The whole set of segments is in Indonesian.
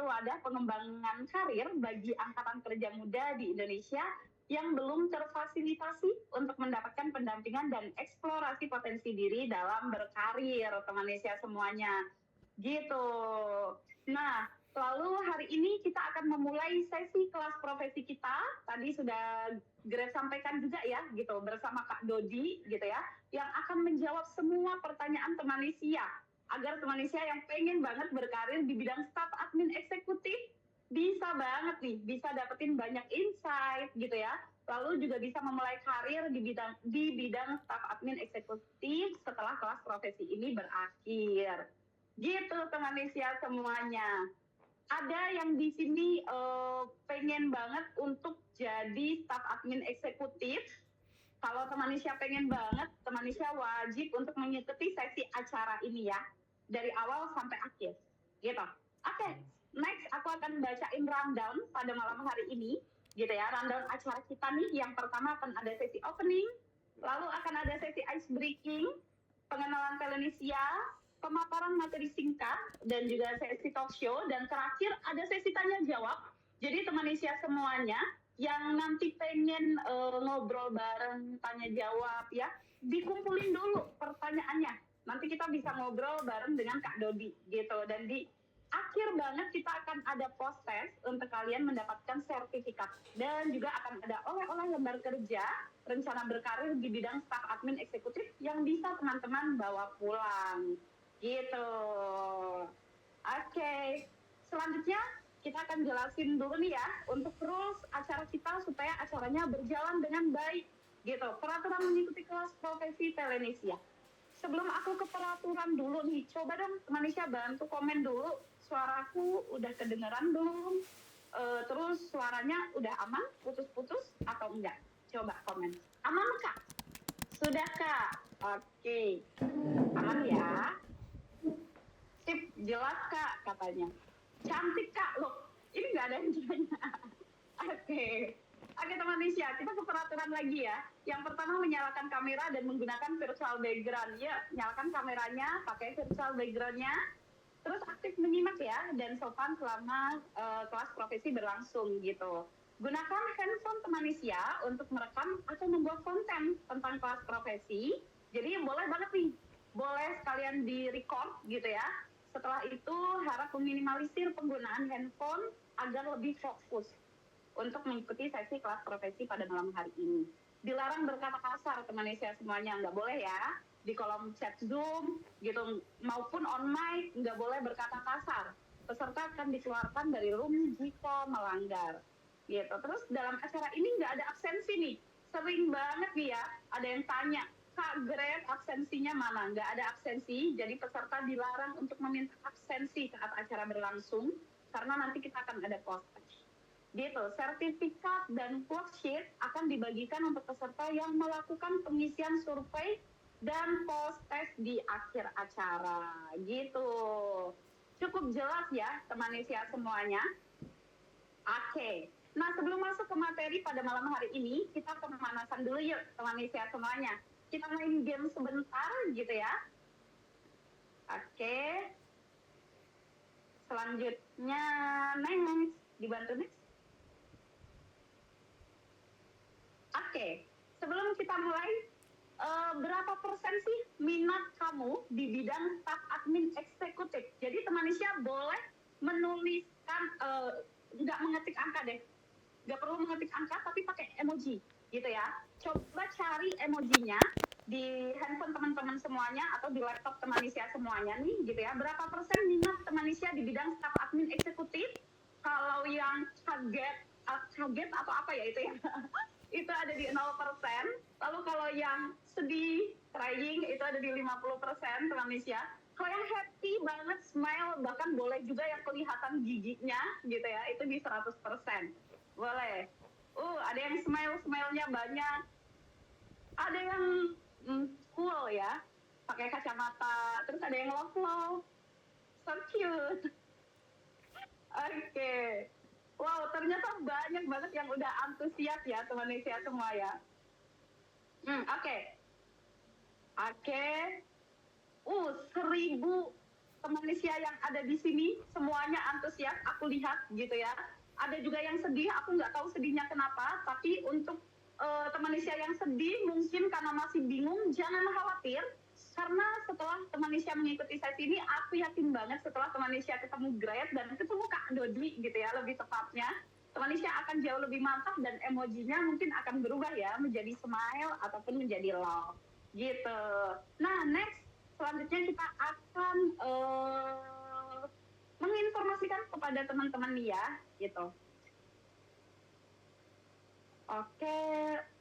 wadah pengembangan karir bagi angkatan kerja muda di Indonesia yang belum terfasilitasi untuk mendapatkan pendampingan dan eksplorasi potensi diri dalam berkarir, teman Indonesia semuanya. Gitu. Nah, lalu hari ini kita akan memulai sesi kelas profesi kita. Tadi sudah Grab sampaikan juga ya, gitu, bersama Kak Dodi, gitu ya, yang akan menjawab semua pertanyaan teman Indonesia agar teman Indonesia yang pengen banget berkarir di bidang staf admin eksekutif bisa banget nih, bisa dapetin banyak insight gitu ya. Lalu juga bisa memulai karir di bidang staf admin eksekutif setelah kelas profesi ini berakhir. Gitu teman Indonesia semuanya. Ada yang di sini pengen banget untuk jadi staf admin eksekutif. Kalau teman Indonesia pengen banget, teman Indonesia wajib untuk mengikuti sesi acara ini ya, dari awal sampai akhir, gitu. Oke, next aku akan bacain rundown pada malam hari ini, gitu ya. Rundown acara kita nih, yang pertama akan ada sesi opening, lalu akan ada sesi ice breaking, pengenalan Telenesia, pemaparan materi singkat, dan juga sesi talk show, dan terakhir ada sesi tanya jawab. Jadi teman Indonesia semuanya yang nanti pengen ngobrol bareng, tanya jawab ya, dikumpulin dulu pertanyaannya. Nanti kita bisa ngobrol bareng dengan Kak Dodi gitu. Dan di akhir banget kita akan ada post test untuk kalian mendapatkan sertifikat. Dan juga akan ada oleh-oleh lembar kerja rencana berkarir di bidang staf admin eksekutif yang bisa teman-teman bawa pulang. Gitu. Oke. Selanjutnya kita akan jelasin dulu nih ya untuk rules acara kita supaya acaranya berjalan dengan baik gitu. Peraturan mengikuti kelas profesi Telenesia. Sebelum aku ke peraturan dulu nih, coba dong teman Indonesia bantu komen dulu suaraku udah kedengeran belum? Terus suaranya udah aman, putus-putus atau enggak? Coba komen. Aman Kak? Sudah Kak? Oke. Aman ya? Sip, jelas Kak katanya. Cantik Kak, loh ini nggak ada yang tanya. Oke, teman Indonesia, kita ke peraturan lagi ya. Yang pertama menyalakan kamera dan menggunakan virtual background. Ya, nyalakan kameranya, pakai virtual backgroundnya. Terus aktif menyimak ya, dan sopan selama kelas profesi berlangsung gitu. Gunakan handphone teman Indonesia untuk merekam atau membuat konten tentang kelas profesi. Jadi boleh banget nih, boleh sekalian di record gitu ya. Setelah itu harap meminimalisir penggunaan handphone agar lebih fokus untuk mengikuti sesi kelas profesi pada malam hari ini. Dilarang berkata kasar teman Indonesia semuanya, nggak boleh ya. Di kolom chat Zoom gitu maupun on mic nggak boleh berkata kasar. Peserta akan dikeluarkan dari room jika melanggar. Gitu. Terus dalam acara ini nggak ada absensi nih. Sering banget nih ya, ada yang tanya, Kak Grab absensinya mana? Nggak ada absensi, jadi peserta dilarang untuk meminta absensi saat acara berlangsung, karena nanti kita akan ada post-test. Gitu, sertifikat dan worksheet akan dibagikan untuk peserta yang melakukan pengisian survei dan post-test di akhir acara. Gitu. Cukup jelas ya, teman Indonesia semuanya? Oke. Nah, sebelum masuk ke materi pada malam hari ini, kita pemanasan dulu yuk, teman Indonesia semuanya. Kita main game sebentar gitu ya. Oke. Selanjutnya, next. Dibantu next. Oke. Sebelum kita mulai, berapa persen sih minat kamu di bidang staf admin eksekutif? Jadi teman Indonesia boleh menuliskan, nggak mengetik angka deh. Nggak perlu mengetik angka, tapi pakai emoji gitu ya. Coba cari emojinya di handphone teman-teman semuanya atau di laptop teman Indonesia semuanya nih gitu ya. Berapa persen minat teman Indonesia di bidang staf admin eksekutif? Kalau yang kaget atau apa ya itu ya, itu ada di 0%. Lalu kalau yang sedih, crying, itu ada di 50% teman Indonesia. Kalau yang happy banget, smile, bahkan boleh juga yang kelihatan giginya gitu ya, itu di 100%. Boleh. Ada yang smile-smilenya banyak. Ada yang cool ya, pakai kacamata. Terus ada yang love. So cute. Oke. Wow, ternyata banyak banget yang udah antusias ya, teman Indonesia semua ya. Oke. 1.000 teman Malaysia yang ada di sini semuanya antusias, aku lihat gitu ya. Ada juga yang sedih, aku nggak tahu sedihnya kenapa, tapi untuk teman Malaysia yang sedih mungkin karena masih bingung, jangan khawatir. Karena setelah teman Malaysia mengikuti sesi ini, aku yakin banget setelah teman Malaysia ketemu Grace dan ketemu Kak Dodi gitu ya, lebih tepatnya, teman Malaysia akan jauh lebih mantap dan emojinya mungkin akan berubah ya, menjadi smile ataupun menjadi love gitu. Nah, next selanjutnya kita akan menginformasikan kepada teman-teman nih ya, gitu. Oke,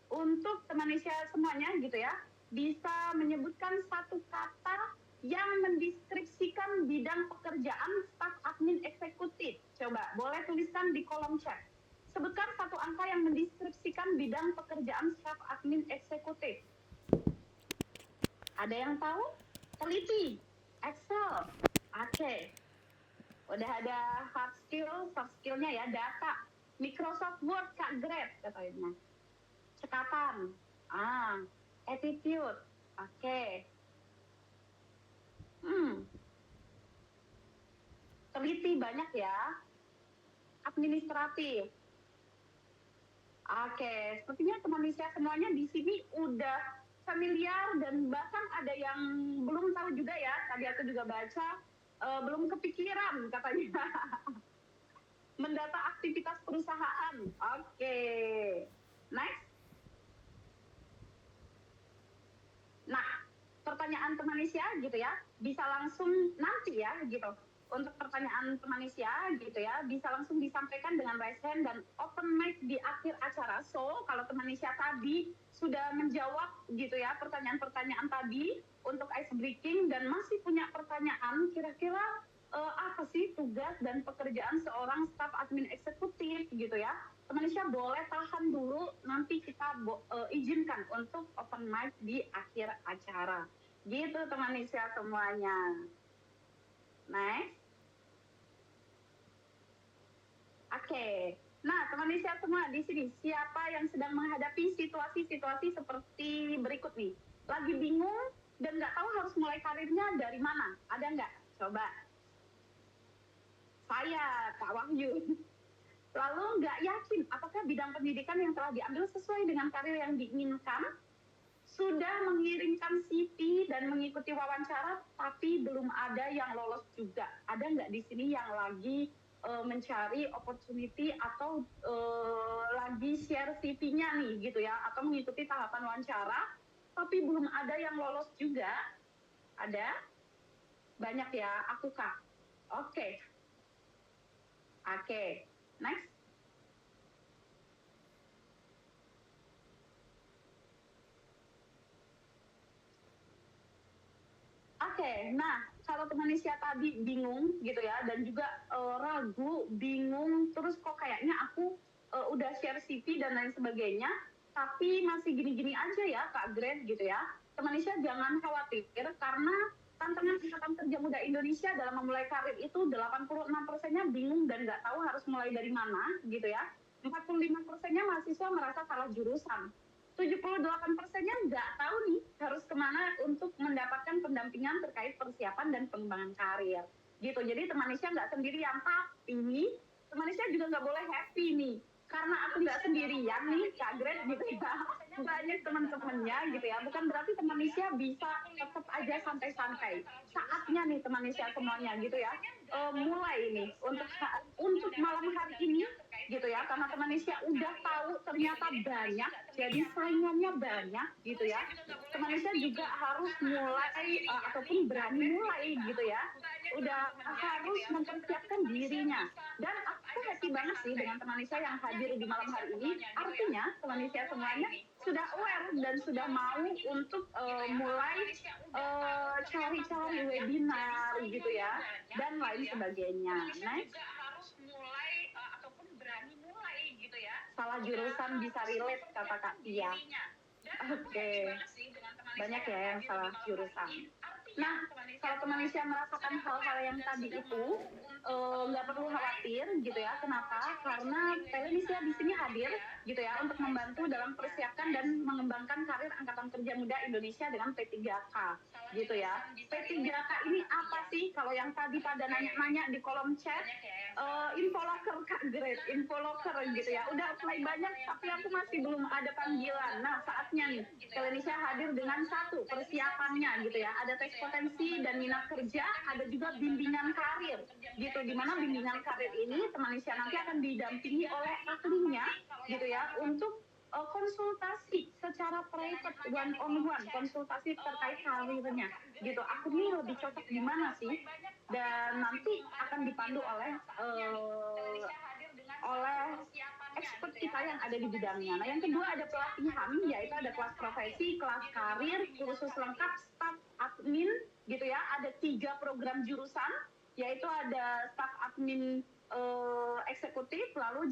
untuk teman Malaysia semuanya gitu ya, bisa menyebutkan satu kata yang mendeskripsikan bidang pekerjaan staf admin eksekutif. Coba, boleh tuliskan di kolom chat. Sebutkan satu angka yang mendeskripsikan bidang pekerjaan staf admin eksekutif. Ada yang tahu? Teliti, Excel. Oke. Udah ada hard skill, soft skillnya ya, data. Microsoft Word, Kak Grab katanya. Cekatan, attitude, oke. Teliti banyak ya. Administratif. Oke, sepertinya teman Malaysia semuanya di sini udah familiar dan bahkan ada yang belum tahu juga ya. Tadi aku juga baca, belum kepikiran katanya. Mendata aktivitas perusahaan. Oke. Next. Nah, pertanyaan teman Malaysia gitu ya, bisa langsung nanti ya gitu. Untuk pertanyaan teman Malaysia gitu ya, bisa langsung disampaikan dengan raise hand dan open mic di akhir acara. So, kalau teman Malaysia tadi sudah menjawab gitu ya pertanyaan-pertanyaan tadi untuk ice breaking dan masih punya pertanyaan kira-kira apa sih tugas dan pekerjaan seorang staf admin eksekutif gitu ya. Teman Malaysia boleh tahan dulu, nanti kita izinkan untuk open mic di akhir acara. Gitu teman Malaysia semuanya. Next. Oke. Nah, teman Malaysia semua di sini, siapa yang sedang menghadapi situasi-situasi seperti berikut nih? Lagi bingung dan nggak tahu harus mulai karirnya dari mana? Ada nggak? Coba. Saya, Kak Wahyu. Lalu nggak yakin apakah bidang pendidikan yang telah diambil sesuai dengan karir yang diinginkan, sudah mengirimkan CV dan mengikuti wawancara, tapi belum ada yang lolos juga. Ada nggak di sini yang lagi mencari opportunity atau lagi share CV-nya nih gitu ya, atau mengikuti tahapan wawancara, tapi belum ada yang lolos juga? Ada? Banyak ya, aku Kak. Oke. Oke. Next. Oke, nah kalau teman Malaysia tadi bingung gitu ya dan juga ragu, bingung, terus kok kayaknya aku udah share CV dan lain sebagainya, tapi masih gini-gini aja ya Kak Grace gitu ya. Teman Malaysia jangan khawatir karena tantangan Ikatan Kerja Muda Indonesia dalam memulai karir itu 86%-nya bingung dan nggak tahu harus mulai dari mana gitu ya. 45%-nya mahasiswa merasa salah jurusan. 78%-nya nggak tahu nih harus kemana untuk mendapatkan pendampingan terkait persiapan dan pengembangan karir. Gitu. Jadi teman Malaysia nggak sendirian, tapi teman Malaysia juga nggak boleh happy nih. Karena aku nggak sendirian nih, Kak Grace gitu ya. Banyak teman-temannya gitu ya. Bukan berarti teman Malaysia bisa tetap aja santai-santai. Saatnya nih teman Malaysia semuanya gitu ya. Mulai nih untuk malam hari ini gitu ya, karena teman Malaysia udah tahu ternyata banyak, jadi saingannya banyak gitu ya. Teman Malaysia juga harus mulai ataupun berani mulai gitu ya. Udah harus mempersiapkan dirinya. Dan aku happy banget sih dengan teman Malaysia yang hadir di malam hari ini. Artinya teman Malaysia semuanya sudah aware dan sudah mau untuk mulai cari-cari webinar gitu ya dan lain sebagainya. Next. Salah jurusan bisa relate kata Kak Tia. Oke. Banyak ya yang salah jurusan. Nah, kalau teman Indonesia merasakan hal-hal yang tadi itu, nggak perlu khawatir gitu ya. Kenapa? Karena Telenesia di sini hadir gitu ya untuk membantu dalam persiapan dan mengembangkan karir Angkatan Kerja Muda Indonesia dengan P3K gitu ya. P3K ini apa sih? Kalau yang tadi pada nanya-nanya di kolom chat, infoloker Kak Grace, infoloker gitu ya. Udah apply banyak, tapi aku masih belum ada panggilan. Nah, saatnya nih, Telenesia hadir dengan satu persiapannya gitu ya. Ada tes potensi dan minat kerja, ada juga bimbingan karir gitu. Dimana bimbingan karir ini teman Indonesia nanti akan didampingi oleh ahlinya gitu ya untuk konsultasi secara private one on one, konsultasi terkait karirnya gitu. Aku nih lebih cocok di mana sih? Dan nanti akan dipandu oleh expert kita yang ada di bidangnya. Nah, yang kedua ada pelatihan, yaitu ada kelas profesi, kelas karir, kursus lengkap, staff admin, gitu ya. Ada 3 program jurusan, yaitu ada staff admin eksekutif, lalu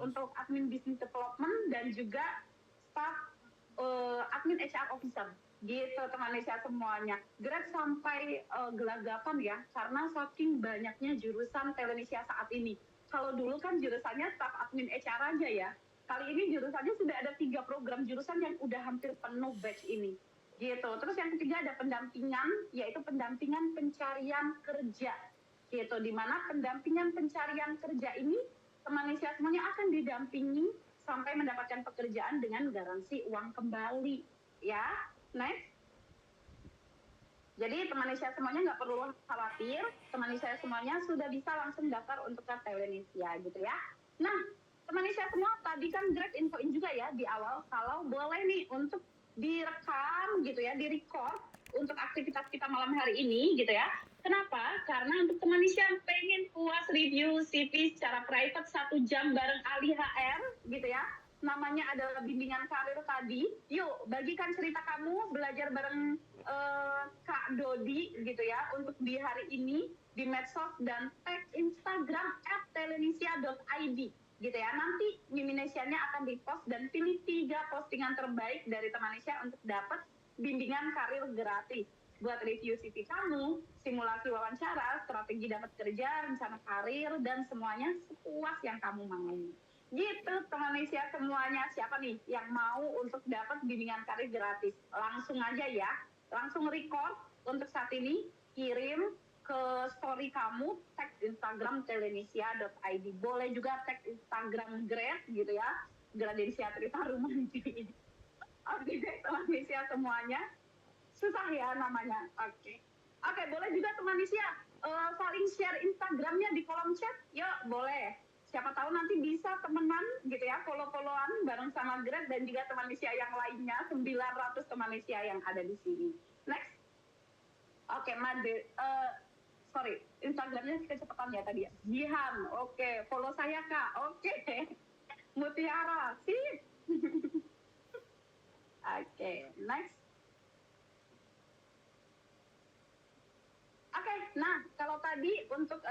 untuk admin business development, dan juga staff admin HR officer. Gitu teman Indonesia semuanya. Grad sampai gelagapan ya, karena saking banyaknya jurusan Telenesia saat ini. Kalau dulu kan jurusannya staff admin HR aja ya. Kali ini jurusannya sudah ada 3 program jurusan yang udah hampir penuh batch ini. Gitu. Terus yang ketiga ada pendampingan, yaitu pendampingan pencarian kerja. Gitu. Dimana pendampingan pencarian kerja ini teman Indonesia semuanya akan didampingi sampai mendapatkan pekerjaan dengan garansi uang kembali. Ya, next. Jadi teman Indonesia semuanya nggak perlu khawatir, teman Indonesia semuanya sudah bisa langsung daftar untuk ke Telenesia gitu ya. Nah, teman Indonesia semua tadi kan Greg infoin juga ya di awal kalau boleh nih untuk direkam gitu ya, direcord untuk aktivitas kita malam hari ini gitu ya. Kenapa? Karena untuk teman Indonesia yang pengen puas review CV secara private 1 jam bareng ahli HR gitu ya. Namanya adalah bimbingan karir tadi. Yuk, bagikan cerita kamu belajar bareng Kak Dodi gitu ya untuk di hari ini di medsos dan tag Instagram @telenesia.id gitu ya. Nanti Miminesianya akan di-post dan pilih 3 postingan terbaik dari teman Indonesia untuk dapat bimbingan karir gratis buat review CV kamu, simulasi wawancara, strategi dapat kerja, rencana karir, dan semuanya sepuas yang kamu mau. Gitu teman Indonesia semuanya. Siapa nih yang mau untuk dapat bimbingan karir gratis? Langsung aja ya, langsung record untuk saat ini, kirim ke story kamu, tag Instagram telenesia.id. Boleh juga tag Instagram Grad gitu ya, Gradensia Trita Rumandi. Oke, teman Indonesia semuanya. Susah ya namanya. Oke, boleh juga teman Indonesia saling share Instagramnya di kolom chat. Yuk, boleh. Siapa tahu nanti bisa temenan gitu ya, follow-followan bareng sama Greg dan juga teman Indonesia yang lainnya, 900 teman Indonesia yang ada di sini. Next. Oke, sorry, Instagramnya kecepatan ya tadi ya. Jihan, oke. Follow saya Kak, oke. Mutiara, sip. Oke, next. Oke, nah kalau tadi untuk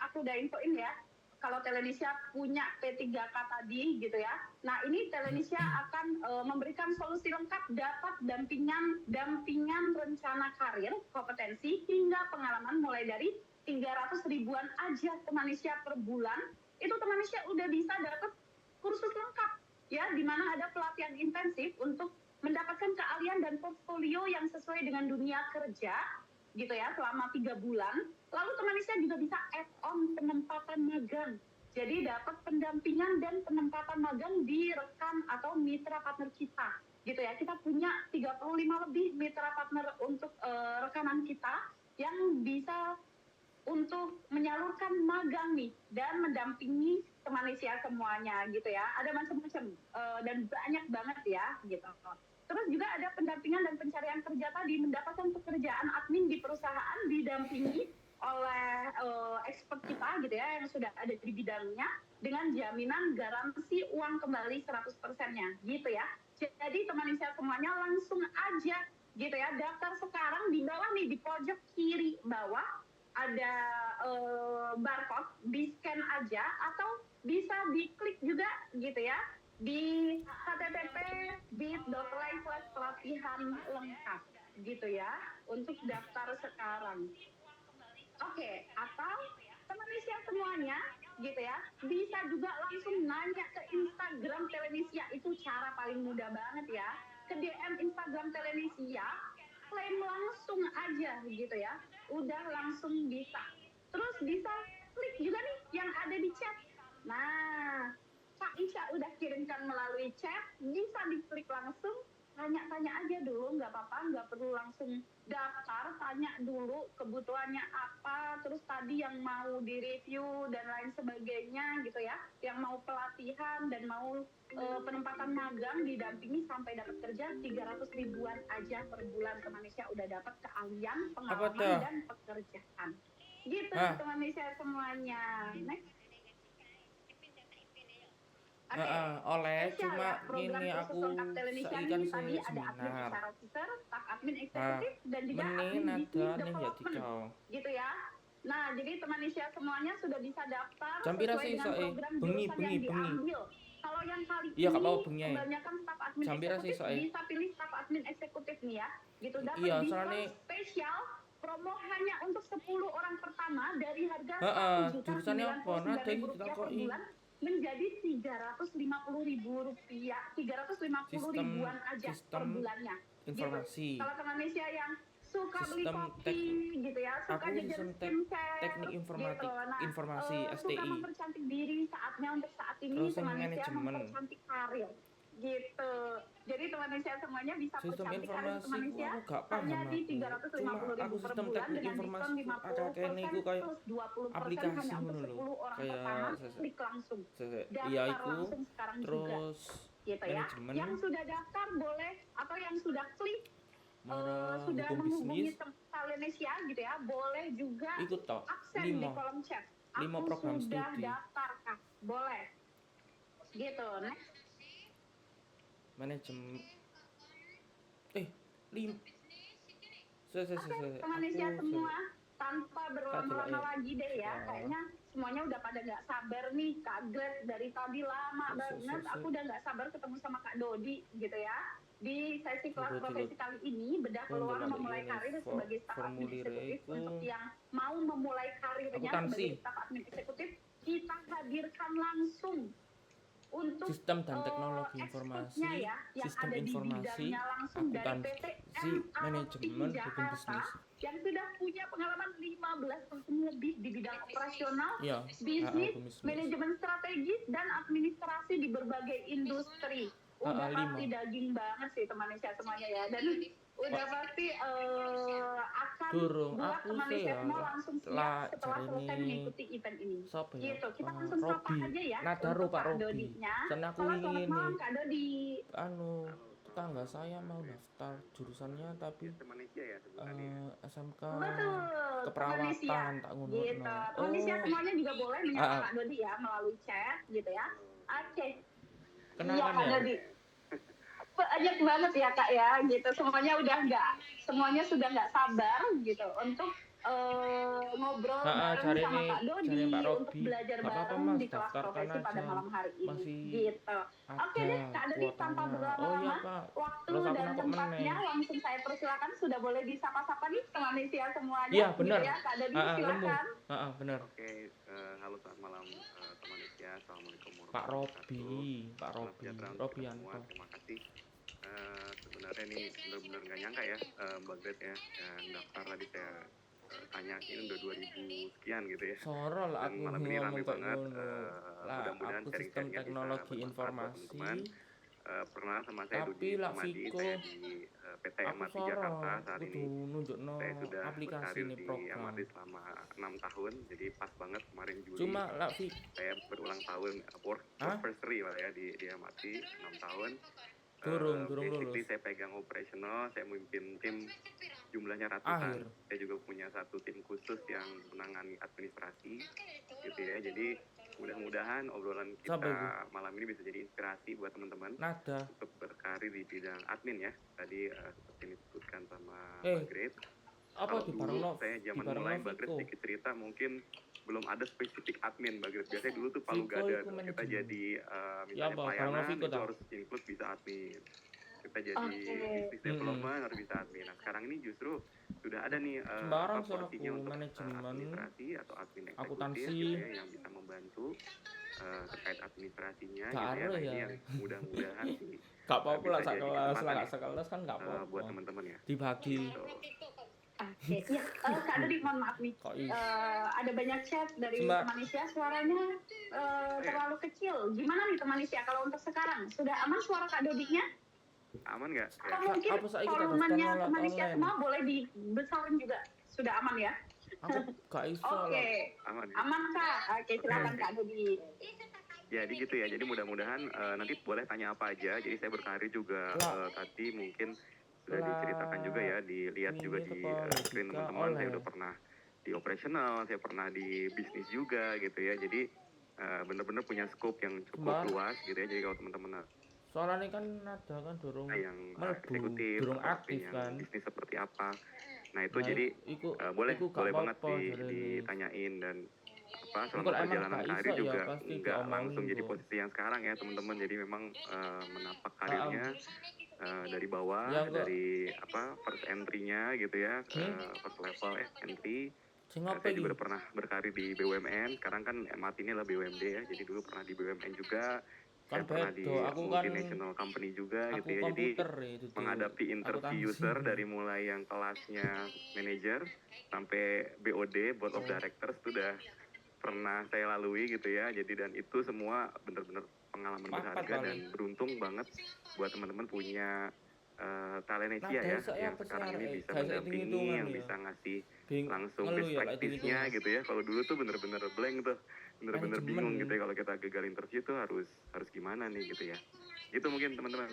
aku udah infoin ya, kalau Telenesia punya P3K tadi gitu ya. Nah ini Telenesia akan memberikan solusi lengkap, dapat dampingan rencana karir, kompetensi, hingga pengalaman mulai dari 300 ribuan aja teman Indonesia per bulan. Itu teman Indonesia udah bisa dapat kursus lengkap ya, di mana ada pelatihan intensif untuk mendapatkan keahlian dan portfolio yang sesuai dengan dunia kerja gitu ya selama 3 bulan. Lalu teman Indonesia juga bisa add-on penempatan magang. Jadi dapat pendampingan dan penempatan magang di rekan atau mitra partner kita. Gitu ya. Kita punya 35 lebih mitra partner untuk rekanan kita yang bisa untuk menyalurkan magang nih dan mendampingi teman Indonesia semuanya gitu ya. Ada macam-macam dan banyak banget ya gitu. Terus juga ada pendampingan dan pencarian kerja tadi, mendapatkan pekerjaan admin di perusahaan didampingi oleh expert kita gitu ya yang sudah ada di bidangnya dengan jaminan garansi uang kembali 100%-nya gitu ya. Jadi teman Indonesia semuanya langsung aja gitu ya daftar sekarang. Di bawah nih di pojok kiri bawah ada barcode, di scan aja atau bisa diklik juga gitu ya di http://bit.ly/pelatihan lengkap gitu ya untuk daftar sekarang. Oke, atau teman-teman semuanya gitu ya, bisa juga langsung nanya ke Instagram Telenesia, itu cara paling mudah banget ya. Ke DM Instagram Telenesia, klaim langsung aja gitu ya, udah langsung bisa. Terus bisa klik juga nih yang ada di chat. Nah, Kak Isya udah kirimkan melalui chat, bisa diklik langsung, tanya-tanya aja dulu, nggak apa-apa, nggak perlu langsung daftar, tanya dulu kebutuhannya apa, terus tadi yang mau direview dan lain sebagainya gitu ya, yang mau pelatihan dan mau penempatan magang didampingi sampai dapat kerja 300 ribuan aja per bulan, teman Indonesia udah dapat keahlian, Apa pengalaman tuh? dan pekerjaan. Gitu Hah? teman Indonesia semuanya. Next. Oke, Oleh spesial cuma ya program ini kursus aku lengkap Telenesia seikan ini tadi ada admin seminar. HR officer, staf admin Hah? eksekutif, dan juga Menin admin ada bisnis nih ya development, kau. gitu ya. Nah, jadi teman Indonesia semuanya sudah bisa daftar Jam pira sesuai sih dengan soe? program Bengi jurusan yang bengi bengi. diambil. Kalau yang kali Iya kak ini mau bengi ae. kebanyakan staf admin Jam pira sih eksekutif soe? bisa pilih staf admin eksekutif nih ya, gitu. Dapat Iya diskon soalnya spesial promo hanya untuk 10 orang pertama dari harga jurusannya apa? Nada Rp1.099.000 iki per ditakoki. bulan menjadi Rp350.000, 350 Sistem ribuan aja per sistem bulannya, gitu. informasi. Kalau teman Indonesia yang suka beli Sistem kopi, gitu ya, suka aku jajan sistem skincare, teknik gitu. Nah, informasi suka STI. mempercantik diri, saatnya untuk saat ini Terus yang teman Indonesia manajemen. mempercantik karir, gitu. Jadi teman Indonesia semuanya bisa Sistem percantik karir informasi teman ku Indonesia aku gak hanya paham di aku. Cuma 350 aku ribu per sistem bulan teknik dengan diskon informasi ku 50% akeh-akeh niku kayak plus 20% aplikasi hanya untuk ngono lho. 10 orang pertama. Kayak Klik langsung, iya daftar iku. langsung sekarang juga, Terus gitu ya. manajemen Yang sudah daftar boleh, atau yang sudah klik mara sudah hukum menghubungi bisnis Telenesia gitu ya, boleh juga ikut tok absen di 5 kolom chat, 5 aku program sudah studi daftar Kak, boleh, gitu. Next. manajemen lim Oke, teman aku Indonesia semua, tanpa tak delok berlama-lama ya. lagi deh ya, kayaknya semuanya udah pada nggak sabar nih, Kak Gret dari tadi lama banget, aku udah nggak sabar ketemu sama Kak Dodi gitu ya. Di sesi kelas Diluk-diluk profesi kali ini, bedah peluang nanti memulai ini karir sebagai staf admin formulir eksekutif. iku Untuk yang mau memulai karirnya akuntansi. sebagai staf admin eksekutif, kita hadirkan langsung untuk Sistem dan teknologi expertnya informasi, ya, yang sistem ada di informasi, bidangnya langsung dari PT akuntansi, MRT manajemen, hukum Jakarta, bisnis. yang sudah punya pengalaman 15 tahun lebih di bidang operasional, Iya, bisnis, hukum bisnis. manajemen strategis, dan administrasi di berbagai industri. Udah pasti 5. daging banget sih teman Indonesia semuanya ya, dan udah pasti akan Durung buat aku teman sih Indonesia ya semua langsung siap lah setelah cari selesai ini mengikuti event ini. siapa ya? Gitu, kita langsung sapa Robi. aja ya Nadaru untuk Pak Kak Robi. Dodinya. Soalnya aku Halo, ingin selamat ini malam Kak Dodi. tetangga saya mau daftar jurusannya tapi SMK Betul, teman Indonesia. keperawatan tak ngono. Gitu, teman Indonesia semuanya juga boleh menyapa Kak Dodi ya melalui chat gitu ya. Oke. Iya kenalkan Kak ya. Dodi. Banyak banget ya Kak ya, gitu. Semuanya sudah nggak sabar gitu untuk ngobrol bareng sama Kak Dodi, untuk belajar bareng di kelas profesi pada malam hari ini. Masih Gitu. Oke deh Kak Dodi, tanpa berlama-lama, waktu dan tempatnya langsung saya persilakan, sudah boleh disapa-sapa nih teman Indonesia semuanya. Iya benar. Gitu ya Kak Dodi, silakan. Benar. Oke, halo selamat malam teman Indonesia. Assalamualaikum Pak warahmatullahi Robi, Robianto. Terima kasih. Sebenarnya ini benar-benar nggak nyangka ya, Mbak Gret ya, yang daftar tadi saya tanya ini udah 2000 sekian gitu ya. Soro lah Dan aku malam ini rame banget. lah Mudah-mudahan aku sistem sharing-sharingnya bisa teknologi bermanfaat buat informasi. teman-teman. Perkenalkan sama saya Tapi Dodi lah Sumadi, Viko, saya di PT aku MRT soro Jakarta saat kudu ini. nunjukno Saya sudah aplikasi berkarir ini di program. MRT selama 6 tahun, jadi pas banget kemarin Juli. Cuma lah Viko, Saya berulang tahun anniversary lah ya di MRT 6 tahun. durung Basically lulus. saya pegang operasional, saya memimpin tim jumlahnya ratusan. Saya juga punya satu tim khusus yang menangani administrasi gitu ya. Jadi mudah-mudahan obrolan kita malam ini bisa jadi inspirasi buat teman-teman untuk berkarir di bidang admin ya. Tadi seperti disebutkan sama Mbak Gret. Kalau dulu saya zaman mulai Mbak Gret sedikit cerita, mungkin belum ada spesifik admin Mbak Gret. Biasanya dulu tuh palu gada, kita jadi misalnya pelayanan itu harus include bisa admin. kita jadi business development harus bisa admin. Nah sekarang ini justru sudah ada nih Sembarang sih porsinya aku, untuk manajemen, administrasi atau admin eksekutif akuntansi. gitu ya, yang bisa membantu terkait administrasinya Gak gitu ya. ada Nah ini ya. yang mudah-mudahan sih Gak apa-apa lah bisa jadi sekelas lah, kesempatan gak sekelas kan gak apa-apa. buat teman-teman ya. Dibagi. Gitu. Oke, ya Kak Dodi mohon maaf nih. Kok iya? Ada banyak chat dari Mbak. teman Isya, suaranya terlalu kecil. Gimana nih teman Isya kalau untuk sekarang? Sudah aman suara Kak Dodinya? Aman nggak? Atau Ya. mungkin Apa saya kita volumenya daftar teman Isya online? semua boleh dibesarin juga? Sudah aman ya? Aku gak iso Oke, lah. Aman ya? aman Kak. Oke, silakan Kak Dodi. Jadi gitu ya, jadi mudah-mudahan nanti boleh tanya apa aja. Jadi saya berkarir juga tadi mungkin sudah diceritakan juga ya, dilihat juga di screen teman-teman. Saya udah pernah di operational, saya pernah di bisnis juga gitu ya. Jadi benar-benar punya scope yang cukup luas gitu ya. Jadi kalau teman-teman Soalnya kan ada kan dorong yang melebu, eksekutif, dorong aktif yang kan. bisnis seperti apa. Nah itu Nah, jadi boleh gak banget apa-apa, ditanyain, dan selama Kalau emang perjalanan gak karir iso ya juga pasti nggak diomongin langsung jadi kok. posisi yang sekarang ya teman-teman. Jadi memang menapak karirnya dari bawah, Ya, kok. dari first entry-nya gitu ya, first level entry. Saya juga udah pernah berkarir di BUMN, sekarang kan MAT ini adalah BUMD ya, jadi dulu pernah di BUMN juga, Kan saya pernah di aku multinational company juga gitu ya, jadi itu menghadapi interview user dari mulai yang kelasnya manager sampai BOD, Board of Directors itu udah pernah saya lalui gitu ya. Jadi dan itu semua benar-benar pengalaman berharga dan beruntung banget buat teman-teman punya Talenesia ya, yang sekarang ini bisa mendampingi, yang bisa ngasih langsung best practice-nya gitu ya. Kalau dulu tuh bener-bener blank tuh, bener-bener bingung gitu ya kalau kita gagal interview tuh harus gimana nih gitu ya. Gitu mungkin teman-teman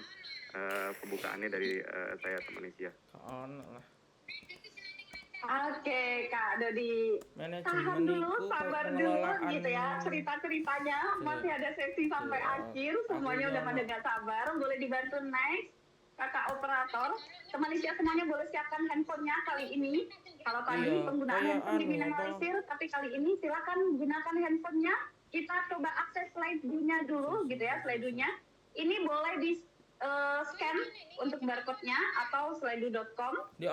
pembukaannya dari saya teman Asia. Oke Kak Dodi, tahan Manajemen dulu, sabar dulu gitu ya, cerita-ceritanya masih ada sesi sampai akhir, semuanya udah pada gak sabar. Boleh dibantu next kakak operator, teman Isya semuanya boleh siapkan handphonenya kali ini. Kalau tadi penggunaan handphone diminimalisir, tapi kali ini silakan gunakan handphonenya. Kita coba akses slide-nya dulu gitu ya, slide-nya. Ini boleh di scan untuk barcode-nya atau slido.com. Di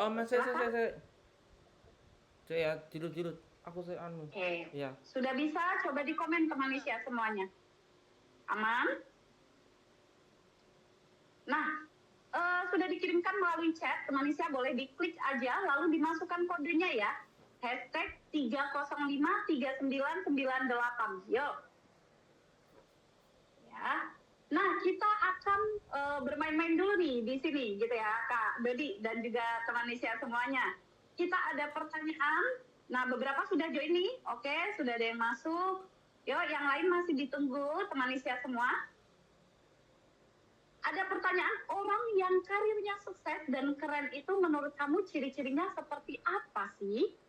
saya tidur aku saya Oke. Ya. Sudah bisa, coba di komen teman Isya semuanya. Aman? Nah, sudah dikirimkan melalui chat, teman Isya boleh diklik aja, lalu dimasukkan kodenya ya. Hashtag 3053998. Yuk. Ya. Nah, kita akan bermain-main dulu nih di sini gitu ya, Kak Dodi dan juga teman Isya semuanya. Kita ada pertanyaan. Nah, beberapa sudah join nih. Oke, sudah ada yang masuk. Yuk, yang lain masih ditunggu teman Isya semua. Ada pertanyaan, orang yang karirnya sukses dan keren itu menurut kamu ciri-cirinya seperti apa sih?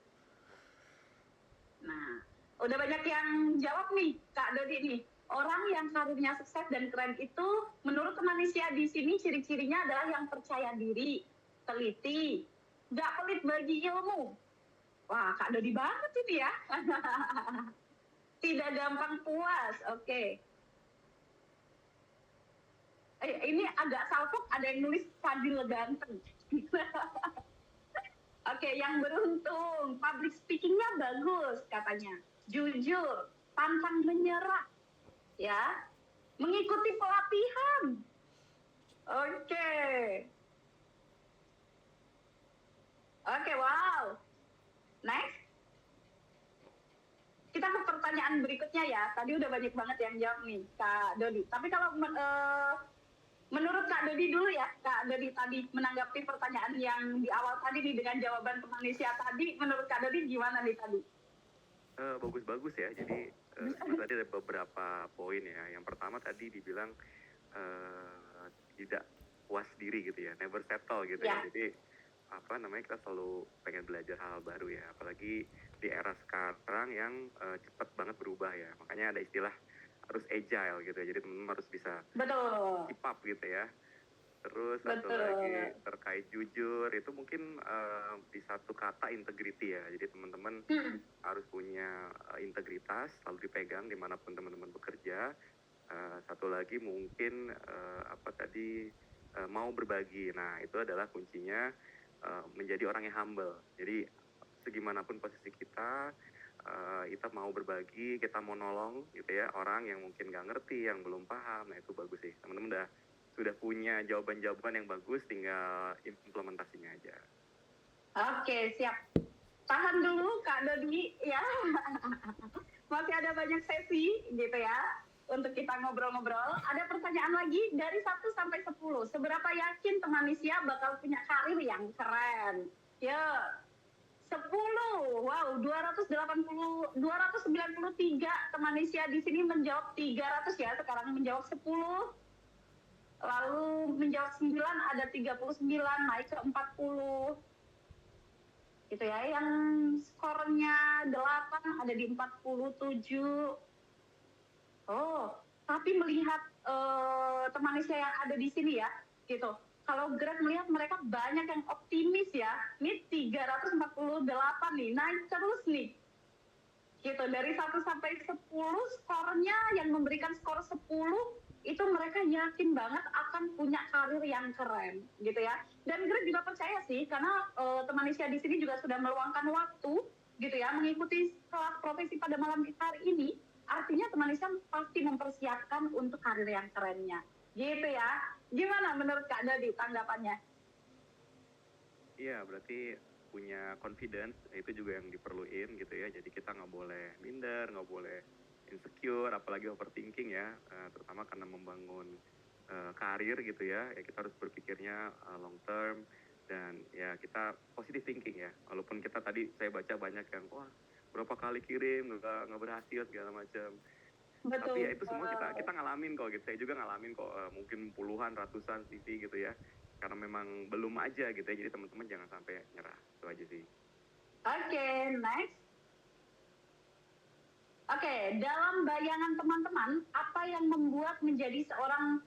Nah, udah banyak yang jawab nih, Kak Dodi nih. Orang yang karirnya sukses dan keren itu menurut teman Isya di sini ciri-cirinya adalah yang percaya diri, teliti, gak pelit bagi ilmu. Wah, Kak Dodi banget ini ya. Tidak gampang puas, oke. Ini agak salpok, ada yang nulis Fadil ganteng. Oke, yang beruntung, public speaking-nya bagus katanya. Jujur, pantang menyerah, ya. Mengikuti pelatihan. Oke. Oke, wow. Next. Kita ke pertanyaan berikutnya ya. Tadi udah banyak banget yang jawab nih, Kak Dodi. Tapi kalau menurut Kak Dodi dulu ya, Kak Dodi tadi menanggapi pertanyaan yang di awal tadi nih dengan jawaban teman Isya tadi, menurut Kak Dodi gimana nih tadi? Bagus-bagus ya. Jadi tadi ada beberapa poin ya. Yang pertama tadi dibilang tidak puas diri gitu ya, never settle gitu ya. Jadi kita selalu pengen belajar hal baru ya, apalagi di era sekarang yang cepat banget berubah ya. Makanya ada istilah harus agile gitu ya, jadi teman-teman harus bisa keep up gitu ya. Terus satu lagi terkait jujur, itu mungkin di satu kata integrity ya. Jadi teman-teman harus punya integritas, selalu dipegang dimanapun teman-teman bekerja. Satu lagi mungkin mau berbagi. Nah, itu adalah kuncinya menjadi orang yang humble. Jadi segimanapun posisi kita mau berbagi, kita mau nolong gitu ya, orang yang mungkin nggak ngerti, yang belum paham. Nah, itu bagus sih. Teman-teman sudah punya jawaban-jawaban yang bagus, tinggal implementasinya aja. Oke, siap. Tahan dulu Kak Dodi ya. Masih ada banyak sesi gitu ya untuk kita ngobrol-ngobrol. Ada pertanyaan lagi dari 1 sampai 10. Seberapa yakin teman Nisya bakal punya karir yang keren? Ya, 10. Wow, 293 teman Nisya di sini menjawab 300 ya. Sekarang menjawab 10. Lalu menjawab 9 ada 39, naik ke 40. Gitu ya, yang skornya 8 ada di 47. Oh, tapi melihat teman saya yang ada di sini ya, gitu. Kalau Greg melihat mereka banyak yang optimis ya. Ini 348 nih, naik terus nih. Gitu, dari 1 sampai 10 skornya yang memberikan skor 10 itu mereka yakin banget akan punya karir yang keren, gitu ya. Dan Greg juga percaya sih, karena teman Nisya di sini juga sudah meluangkan waktu, gitu ya, mengikuti kelas profesi pada malam hari ini. Artinya teman Nisya pasti mempersiapkan untuk karir yang kerennya, gitu ya. Gimana menurut Kak Dodi tanggapannya? Iya, berarti punya confidence itu juga yang diperluin gitu ya. Jadi kita nggak boleh minder, nggak boleh insecure, apalagi overthinking ya, terutama karena membangun karir gitu ya. Ya kita harus berpikirnya long term, dan ya kita positive thinking ya. Walaupun kita tadi saya baca banyak yang wah berapa kali kirim nggak berhasil segala macam. Betul. Tapi ya itu semua kita ngalamin kok gitu. Saya juga ngalamin kok, mungkin puluhan, ratusan CV gitu ya. Karena memang belum aja gitu ya. Jadi teman-teman jangan sampai nyerah. Itu aja sih. Oke, next. Oke, dalam bayangan teman-teman, apa yang membuat menjadi seorang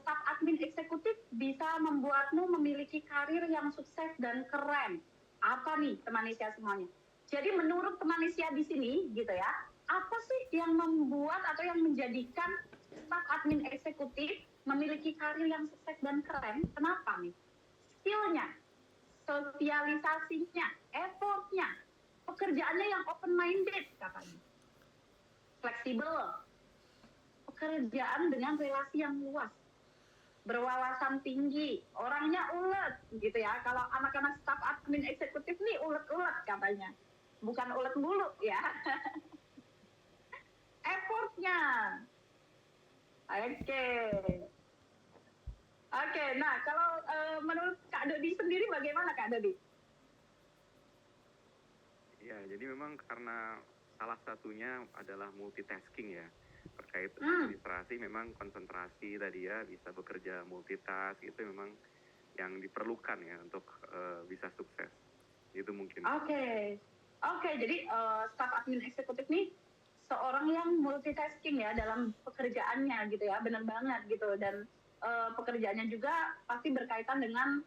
staf admin eksekutif bisa membuatmu memiliki karir yang sukses dan keren? Apa nih teman Nisya semuanya? Jadi menurut teman Nisya di sini, gitu ya, apa sih yang membuat atau yang menjadikan staf admin eksekutif memiliki karir yang sukses dan keren? Kenapa nih? Skillnya, sosialisasinya, effortnya, pekerjaannya yang open-minded katanya. Fleksibel, pekerjaan dengan relasi yang luas, berwawasan tinggi, orangnya ulet gitu ya. Kalau anak-anak staf admin eksekutif nih ulet-ulet katanya, bukan ulet bulu ya. Effortnya, oke. Nah kalau menurut Kak Dodi sendiri bagaimana Kak Dodi? Ya, jadi memang karena salah satunya adalah multitasking ya, terkait administrasi. Memang konsentrasi tadi ya, bisa bekerja multitask, itu memang yang diperlukan ya untuk bisa sukses. Itu mungkin. Oke, jadi staf admin eksekutif nih seorang yang multitasking ya dalam pekerjaannya gitu ya, benar banget gitu. Dan pekerjaannya juga pasti berkaitan dengan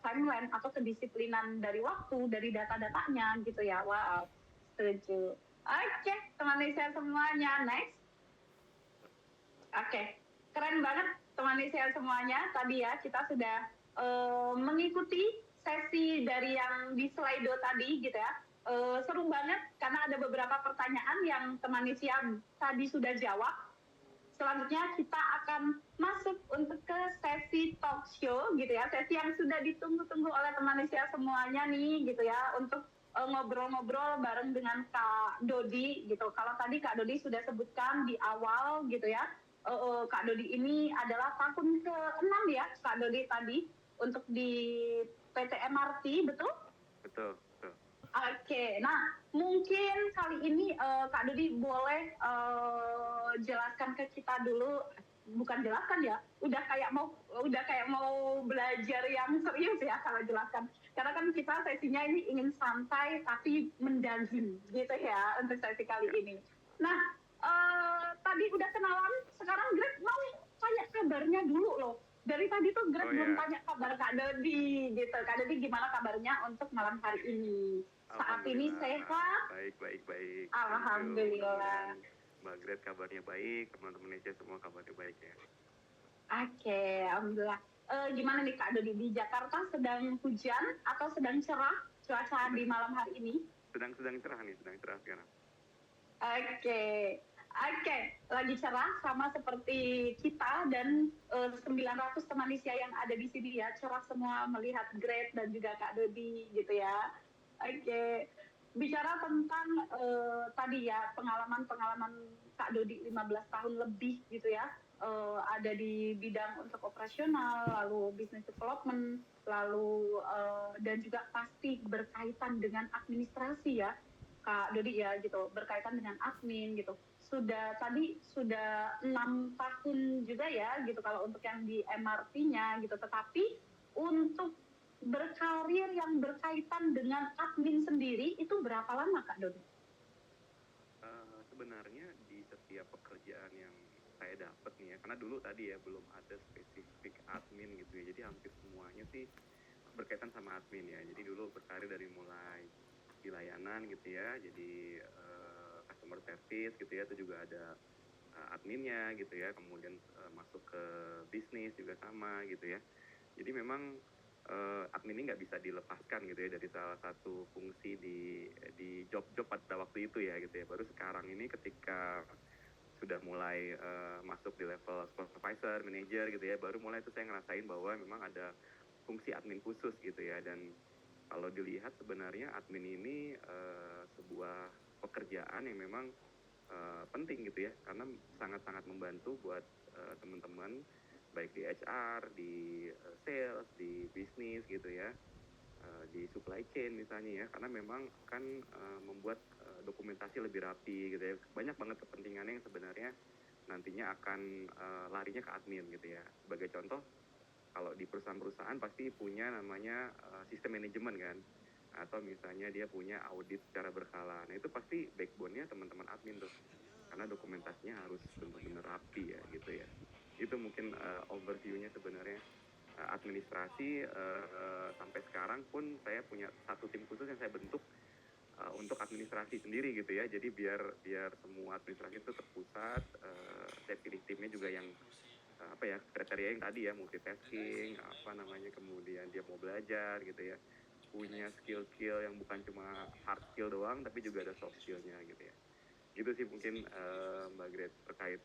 timeline atau kedisiplinan dari waktu, dari data-datanya gitu ya. Wow, setuju. Oke, teman saya semuanya, next. Oke, keren banget teman saya semuanya. Tadi ya kita sudah mengikuti sesi dari yang di Slido tadi gitu ya. Seru banget karena ada beberapa pertanyaan yang teman Nisya tadi sudah jawab. Selanjutnya kita akan masuk untuk ke sesi talk show gitu ya, sesi yang sudah ditunggu-tunggu oleh teman Nisya semuanya nih gitu ya, untuk ngobrol-ngobrol bareng dengan Kak Dodi gitu. Kalau tadi Kak Dodi sudah sebutkan di awal gitu ya, Kak Dodi ini adalah tahun ke-6 ya Kak Dodi tadi untuk di PT MRT, betul? Betul. Oke, nah mungkin kali ini Kak Dodi boleh jelaskan ke kita dulu, bukan jelaskan ya, udah kayak mau belajar yang serius ya kalau jelaskan, karena kan kita sesinya ini ingin santai tapi mendalam gitu ya untuk sesi kali ini. Nah tadi udah kenalan, sekarang Greg mau tanya kabarnya dulu loh. Dari tadi tuh Greg belum tanya kabar Kak Dodi gitu. Kak Dodi gimana kabarnya untuk malam hari ini? Saat ini sehat? Baik. Alhamdulillah. Mbak Greg kabarnya baik, teman-teman Indonesia semua kabarnya baik ya. Oke, alhamdulillah. Gimana nih Kak Dodi, di Jakarta sedang hujan atau sedang cerah cuaca di malam hari ini? Sedang cerah nih, sedang cerah sekarang. Oke, oke, lagi cerah sama seperti kita dan 900 teman Nisya yang ada di sini ya, cerah semua melihat Grace dan juga Kak Dodi gitu ya. Oke, bicara tentang tadi ya pengalaman Kak Dodi 15 tahun lebih gitu ya, ada di bidang untuk operasional, lalu business development, lalu dan juga pasti berkaitan dengan administrasi ya. Kak Dodi ya gitu, berkaitan dengan admin gitu. Sudah 6 tahun juga ya gitu kalau untuk yang di MRT-nya gitu. Tetapi untuk berkarir yang berkaitan dengan admin sendiri itu berapa lama Kak Dodi? Sebenarnya di setiap pekerjaan yang saya dapat nih ya, karena dulu tadi ya belum ada spesifik admin gitu ya, jadi hampir semuanya sih berkaitan sama admin ya. Jadi dulu berkarir dari mulai di layanan gitu ya, jadi customer service gitu ya, itu juga ada adminnya gitu ya, kemudian masuk ke bisnis juga sama gitu ya. Jadi memang admin ini nggak bisa dilepaskan gitu ya dari salah satu fungsi di job-job pada waktu itu ya gitu ya. Baru sekarang ini ketika sudah mulai masuk di level supervisor, manager gitu ya, baru mulai itu saya ngerasain bahwa memang ada fungsi admin khusus gitu ya. Dan kalau dilihat sebenarnya admin ini sebuah pekerjaan yang memang penting gitu ya, karena sangat-sangat membantu buat teman-teman baik di HR, di sales, di bisnis gitu ya, di supply chain misalnya ya, karena memang kan membuat dokumentasi lebih rapi gitu ya. Banyak banget kepentingannya yang sebenarnya nantinya akan larinya ke admin gitu ya. Sebagai contoh, kalau di perusahaan-perusahaan pasti punya namanya sistem manajemen kan, atau misalnya dia punya audit secara berkala. Nah itu pasti backbone-nya teman-teman admin tuh, karena dokumentasinya harus benar-benar rapi ya gitu ya. Itu mungkin overview-nya sebenarnya administrasi. Sampai sekarang pun saya punya satu tim khusus yang saya bentuk untuk administrasi sendiri gitu ya. Jadi biar semua administrasi itu terpusat. Saya pilih timnya juga yang apa ya, kriteria yang tadi ya, multitasking apa namanya, kemudian dia mau belajar gitu ya, punya skill-skill yang bukan cuma hard skill doang tapi juga ada soft skillnya gitu ya. Gitu sih mungkin Mbak Grace terkait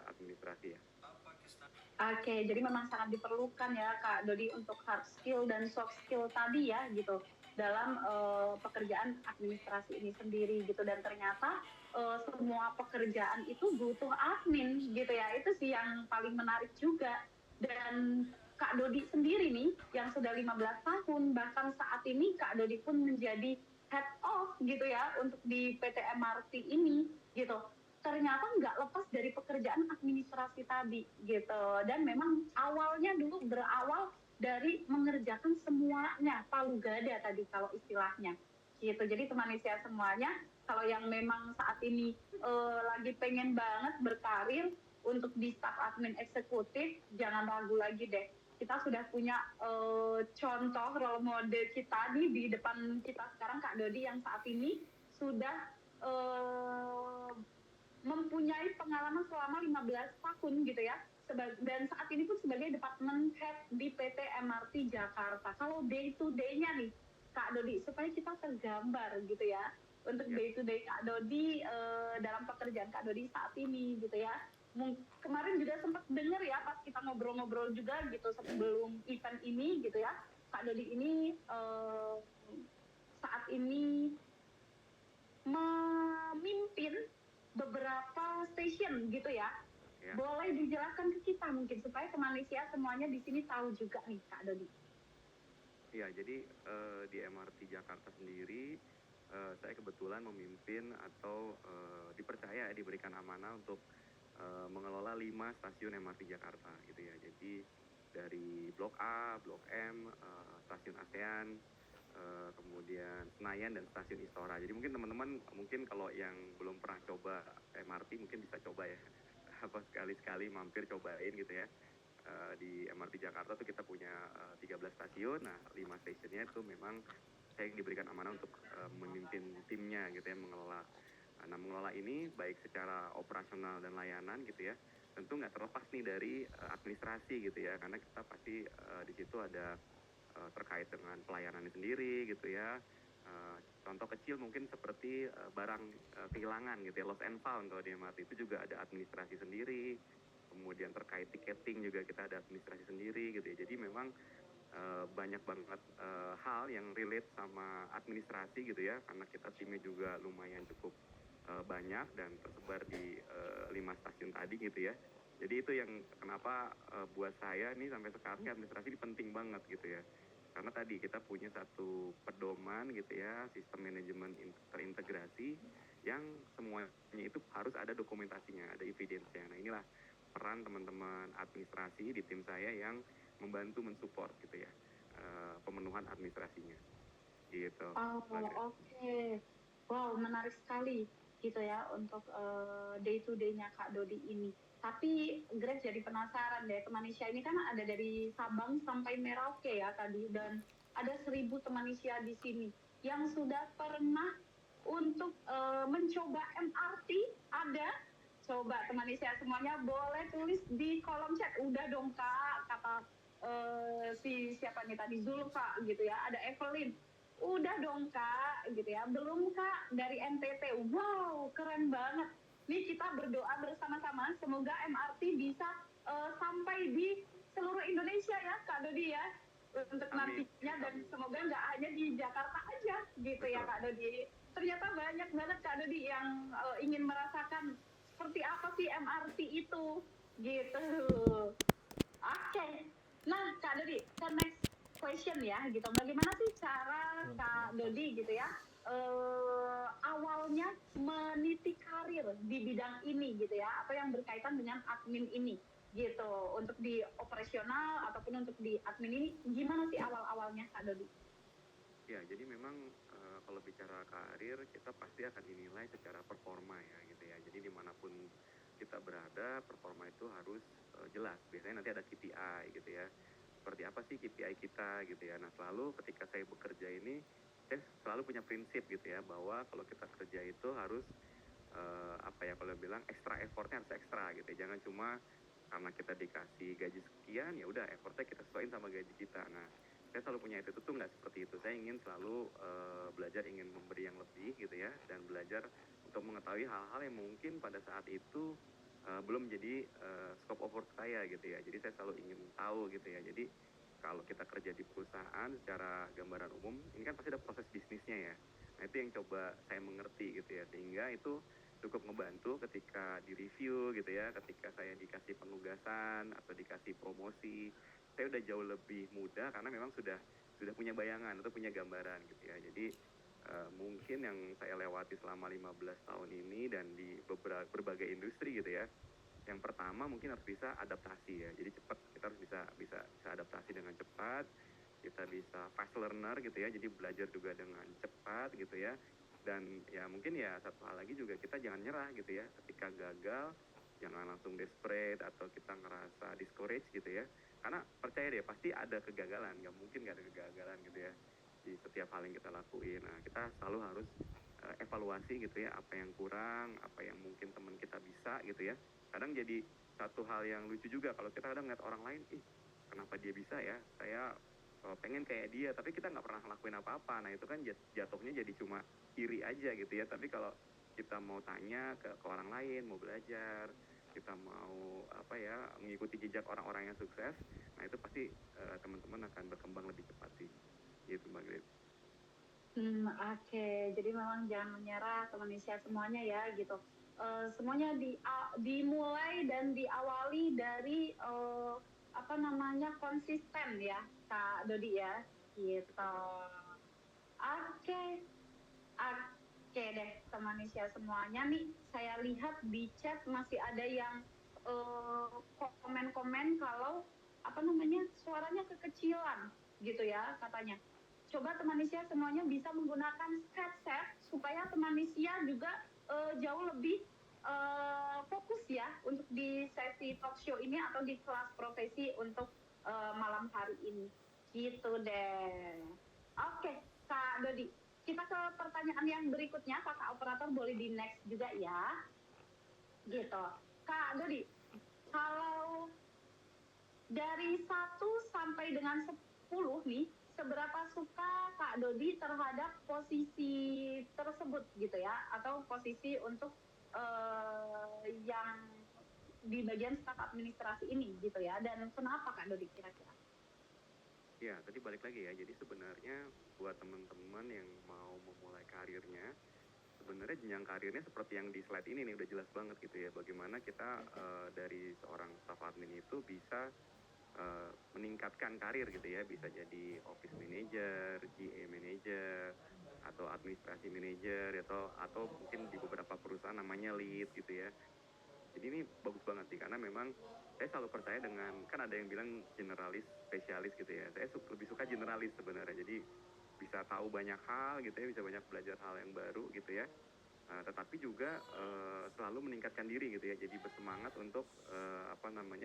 administrasi ya. Oke, jadi memang sangat diperlukan ya Kak Dodi untuk hard skill dan soft skill tadi ya gitu dalam pekerjaan administrasi ini sendiri gitu, dan ternyata semua pekerjaan itu butuh admin gitu ya. Itu sih yang paling menarik juga. Dan Kak Dodi sendiri nih yang sudah 15 tahun, bahkan saat ini Kak Dodi pun menjadi head of gitu ya untuk di PT MRT ini gitu, ternyata nggak lepas dari pekerjaan administrasi tadi gitu. Dan memang awalnya dulu berawal dari mengerjakan semuanya, palu gada tadi kalau istilahnya gitu. Jadi teman Indonesia semuanya, kalau yang memang saat ini lagi pengen banget berkarir untuk di staf admin eksekutif, jangan ragu lagi deh. Kita sudah punya contoh role model kita nih di depan kita sekarang, Kak Dodi yang saat ini sudah mempunyai pengalaman selama 15 tahun gitu ya, dan saat ini pun sebagai department head di PT MRT Jakarta. Kalau day to day-nya nih Kak Dodi, supaya kita tergambar gitu ya untuk day to day Kak Dodi dalam pekerjaan Kak Dodi saat ini gitu ya. Kemarin juga sempat dengar ya pas kita ngobrol-ngobrol juga gitu sebelum event ini gitu ya, Kak Dodi ini saat ini memimpin beberapa stasiun gitu ya. Boleh dijelaskan ke kita mungkin supaya ke Malaysia semuanya di sini tahu juga nih Kak Dodi. Iya, jadi di MRT Jakarta sendiri saya kebetulan memimpin atau dipercaya, diberikan amanah untuk mengelola 5 stasiun MRT Jakarta gitu ya. Jadi dari Blok A, Blok M, stasiun ASEAN, kemudian Senayan dan stasiun Istora. Jadi mungkin teman-teman mungkin kalau yang belum pernah coba MRT mungkin bisa coba ya, apa sekali-sekali mampir cobain gitu ya. Di MRT Jakarta tuh kita punya 13 stasiun. Nah 5 stasiunnya itu memang saya diberikan amanah untuk memimpin timnya gitu ya, mengelola. Nah mengelola ini baik secara operasional dan layanan gitu ya, tentu nggak terlepas nih dari administrasi gitu ya, karena kita pasti di situ ada terkait dengan pelayanan sendiri gitu ya. Contoh kecil mungkin seperti barang kehilangan gitu ya, lost and found kalau di MRT itu juga ada administrasi sendiri. Kemudian terkait tiketing juga kita ada administrasi sendiri gitu ya. Jadi memang banyak banget hal yang relate sama administrasi gitu ya, karena kita timnya juga lumayan cukup banyak dan tersebar di 5 stasiun tadi gitu ya. Jadi itu yang kenapa buat saya nih sampai sekarang administrasi ini penting banget gitu ya. Karena tadi kita punya satu pedoman gitu ya, sistem manajemen terintegrasi yang semuanya itu harus ada dokumentasinya, ada evidence-nya. Nah inilah peran teman-teman administrasi di tim saya yang membantu mensupport gitu ya pemenuhan administrasinya gitu. Oh, oke. Wow, menarik sekali gitu ya untuk day to day-nya Kak Dodi ini. Tapi Grace jadi penasaran deh, teman Isya ini kan ada dari Sabang sampai Merauke ya tadi, dan ada 1.000 teman Isya di sini yang sudah pernah untuk mencoba MRT. Ada? Coba teman Isya semuanya boleh tulis di kolom chat. Udah dong Kak, kata si siapa nih tadi, Zulfa gitu ya, ada Evelyn. Udah dong Kak, gitu ya. Belum Kak, dari NTT. Wow, keren banget. Nih kita berdoa bersama-sama, semoga MRT bisa sampai di seluruh Indonesia ya Kak Dodi ya. Untuk Amin. nantinya, dan semoga nggak hanya di Jakarta aja gitu ya Kak Dodi. Ternyata banyak banget Kak Dodi yang ingin merasakan seperti apa sih MRT itu, gitu. Oke. Nah, Kak Dodi, ke next question ya, gitu. Bagaimana sih cara Kak Dodi gitu ya, awalnya meniti karir di bidang ini gitu ya, atau yang berkaitan dengan admin ini gitu, untuk di operasional ataupun untuk di admin ini, gimana sih awal-awalnya Kak Dodi? Ya, jadi memang kalau bicara karir kita pasti akan dinilai secara performa ya gitu ya. Jadi dimanapun kita berada, performa itu harus jelas. Biasanya nanti ada KPI gitu ya. Seperti apa sih KPI kita gitu ya. Nah selalu ketika saya bekerja ini, saya selalu punya prinsip gitu ya, bahwa kalau kita kerja itu harus apa ya, kalau bilang extra effortnya harus ekstra gitu ya. Jangan cuma karena kita dikasih gaji sekian ya udah effortnya kita sesuaiin sama gaji kita. Nah saya selalu punya itu tuh nggak seperti itu. Saya ingin selalu belajar, ingin memberi yang lebih gitu ya, dan belajar untuk mengetahui hal-hal yang mungkin pada saat itu belum menjadi scope of work saya gitu ya. Jadi saya selalu ingin tahu gitu ya. Jadi kalau kita kerja di perusahaan secara gambaran umum, ini kan pasti ada proses bisnisnya ya. Nah itu yang coba saya mengerti gitu ya, sehingga itu cukup ngebantu ketika di review gitu ya, ketika saya dikasih penugasan atau dikasih promosi, saya udah jauh lebih mudah karena memang sudah punya bayangan atau punya gambaran gitu ya. Jadi mungkin yang saya lewati selama 15 tahun ini dan di berbagai industri gitu ya, yang pertama mungkin harus bisa adaptasi ya. Jadi cepat, kita harus bisa adaptasi dengan cepat, kita bisa fast learner gitu ya, jadi belajar juga dengan cepat gitu ya. Dan ya mungkin ya satu hal lagi juga, kita jangan nyerah gitu ya. Ketika gagal jangan langsung desperate atau kita ngerasa discourage gitu ya, karena percaya deh pasti ada kegagalan, nggak mungkin nggak ada kegagalan gitu ya di setiap hal yang kita lakuin. Nah kita selalu harus evaluasi gitu ya, apa yang kurang, apa yang mungkin teman kita bisa gitu ya. Kadang jadi satu hal yang lucu juga kalau kita kadang ngeliat orang lain, ih kenapa dia bisa ya, saya pengen kayak dia, tapi kita nggak pernah ngelakuin apa-apa. Nah itu kan jatuhnya jadi cuma iri aja gitu ya. Tapi kalau kita mau tanya ke orang lain, mau belajar, kita mau apa ya, mengikuti jejak orang-orang yang sukses, nah itu pasti teman-teman akan berkembang lebih cepat sih gitu Mbak Grace. Oke. Jadi memang jangan menyerah teman Isya semuanya ya gitu. Semuanya dimulai dan diawali dari apa namanya, konsisten ya Kak Dodi ya gitu. Oke. Oke deh teman Isya semuanya nih, saya lihat di chat masih ada yang komen-komen kalau apa namanya, suaranya kekecilan gitu ya katanya. Coba teman Isya semuanya bisa menggunakan headset supaya teman Isya juga jauh lebih fokus ya untuk di sesi talk show ini atau di kelas profesi untuk malam hari ini. Gitu deh. Oke, Kak Dodi. Kita ke pertanyaan yang berikutnya, Kakak operator boleh di next juga ya. Gitu. Kak Dodi, Kalau dari 1 sampai dengan 10 nih, seberapa suka Kak Dodi terhadap posisi tersebut gitu ya, atau posisi untuk yang di bagian staf administrasi ini gitu ya, dan kenapa Kak Dodi kira-kira? Ya, tadi balik lagi ya. Jadi sebenarnya buat teman-teman yang mau memulai karirnya, sebenarnya jenjang karirnya seperti yang di slide ini nih udah jelas banget gitu ya. Bagaimana kita dari seorang staff admin itu bisa meningkatkan karir gitu ya, bisa jadi office manager, GA manager, atau administrasi manager, atau mungkin di beberapa perusahaan namanya lead gitu ya. Jadi ini bagus banget sih, karena memang saya selalu percaya dengan, kan ada yang bilang generalis, spesialis gitu ya. Saya lebih suka generalis sebenarnya, jadi bisa tahu banyak hal gitu ya, bisa banyak belajar hal yang baru gitu ya. Tetapi juga selalu meningkatkan diri gitu ya, jadi bersemangat untuk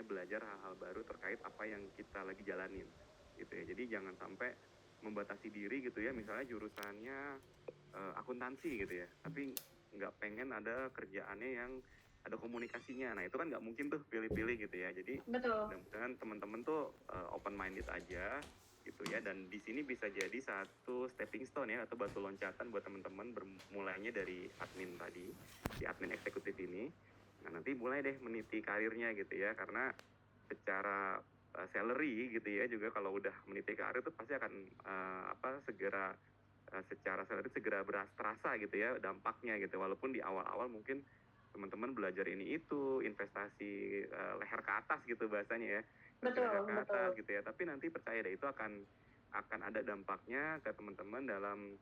belajar hal-hal baru terkait apa yang kita lagi jalanin gitu ya. Jadi jangan sampai membatasi diri gitu ya, misalnya jurusannya akuntansi gitu ya, tapi nggak pengen ada kerjaannya yang ada komunikasinya. Nah itu kan nggak mungkin tuh pilih-pilih gitu ya. Jadi Betul. mudah-mudahan teman-teman tuh open minded aja gitu ya, dan di sini bisa jadi satu stepping stone ya, atau batu loncatan buat teman-teman bermulainya dari admin tadi, di admin eksekutif ini. Nah nanti mulai deh meniti karirnya gitu ya, karena secara salary gitu ya juga, kalau udah meniti karir tuh pasti akan segera secara salary segera terasa gitu ya dampaknya gitu, walaupun di awal-awal mungkin teman-teman belajar ini itu investasi leher ke atas gitu bahasanya ya, Betul, leher ke atas betul. gitu ya, tapi nanti percaya deh itu akan ada dampaknya ke teman-teman dalam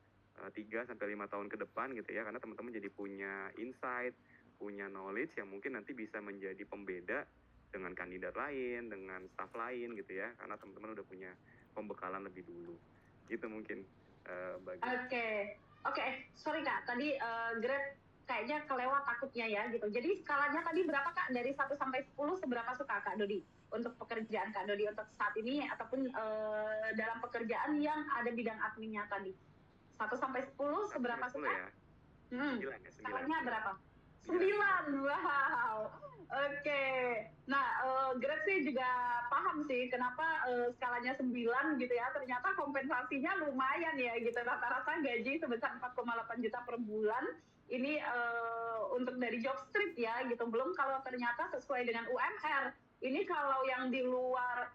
3-5 tahun ke depan gitu ya, karena teman-teman jadi punya insight, punya knowledge yang mungkin nanti bisa menjadi pembeda dengan kandidat lain, dengan staff lain gitu ya, karena teman-teman udah punya pembekalan lebih dulu gitu mungkin. Oke, sorry Kak, tadi grade kayaknya kelewat takutnya ya gitu. Jadi skalanya tadi berapa Kak? Dari 1 sampai 10 seberapa suka Kak Dodi untuk pekerjaan Kak Dodi untuk saat ini, ataupun dalam pekerjaan yang ada bidang adminnya tadi? 1 sampai 10 seberapa 1-10 suka? ya. 9 ya, 9. Skalanya berapa? 9. 9, wow. Oke. Nah, grade sih juga paham sih kenapa skalanya 9 gitu ya. Ternyata kompensasinya lumayan ya gitu. Rata-rata gaji sebesar 4,8 juta per bulan. Ini untuk dari job street ya gitu. Belum kalau ternyata sesuai dengan UMR. Ini kalau yang di luar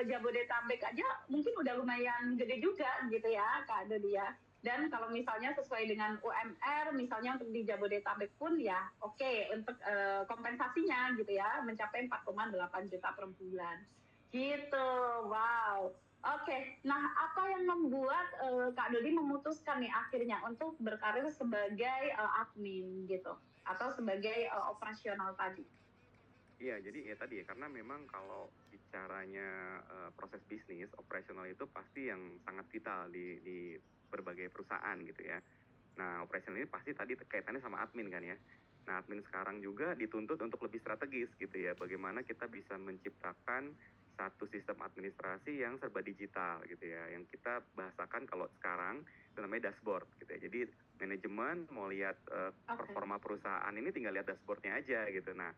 Jabodetabek aja mungkin udah lumayan gede juga gitu ya Kak Dodi ya. Dan kalau misalnya sesuai dengan UMR, misalnya untuk di Jabodetabek pun ya oke, untuk kompensasinya gitu ya, mencapai 4,8 juta per bulan. Gitu, wow. Oke, nah apa yang membuat Kak Dodi memutuskan nih akhirnya untuk berkarir sebagai admin gitu, atau sebagai operasional tadi? Iya, jadi ya tadi ya, karena memang kalau bicaranya proses bisnis, operasional itu pasti yang sangat vital di berbagai perusahaan gitu ya. Nah, operasional ini pasti tadi kaitannya sama admin kan ya. Nah, admin sekarang juga dituntut untuk lebih strategis gitu ya. Bagaimana kita bisa menciptakan satu sistem administrasi yang serba digital gitu ya. Yang kita bahasakan kalau sekarang itu namanya dashboard gitu ya. Jadi manajemen mau lihat performa perusahaan ini tinggal lihat dashboardnya aja gitu. Nah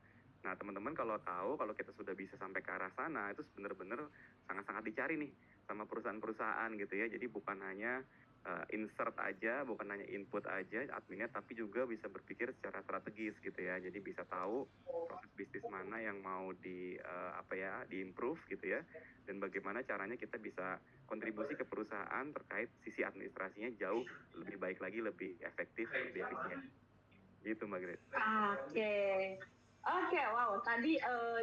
teman-teman kalau tahu kalau kita sudah bisa sampai ke arah sana, itu benar-benar sangat-sangat dicari nih sama perusahaan-perusahaan gitu ya. Jadi bukan hanya insert aja, bukan hanya input aja adminnya, tapi juga bisa berpikir secara strategis gitu ya. Jadi bisa tahu proses bisnis mana yang mau di-improve gitu ya, dan bagaimana caranya kita bisa kontribusi ke perusahaan terkait sisi administrasinya jauh lebih baik lagi, lebih efektif, lebih efisien. Gitu Mbak Grace. Oke, wow. Tadi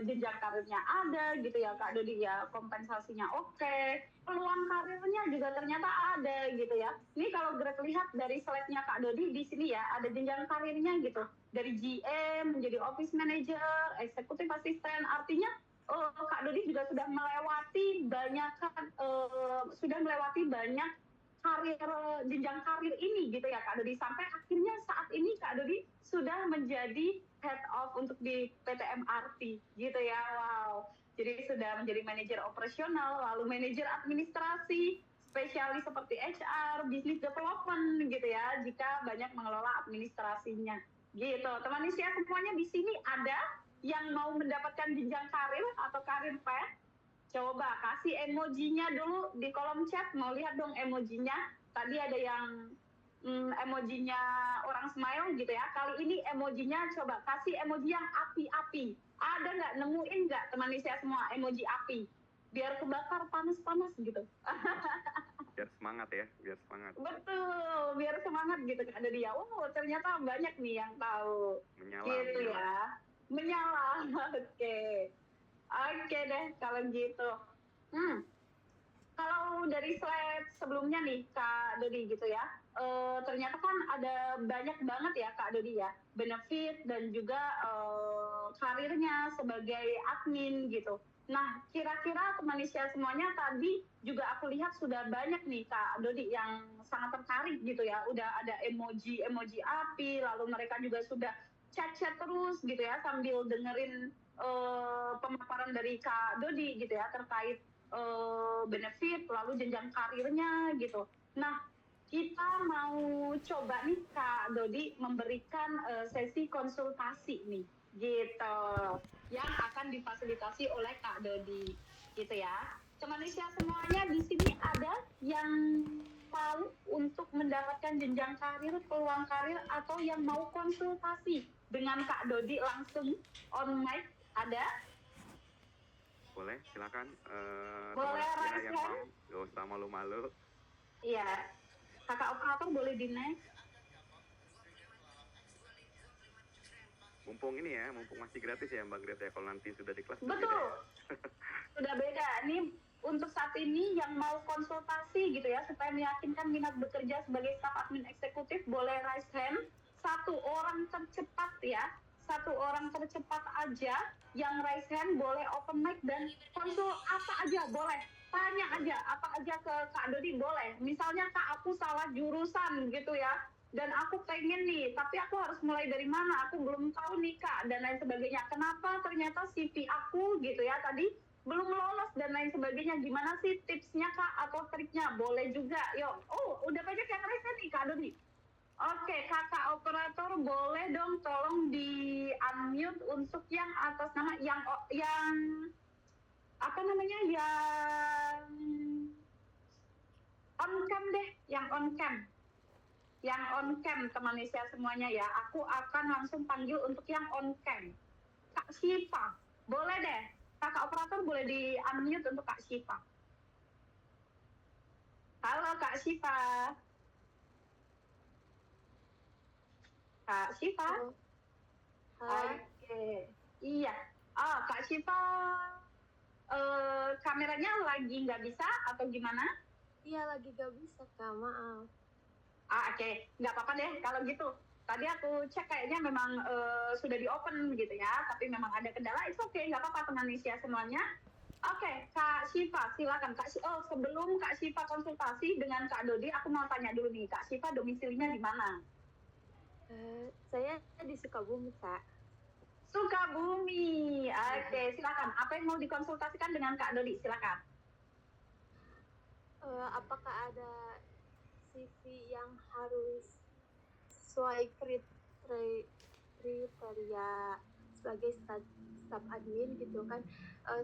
jenjang karirnya ada gitu ya Kak Dodi ya, kompensasinya oke, peluang karirnya juga ternyata ada gitu ya. Ini kalau Greg lihat dari slide-nya Kak Dodi di sini ya, ada jenjang karirnya gitu. Dari GM menjadi office manager, eksekutif asisten, artinya Kak Dodi juga sudah melewati banyak karir, jenjang karir ini gitu ya Kak Dodi, sampai akhirnya saat ini Kak Dodi sudah menjadi head of untuk di PT MRT gitu ya. Wow, jadi sudah menjadi manajer operasional, lalu manajer administrasi, spesialis seperti HR, business development gitu ya, jika banyak mengelola administrasinya gitu. Teman Isia semuanya di sini ada yang mau mendapatkan jenjang karir atau karir path, coba kasih emojinya dulu di kolom chat. Mau lihat dong emojinya. Tadi ada yang emojinya orang smile gitu ya. Kali ini emojinya coba kasih emoji yang api-api. Ada nggak? Nemuin nggak teman saya semua emoji api? Biar kebakar panas-panas gitu. Biar semangat ya, biar semangat. Betul, biar semangat gitu kan. Ada dia. Oh, ternyata banyak nih yang tahu. Menyala, Gitu menyala. ya. Menyala. Oke. Oke deh kalau gitu. Kalau dari slide sebelumnya nih Kak Dodi gitu ya, ternyata kan ada banyak banget ya Kak Dodi ya, benefit dan juga karirnya sebagai admin gitu. Nah, kira-kira teman Isya semuanya tadi juga aku lihat sudah banyak nih Kak Dodi yang sangat tertarik gitu ya, udah ada emoji api, lalu mereka juga sudah chat-chat terus gitu ya sambil dengerin pemaparan dari Kak Dodi gitu ya terkait benefit, lalu jenjang karirnya gitu. Nah, kita mau coba nih Kak Dodi memberikan sesi konsultasi nih, gitu, yang akan difasilitasi oleh Kak Dodi, gitu ya. Teman Isya semuanya di sini ada yang mau untuk mendapatkan jenjang karir, peluang karir, atau yang mau konsultasi dengan Kak Dodi langsung on mic, ada? Boleh, silakan. Boleh Teman yang raise mau, gak usah malu-malu. Iya, kakak operator boleh di next. Mumpung ini ya, mumpung masih gratis ya Mbak Gret ya, kalau nanti sudah di kelas Betul, beda ya. sudah beda. Ini untuk saat ini yang mau konsultasi gitu ya, supaya meyakinkan minat bekerja sebagai staf admin eksekutif, boleh raise hand. Satu orang tercepat ya, satu orang tercepat aja yang raise hand boleh open mic dan konsul apa aja boleh. Tanya aja, apa aja ke Kak Dodi boleh. Misalnya Kak, aku salah jurusan gitu ya, dan aku pengen nih, tapi aku harus mulai dari mana? Aku belum tahu nih Kak, dan lain sebagainya. Kenapa ternyata CV aku gitu ya tadi belum lolos dan lain sebagainya. Gimana sih tipsnya Kak atau triknya? Boleh juga. Yuk. Oh, udah banyak yang raise nih Kak Dodi. Oke, kakak operator boleh dong tolong di unmute untuk yang atas nama yang apa namanya yang on cam deh, yang on cam. Yang on cam teman Indonesia semuanya ya. Aku akan langsung panggil untuk yang on cam. Kak Syifa, boleh deh. Kakak operator boleh di unmute untuk Kak Syifa. Halo Kak Syifa. Kak Syifa. Oke. Iya. Kak Syifa kameranya lagi nggak bisa atau gimana? Iya, lagi nggak bisa, Kak. Maaf. Oke. Nggak apa-apa deh kalau gitu. Tadi aku cek kayaknya memang sudah di open gitu ya, tapi memang ada kendala. It's okay, nggak apa-apa teman Indonesia semuanya. Oke, Kak Syifa, silakan. Sebelum Kak Syifa konsultasi dengan Kak Dodi, aku mau tanya dulu nih, Kak Syifa domisilinya di mana? Saya di Sukabumi, Kak. Sukabumi. Oke, silakan. Apa yang mau dikonsultasikan dengan Kak Dodi? Silakan. Apakah ada CV yang harus sesuai kriteria sebagai staf admin gitu kan?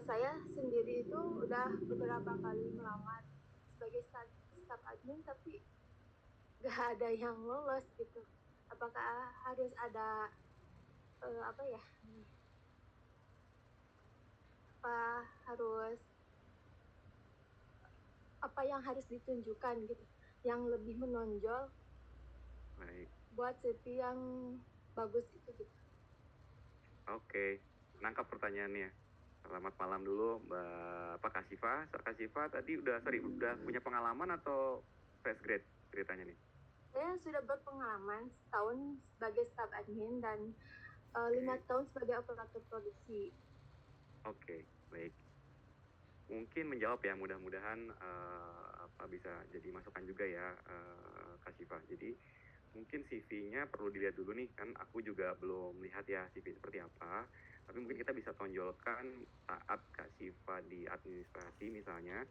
Saya sendiri itu udah beberapa kali melamar sebagai staf admin, tapi gak ada yang lolos gitu. Apakah harus ada apa ya? Apa yang harus ditunjukkan gitu, yang lebih menonjol. Baik. Buat CV yang bagus itu gitu. Oke, nangkap pertanyaannya. Selamat malam dulu Mbak Kak Syifa. Kak Syifa tadi udah punya pengalaman atau fresh grade ceritanya nih? Saya sudah berpengalaman setahun sebagai staf admin dan 5 tahun sebagai operator produksi. Oke, baik. Mungkin menjawab ya, mudah-mudahan bisa jadi masukan juga ya Kak Syifa. Jadi mungkin CV-nya perlu dilihat dulu nih, kan aku juga belum lihat ya CV seperti apa. Tapi mungkin kita bisa tonjolkan saat Kak Syifa di administrasi misalnya,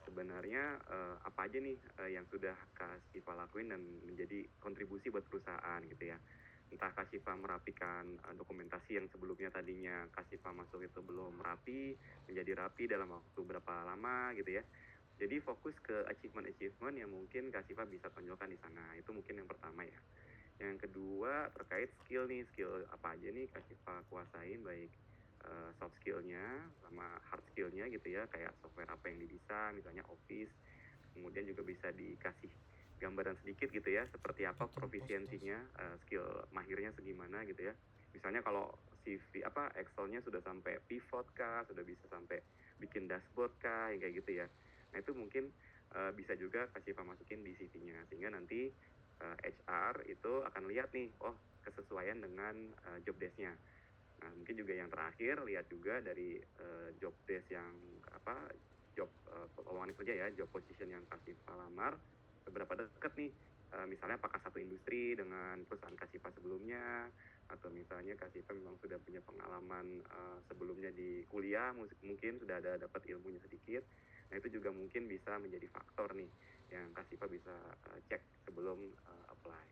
sebenarnya apa aja nih yang sudah Kak Syifa lakuin dan menjadi kontribusi buat perusahaan gitu ya. entah Kak Syifa merapikan dokumentasi yang sebelumnya tadinya Kak Syifa masuk itu belum rapi, menjadi rapi dalam waktu berapa lama gitu ya. Jadi fokus ke achievement yang mungkin Kak Syifa bisa tonjolkan di sana. Itu mungkin yang pertama ya. Yang kedua terkait skill apa aja nih Kak Syifa kuasain, baik soft skillnya sama hard skillnya gitu ya, kayak software apa yang bisa, misalnya Office. Kemudian juga bisa dikasih gambaran sedikit gitu ya, seperti apa profisiensinya, skill mahirnya segimana gitu ya. Misalnya kalau CV Excelnya sudah sampai pivot kah, sudah bisa sampai bikin dashboard kah, yang kayak gitu ya. Nah itu mungkin bisa juga kasih masukin di CV-nya, sehingga nanti HR itu akan lihat nih, oh kesesuaian dengan job desk-nya. Nah mungkin juga yang terakhir, lihat juga dari job desk yang job lowongan kerja ya, job position yang Kasifa lamar, seberapa dekat nih, misalnya apakah satu industri dengan perusahaan Kasifa sebelumnya, atau misalnya Kasifa memang sudah punya pengalaman sebelumnya di kuliah, mungkin sudah ada dapat ilmunya sedikit. Nah itu juga mungkin bisa menjadi faktor nih yang Kasifa bisa cek sebelum apply.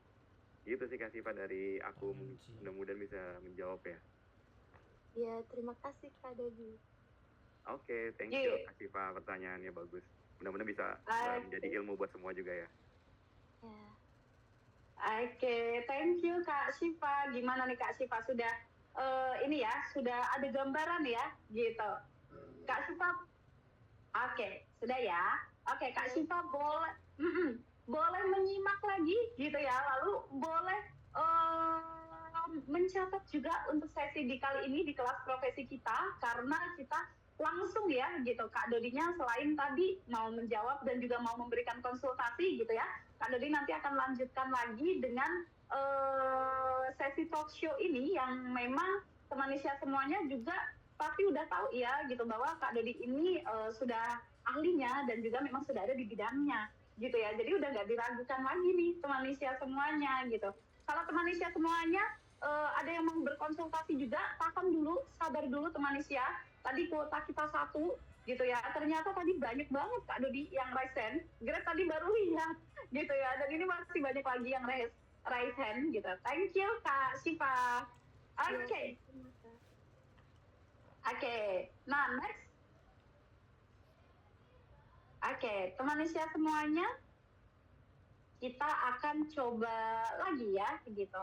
Gitu sih Kasifa dari aku, mudah-mudahan bisa menjawab ya. Ya, terima kasih Kak Dodi. Oke, thank you Kak Syifa, pertanyaannya bagus. Mudah-mudahan bisa menjadi ilmu buat semua juga ya. Ya. Oke, thank you Kak Syifa. Gimana nih Kak Syifa, sudah ini ya, sudah ada gambaran ya, gitu. Kak Syifa, oke, sudah ya. Oke, Kak Syifa boleh menyimak lagi, gitu ya. Lalu boleh mencatat juga untuk sesi di kali ini di kelas profesi kita, karena kita langsung ya gitu Kak Dodinya, selain tadi mau menjawab dan juga mau memberikan konsultasi gitu ya, Kak Dodi nanti akan lanjutkan lagi dengan sesi talk show ini yang memang teman Isya semuanya juga pasti udah tahu ya gitu, bahwa Kak Dodi ini sudah ahlinya dan juga memang sudah ada di bidangnya gitu ya, jadi udah nggak diragukan lagi nih teman Isya semuanya gitu. Kalau teman Isya semuanya ada yang mau berkonsultasi juga, tahan dulu, sabar dulu teman Isya. Tadi kuota kita 1 gitu ya, ternyata tadi banyak banget Kak Dodi yang raise hand. Grab tadi baru lihat gitu ya, dan ini masih banyak lagi yang raise hand gitu. Thank you Kak Syifa. Oke. Oke, nah next. Oke, teman Isya semuanya, kita akan coba lagi ya gitu.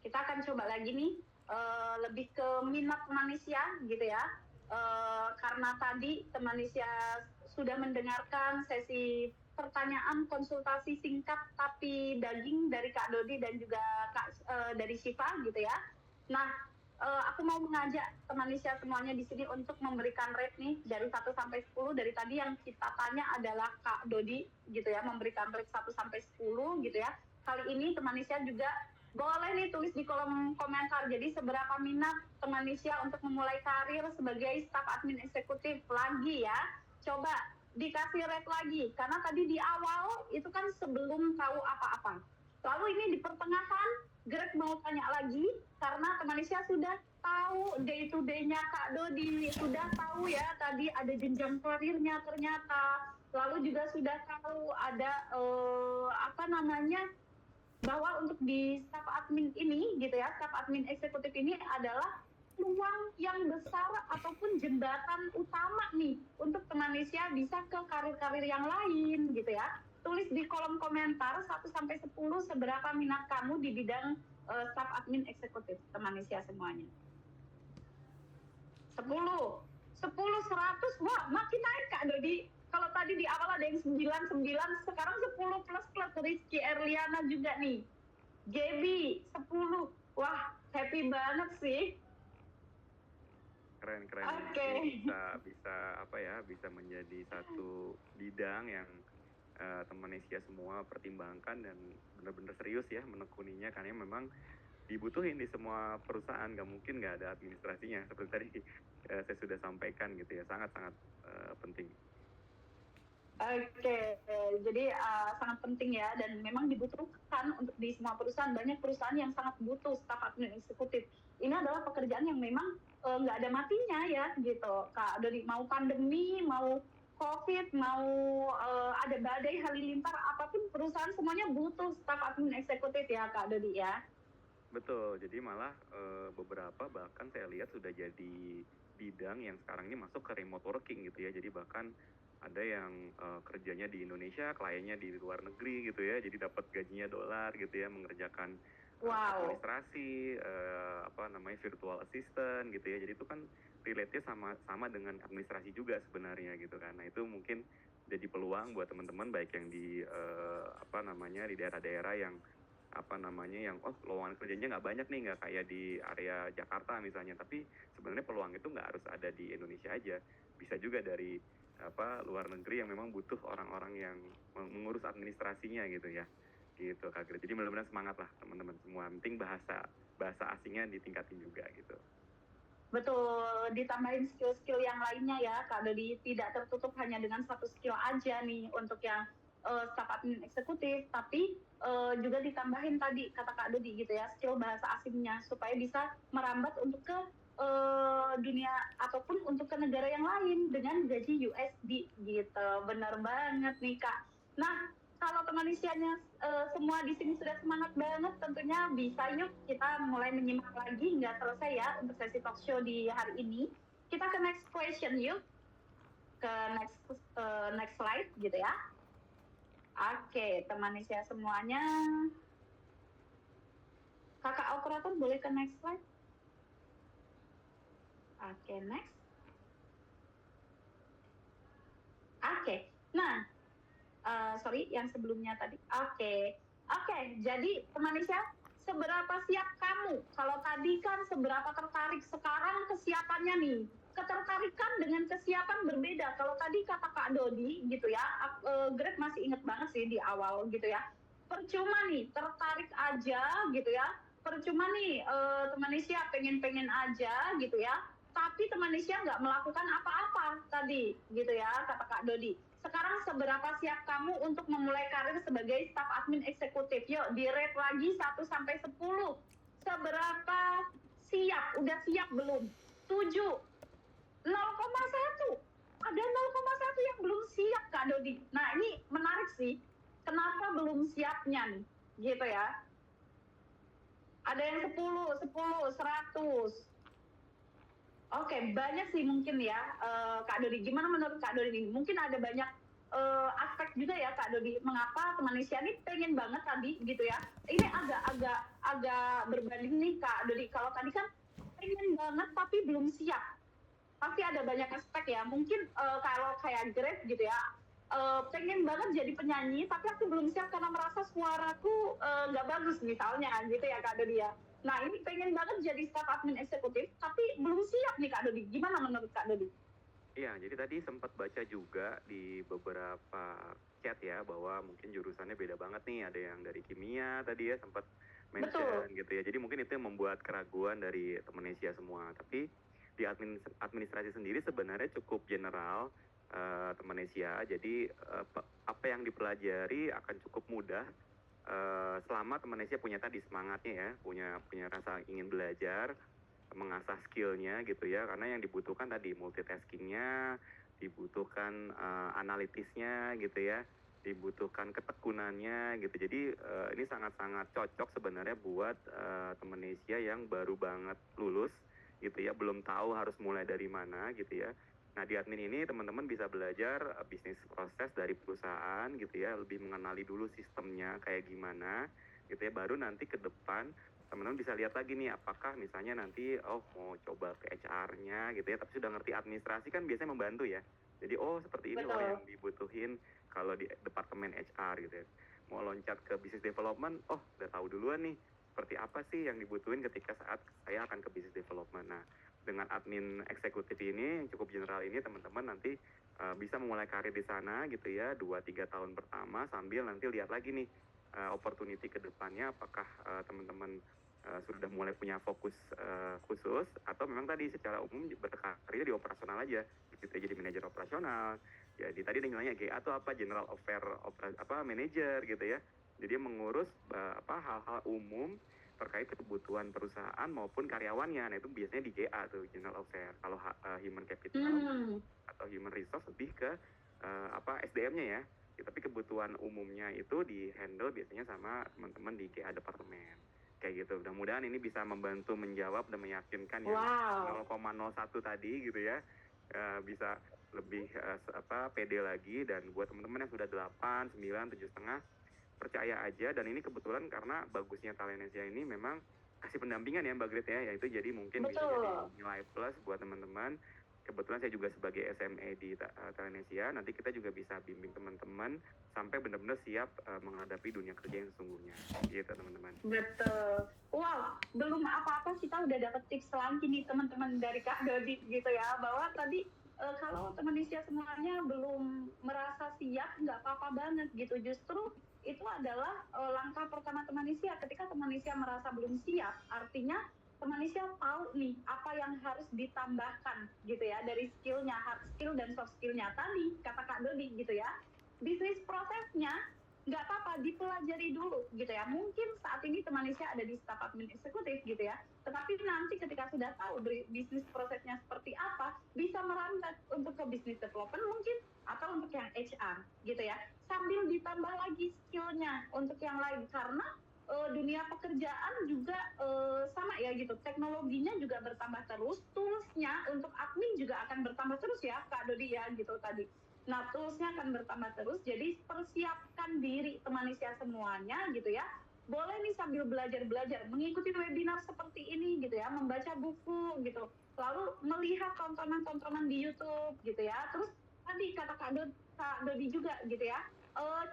Kita akan coba lagi nih, lebih ke minat teman Isya gitu ya, karena tadi teman Isya sudah mendengarkan sesi pertanyaan konsultasi singkat tapi daging dari Kak Dodi dan juga dari Syifa gitu ya. Nah, aku mau mengajak teman Isya semuanya di sini untuk memberikan rate nih dari 1 sampai 10. Dari tadi yang kita tanya adalah Kak Dodi gitu ya, memberikan rate 1 sampai 10 gitu ya. Kali ini teman Isya juga boleh nih tulis di kolom komentar, jadi seberapa minat teman Isya untuk memulai karir sebagai staf admin eksekutif lagi ya. Coba dikasih rate lagi, karena tadi di awal itu kan sebelum tahu apa-apa. Lalu ini di pertengahan, Greg mau tanya lagi, karena teman Isya sudah tahu day to day-nya Kak Dodi, sudah tahu ya tadi ada jenjang karirnya ternyata, lalu juga sudah tahu ada bahwa untuk di staf admin ini gitu ya, staf admin eksekutif ini adalah peluang yang besar ataupun jembatan utama nih untuk teman Isya bisa ke karir-karir yang lain gitu ya. Tulis di kolom komentar 1 sampai 10 seberapa minat kamu di bidang staf admin eksekutif teman Isya semuanya. 10, 100, wah makin naik Kak Dodi. Kalau tadi di awal ada yang 99, sekarang 10 plus Rizky Erliana juga nih. Gaby 10, wah happy banget sih. Keren. Okay. Bisa menjadi satu bidang yang teman Isya semua pertimbangkan dan benar-benar serius ya menekuninya, karena memang dibutuhin di semua perusahaan, nggak mungkin nggak ada administrasinya seperti tadi saya sudah sampaikan gitu ya, sangat-sangat penting. Oke, jadi sangat penting ya, dan memang dibutuhkan untuk di semua perusahaan. Banyak perusahaan yang sangat butuh staf admin eksekutif. Ini adalah pekerjaan yang memang nggak ada matinya ya gitu Kak. Dari mau pandemi, mau COVID, mau ada badai halilintar, apapun perusahaan semuanya butuh staf admin eksekutif ya Kak Dodi ya. Betul, jadi malah beberapa bahkan saya lihat sudah jadi bidang yang sekarang ini masuk ke remote working gitu ya. Jadi bahkan ada yang kerjanya di Indonesia, kliennya di luar negeri gitu ya. Jadi dapat gajinya dolar gitu ya, mengerjakan administrasi, virtual assistant gitu ya. Jadi itu kan relate-nya sama dengan administrasi juga sebenarnya gitu kan. Nah itu mungkin jadi peluang buat teman-teman baik yang di di daerah-daerah yang lowongan kerjanya nggak banyak nih, nggak kayak di area Jakarta misalnya, tapi sebenarnya peluang itu nggak harus ada di Indonesia aja, bisa juga dari luar negeri yang memang butuh orang-orang yang mengurus administrasinya gitu ya, gitu Kak Grit. Jadi benar-benar semangat lah teman-teman semua, penting bahasa asingnya ditingkatin juga gitu. Betul, ditambahin skill-skill yang lainnya ya Kak Dodi, tidak tertutup hanya dengan satu skill aja nih untuk yang staf admin eksekutif, tapi juga ditambahin tadi kata Kak Dodi gitu ya, skill bahasa asingnya supaya bisa merambat untuk ke dunia ataupun untuk ke negara yang lain dengan gaji USD gitu. Benar banget nih Kak. Nah, kalau teman isiannya semua di sini sudah semangat banget, tentunya bisa yuk kita mulai menyimak lagi, nggak selesai ya untuk sesi talk show di hari ini. Kita ke next question yuk, ke next slide gitu ya. Oke, teman Isya semuanya. Kakak operator boleh ke next slide? Oke, next. Oke, nah, sorry, yang sebelumnya tadi. Oke, jadi teman Isya, seberapa siap kamu? Kalau tadi kan seberapa tertarik, sekarang kesiapannya nih. Ketertarikan dengan kesiapan berbeda. Kalau tadi kata Kak Dodi gitu ya, Greg masih inget banget sih di awal gitu ya. Percuma nih, tertarik aja gitu ya. Percuma nih, teman Isya pengen-pengen aja gitu ya. Tapi teman Isya nggak melakukan apa-apa tadi gitu ya, kata Kak Dodi. Sekarang seberapa siap kamu untuk memulai karir sebagai staf admin eksekutif? Yuk, di rate lagi 1 sampai 10. Seberapa siap? Udah siap belum? 7. 0,1. Ada 0,1 yang belum siap Kak Dodi. Nah ini menarik sih. Kenapa belum siapnya nih? Gitu ya. Ada yang 10, 100. Oke, banyak sih mungkin ya Kak Dodi. Gimana menurut Kak Dodi ini? Mungkin ada banyak aspek juga ya Kak Dodi. Mengapa teman Isya ini pengen banget tadi gitu ya. Ini agak berbanding nih Kak Dodi. Kalau tadi kan pengen banget tapi belum siap. Pasti ada banyak aspek ya. Mungkin kalau kayak Grace gitu ya, pengen banget jadi penyanyi, tapi aku belum siap karena merasa suaraku nggak bagus misalnya, gitu ya Kak Dodi ya. Nah ini pengen banget jadi staf admin eksekutif, tapi belum siap nih Kak Dodi. Gimana menurut Kak Dodi? Iya, jadi tadi sempat baca juga di beberapa chat ya, bahwa mungkin jurusannya beda banget nih. Ada yang dari kimia tadi ya, sempat mention gitu ya. Jadi mungkin itu yang membuat keraguan dari teman Asia semua. Tapi di administrasi sendiri sebenarnya cukup general, teman Asia. Jadi apa yang dipelajari akan cukup mudah selama teman Asia punya tadi semangatnya ya, punya rasa ingin belajar, mengasah skillnya gitu ya, karena yang dibutuhkan tadi multitaskingnya, dibutuhkan analitisnya gitu ya, dibutuhkan ketekunannya gitu. Jadi ini sangat-sangat cocok sebenarnya buat teman Asia yang baru banget lulus gitu ya, belum tahu harus mulai dari mana gitu ya. Nah di admin ini teman-teman bisa belajar bisnis proses dari perusahaan gitu ya, lebih mengenali dulu sistemnya kayak gimana gitu ya, baru nanti ke depan teman-teman bisa lihat lagi nih, apakah misalnya nanti mau coba ke HR-nya gitu ya, tapi sudah ngerti administrasi kan biasanya membantu ya. Jadi seperti ini loh yang dibutuhin kalau di departemen HR gitu ya. Mau loncat ke business development, udah tahu duluan nih seperti apa sih yang dibutuhin ketika saat saya akan ke business development. Nah, dengan admin eksekutif ini yang cukup general ini, teman-teman nanti bisa memulai karir di sana gitu ya, 2-3 tahun pertama, sambil nanti lihat lagi nih opportunity ke depannya, apakah teman-teman sudah mulai punya fokus khusus, atau memang tadi secara umum berkarir di operasional aja gitu, jadi manajer operasional. Jadi tadi nilainya GA atau apa, general affair manager gitu ya. Jadi mengurus hal-hal umum terkait kebutuhan perusahaan maupun karyawannya. Nah itu biasanya di GA tuh, general affair. Kalau human capital atau human resource lebih ke SDM-nya ya. Tapi kebutuhan umumnya itu di handle biasanya sama teman-teman di GA departemen kayak gitu. Mudah-mudahan ini bisa membantu menjawab dan meyakinkan yang 0,01 tadi gitu ya, bisa lebih pede lagi. Dan buat teman-teman yang sudah 8, 9, 7,5, percaya aja. Dan ini kebetulan karena bagusnya Talenesia ini memang kasih pendampingan ya Mbak Gret ya, yaitu jadi mungkin bisa jadi nilai plus buat teman-teman. Kebetulan saya juga sebagai SME di Talenesia, nanti kita juga bisa bimbing teman-teman sampai benar-benar siap menghadapi dunia kerja yang sesungguhnya gitu teman-teman. Betul. Wow, belum apa-apa kita udah dapat tips lagi nih teman-teman dari Kak Dodi gitu ya, bahwa tadi kalau teman-teman semuanya belum merasa siap, nggak apa-apa banget gitu. Justru itu adalah langkah pertama teman-teman ketika teman-teman merasa belum siap, artinya teman-teman tahu nih apa yang harus ditambahkan gitu ya dari skillnya, hard skill dan soft skillnya tadi kata Kak Dodi gitu ya. Bisnis prosesnya nggak apa-apa dipelajari dulu gitu ya. Mungkin saat ini teman-teman ada di staf admin eksekutif gitu ya, tetapi nanti ketika sudah tahu bisnis prosesnya seperti apa, bisa meranjak untuk ke bisnis development mungkin, atau untuk yang HR gitu ya, sambil ditambah lagi skillnya untuk yang lain. Karena dunia pekerjaan juga sama ya gitu, teknologinya juga bertambah terus, toolsnya untuk admin juga akan bertambah terus ya Kak Dodi ya gitu tadi. Nah, toolsnya akan bertambah terus, jadi persiapkan diri teman-teman semuanya gitu ya. Boleh nih sambil belajar-belajar, mengikuti webinar seperti ini gitu ya, membaca buku gitu, lalu melihat tontonan-tontonan di YouTube gitu ya. Terus tadi kata Kak Dodi juga gitu ya,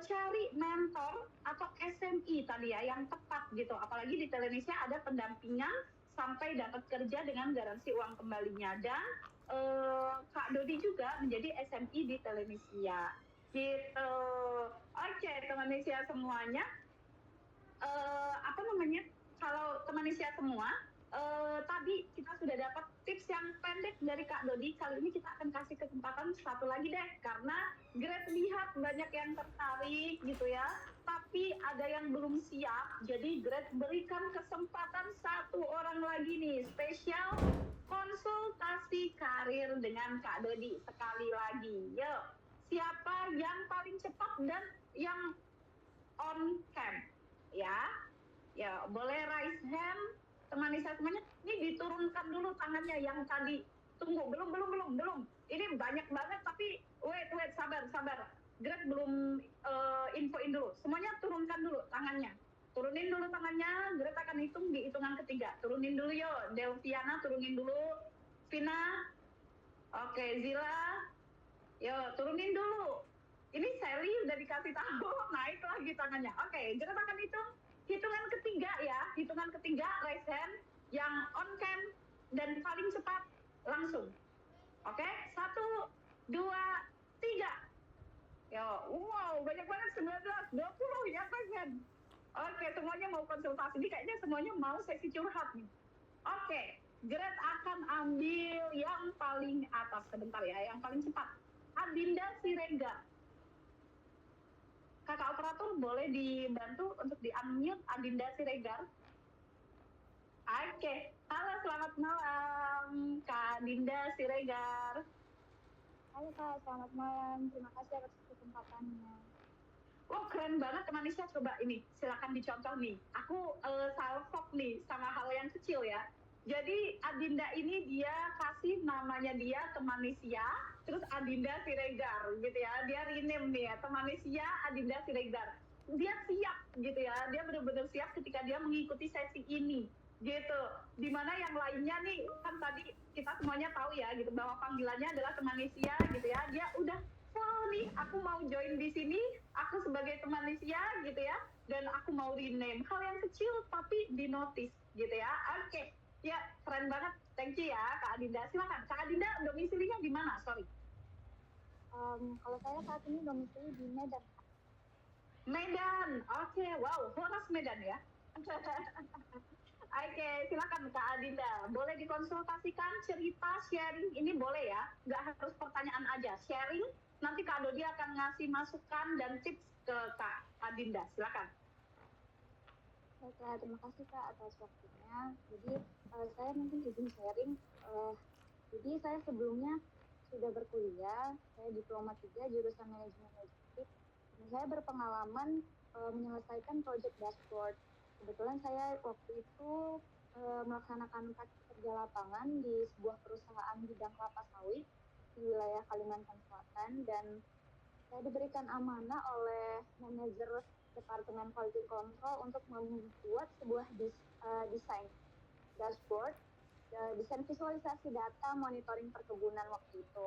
cari mentor atau SMI tadi ya yang tepat gitu. Apalagi di Talenesia ada pendampingan sampai dapat kerja dengan garansi uang kembalinya. Dan Kak Dodi juga menjadi SMI di Talenesia gitu. Oke, teman-teman semuanya, kalau teman-teman semua, tadi kita sudah dapat tips yang pendek dari Kak Dodi. Kali ini kita akan kasih kesempatan satu lagi deh, karena Gret lihat banyak yang tertarik gitu ya, tapi ada yang belum siap. Jadi Gret berikan kesempatan satu orang lagi nih, spesial konsultasi karir dengan Kak Dodi sekali lagi. Yuk, siapa yang paling cepat dan yang on cam ya? Ya, boleh raise hand teman-teman semuanya. Ini diturunkan dulu tangannya yang tadi. Tunggu, belum. Ini banyak banget tapi wait, sabar. Greg belum infoin dulu. Semuanya turunkan dulu tangannya. Turunin dulu tangannya, Greg akan hitung di hitungan ketiga. Turunin dulu yuk, Delviana turunin dulu. Vina, oke, Zila, yo turunin dulu. Ini Sally udah dikasih tahu, naik lagi tangannya. Oke, Greg akan hitung. Hitungan ketiga ya, hitungan ketiga raise hand, yang on cam dan paling cepat langsung. Oke, 1, 2, 3. Ya, wow, banyak banget, 19, 20 ya raise hand. Oke, semuanya mau konsultasi, ini kayaknya semuanya mau sesi curhat nih. Oke, Gret akan ambil yang paling atas sebentar ya, yang paling cepat. Adinda Siregar. Kakak operator boleh dibantu untuk di-unmute Adinda Siregar. Oke, halo selamat malam Kak Adinda Siregar. Halo Kak, selamat malam. Terima kasih atas kesempatannya. Oh keren banget teman-teman, coba ini silakan dicontoh nih. Aku salfok nih sama hal yang kecil ya. Jadi Adinda ini dia kasih namanya dia Temanisia, terus Adinda Siregar gitu ya. Dia rename nih ya, Temanisia Adinda Siregar. Dia siap gitu ya, dia benar-benar siap ketika dia mengikuti sesi ini gitu. Dimana yang lainnya nih, kan tadi kita semuanya tahu ya gitu, bahwa panggilannya adalah Temanisia gitu ya. Dia udah, wow nih aku mau join di sini, aku sebagai Temanisia gitu ya, dan aku mau rename. Hal yang kecil tapi di notice gitu ya. Oke. Ya, keren banget. Thank you ya, Kak Adinda. Silakan, Kak Adinda, domisilinya di mana? Sorry. Kalau saya saat ini domisili di Medan. Medan. Oke, wow, Horas Medan ya. Oke, silakan Kak Adinda. Boleh dikonsultasikan cerita, sharing, ini boleh ya. Nggak harus pertanyaan aja. Sharing, nanti Kak Dodi akan ngasih masukan dan tips ke Kak Adinda. Silakan. Baiklah, terima kasih Kak atas waktunya. Jadi saya mungkin izin sharing. Jadi saya sebelumnya sudah berkuliah, saya diploma 3 jurusan manajemen logistik. Dan saya berpengalaman menyelesaikan proyek dashboard. Kebetulan saya waktu itu melaksanakan praktik kerja lapangan di sebuah perusahaan bidang kelapa sawit di wilayah Kalimantan Selatan, dan saya diberikan amanah oleh manajer Departemen Quality Control untuk membuat sebuah desain dashboard, desain visualisasi data monitoring perkebunan waktu itu.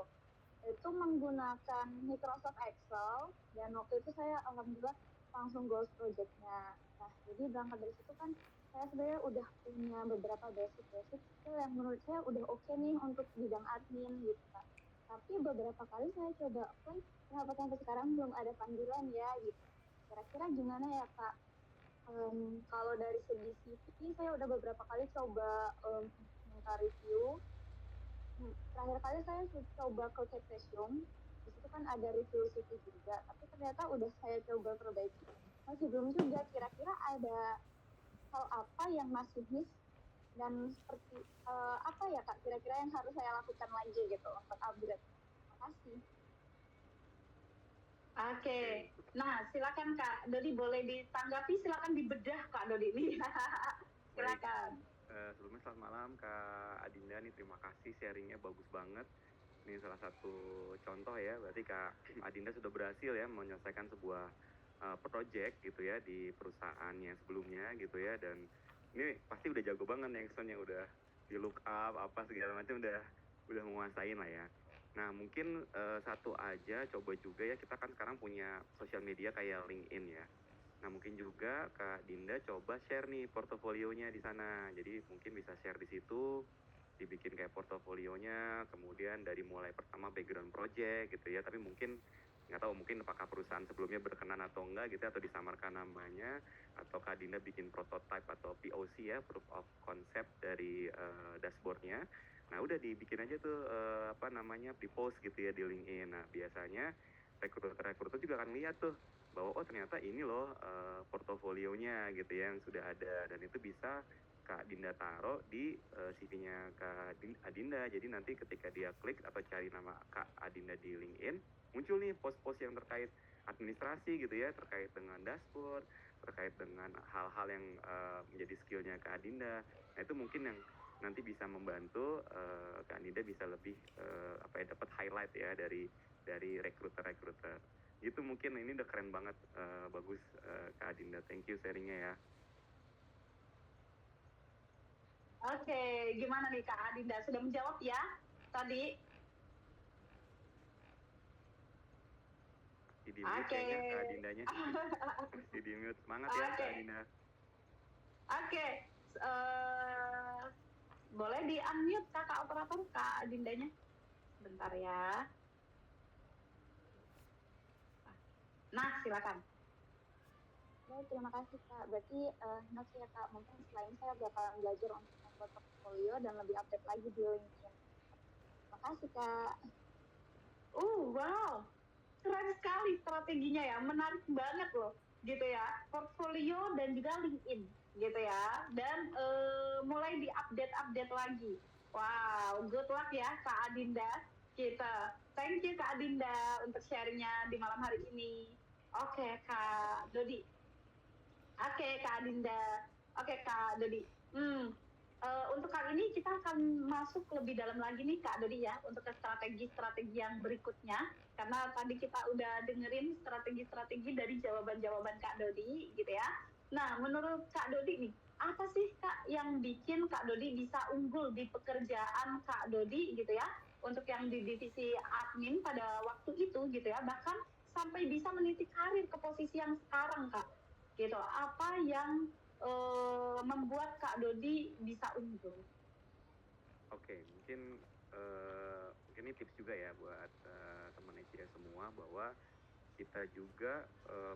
Itu menggunakan Microsoft Excel, dan waktu itu saya alhamdulillah langsung goals project-nya. Nah, jadi berangkat dari situ kan saya sebenarnya udah punya beberapa basic skill yang menurut saya udah oke nih untuk bidang admin gitu Kak. Tapi beberapa kali saya coba apply, kenapa sampai sekarang belum ada panggilan ya gitu. Kira-kira gimana ya Kak? Kalau dari segi CV saya udah beberapa kali coba minta review. Terakhir kali saya coba ke Capesium, di situ kan ada review CV juga, tapi ternyata udah saya coba perbaiki, masih belum juga. Kira-kira ada hal apa yang masih miss, dan seperti apa ya Kak kira-kira yang harus saya lakukan lagi gitu untuk upgrade? Terima kasih. Oke. Nah, silakan Kak Dodi, boleh ditanggapi, silakan dibedah Kak Dodi ini. Silakan. Sebelumnya selamat malam Kak Adinda nih, terima kasih sharingnya bagus banget. Ini salah satu contoh ya, berarti Kak Adinda sudah berhasil ya menyelesaikan sebuah project gitu ya di perusahaannya sebelumnya gitu ya, dan ini pasti udah jago banget nih Excel-nya, udah di look up apa segala macam udah menguasain lah ya. Nah mungkin satu aja coba juga ya, kita kan sekarang punya sosial media kayak LinkedIn ya. Nah mungkin juga Kak Dinda coba share nih portofolionya di sana. Jadi mungkin bisa share di situ, dibikin kayak portofolionya, kemudian dari mulai pertama background project gitu ya. Tapi mungkin nggak tahu mungkin apakah perusahaan sebelumnya berkenan atau enggak gitu, atau disamarkan namanya, atau Kak Dinda bikin prototype atau POC ya, proof of concept dari dashboardnya. Nah udah dibikin aja tuh di post gitu ya di LinkedIn. Nah biasanya rekruter juga akan lihat tuh bahwa oh ternyata ini loh portofolionya gitu ya yang sudah ada, dan itu bisa Kak Dinda taruh di CV-nya Kak Adinda. Jadi nanti ketika dia klik atau cari nama Kak Adinda di LinkedIn, muncul nih post-post yang terkait administrasi gitu ya, terkait dengan dashboard, terkait dengan hal-hal yang menjadi skillnya Kak Adinda. Nah itu mungkin yang nanti bisa membantu Kak Adinda bisa lebih dapat highlight ya dari rekruter. Itu mungkin ini udah keren banget, bagus Kak Adinda, thank you sharingnya ya. Oke, gimana nih Kak Adinda, sudah menjawab ya tadi? Masih di mute kayaknya Kak Adindanya. Masih di mute, semangat ya Kak Adinda. Oke, boleh di unmute kakak operator Kak Adindanya, bentar ya. Nah, silakan. Baik, terima kasih Kak. Berarti next ya Kak, mungkin selain saya bakalan belajar untuk membuat portfolio dan lebih update lagi di LinkedIn. Terima kasih Kak. Wow, keren sekali strateginya ya, menarik banget loh, gitu ya. Portfolio dan juga LinkedIn, gitu ya. Dan mulai di-update lagi. Wow, good luck ya Kak Adinda. Thank you Kak Adinda untuk sharingnya di malam hari ini. Oke Kak Dodi. Oke Kak Adinda. Oke Kak Dodi. Untuk kali ini kita akan masuk lebih dalam lagi nih Kak Dodi ya, untuk ke strategi-strategi yang berikutnya. Karena tadi kita udah dengerin strategi-strategi dari jawaban-jawaban Kak Dodi gitu ya. Nah, menurut Kak Dodi nih, apa sih Kak yang bikin Kak Dodi bisa unggul di pekerjaan Kak Dodi gitu ya, untuk yang di divisi admin pada waktu itu gitu ya, bahkan sampai bisa meniti karir ke posisi yang sekarang Kak, gitu. Apa yang membuat Kak Dodi bisa unggul? Oke, mungkin ini tips juga ya buat teman Ecia semua, bahwa kita juga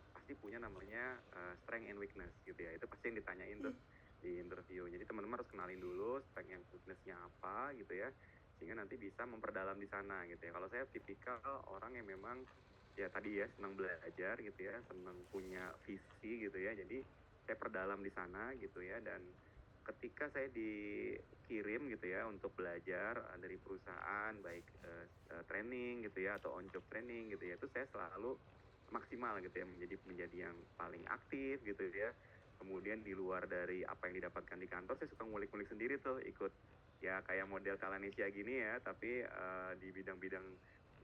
pasti punya namanya strength and weakness gitu ya. Itu pasti yang ditanyain tuh di interview. Jadi teman-teman harus kenalin dulu strength and weakness-nya apa gitu ya, sehingga nanti bisa memperdalam di sana gitu ya. Kalau saya tipikal orang yang memang ya tadi ya senang belajar gitu ya, senang punya visi gitu ya. Jadi saya perdalam di sana gitu ya, dan ketika saya dikirim gitu ya untuk belajar dari perusahaan, baik training gitu ya atau on job training gitu ya, itu saya selalu maksimal gitu ya, menjadi yang paling aktif gitu ya. Kemudian di luar dari apa yang didapatkan di kantor, saya suka ngulik-ngulik sendiri tuh, ikut ya kayak model Kalanesia gini ya, tapi di bidang-bidang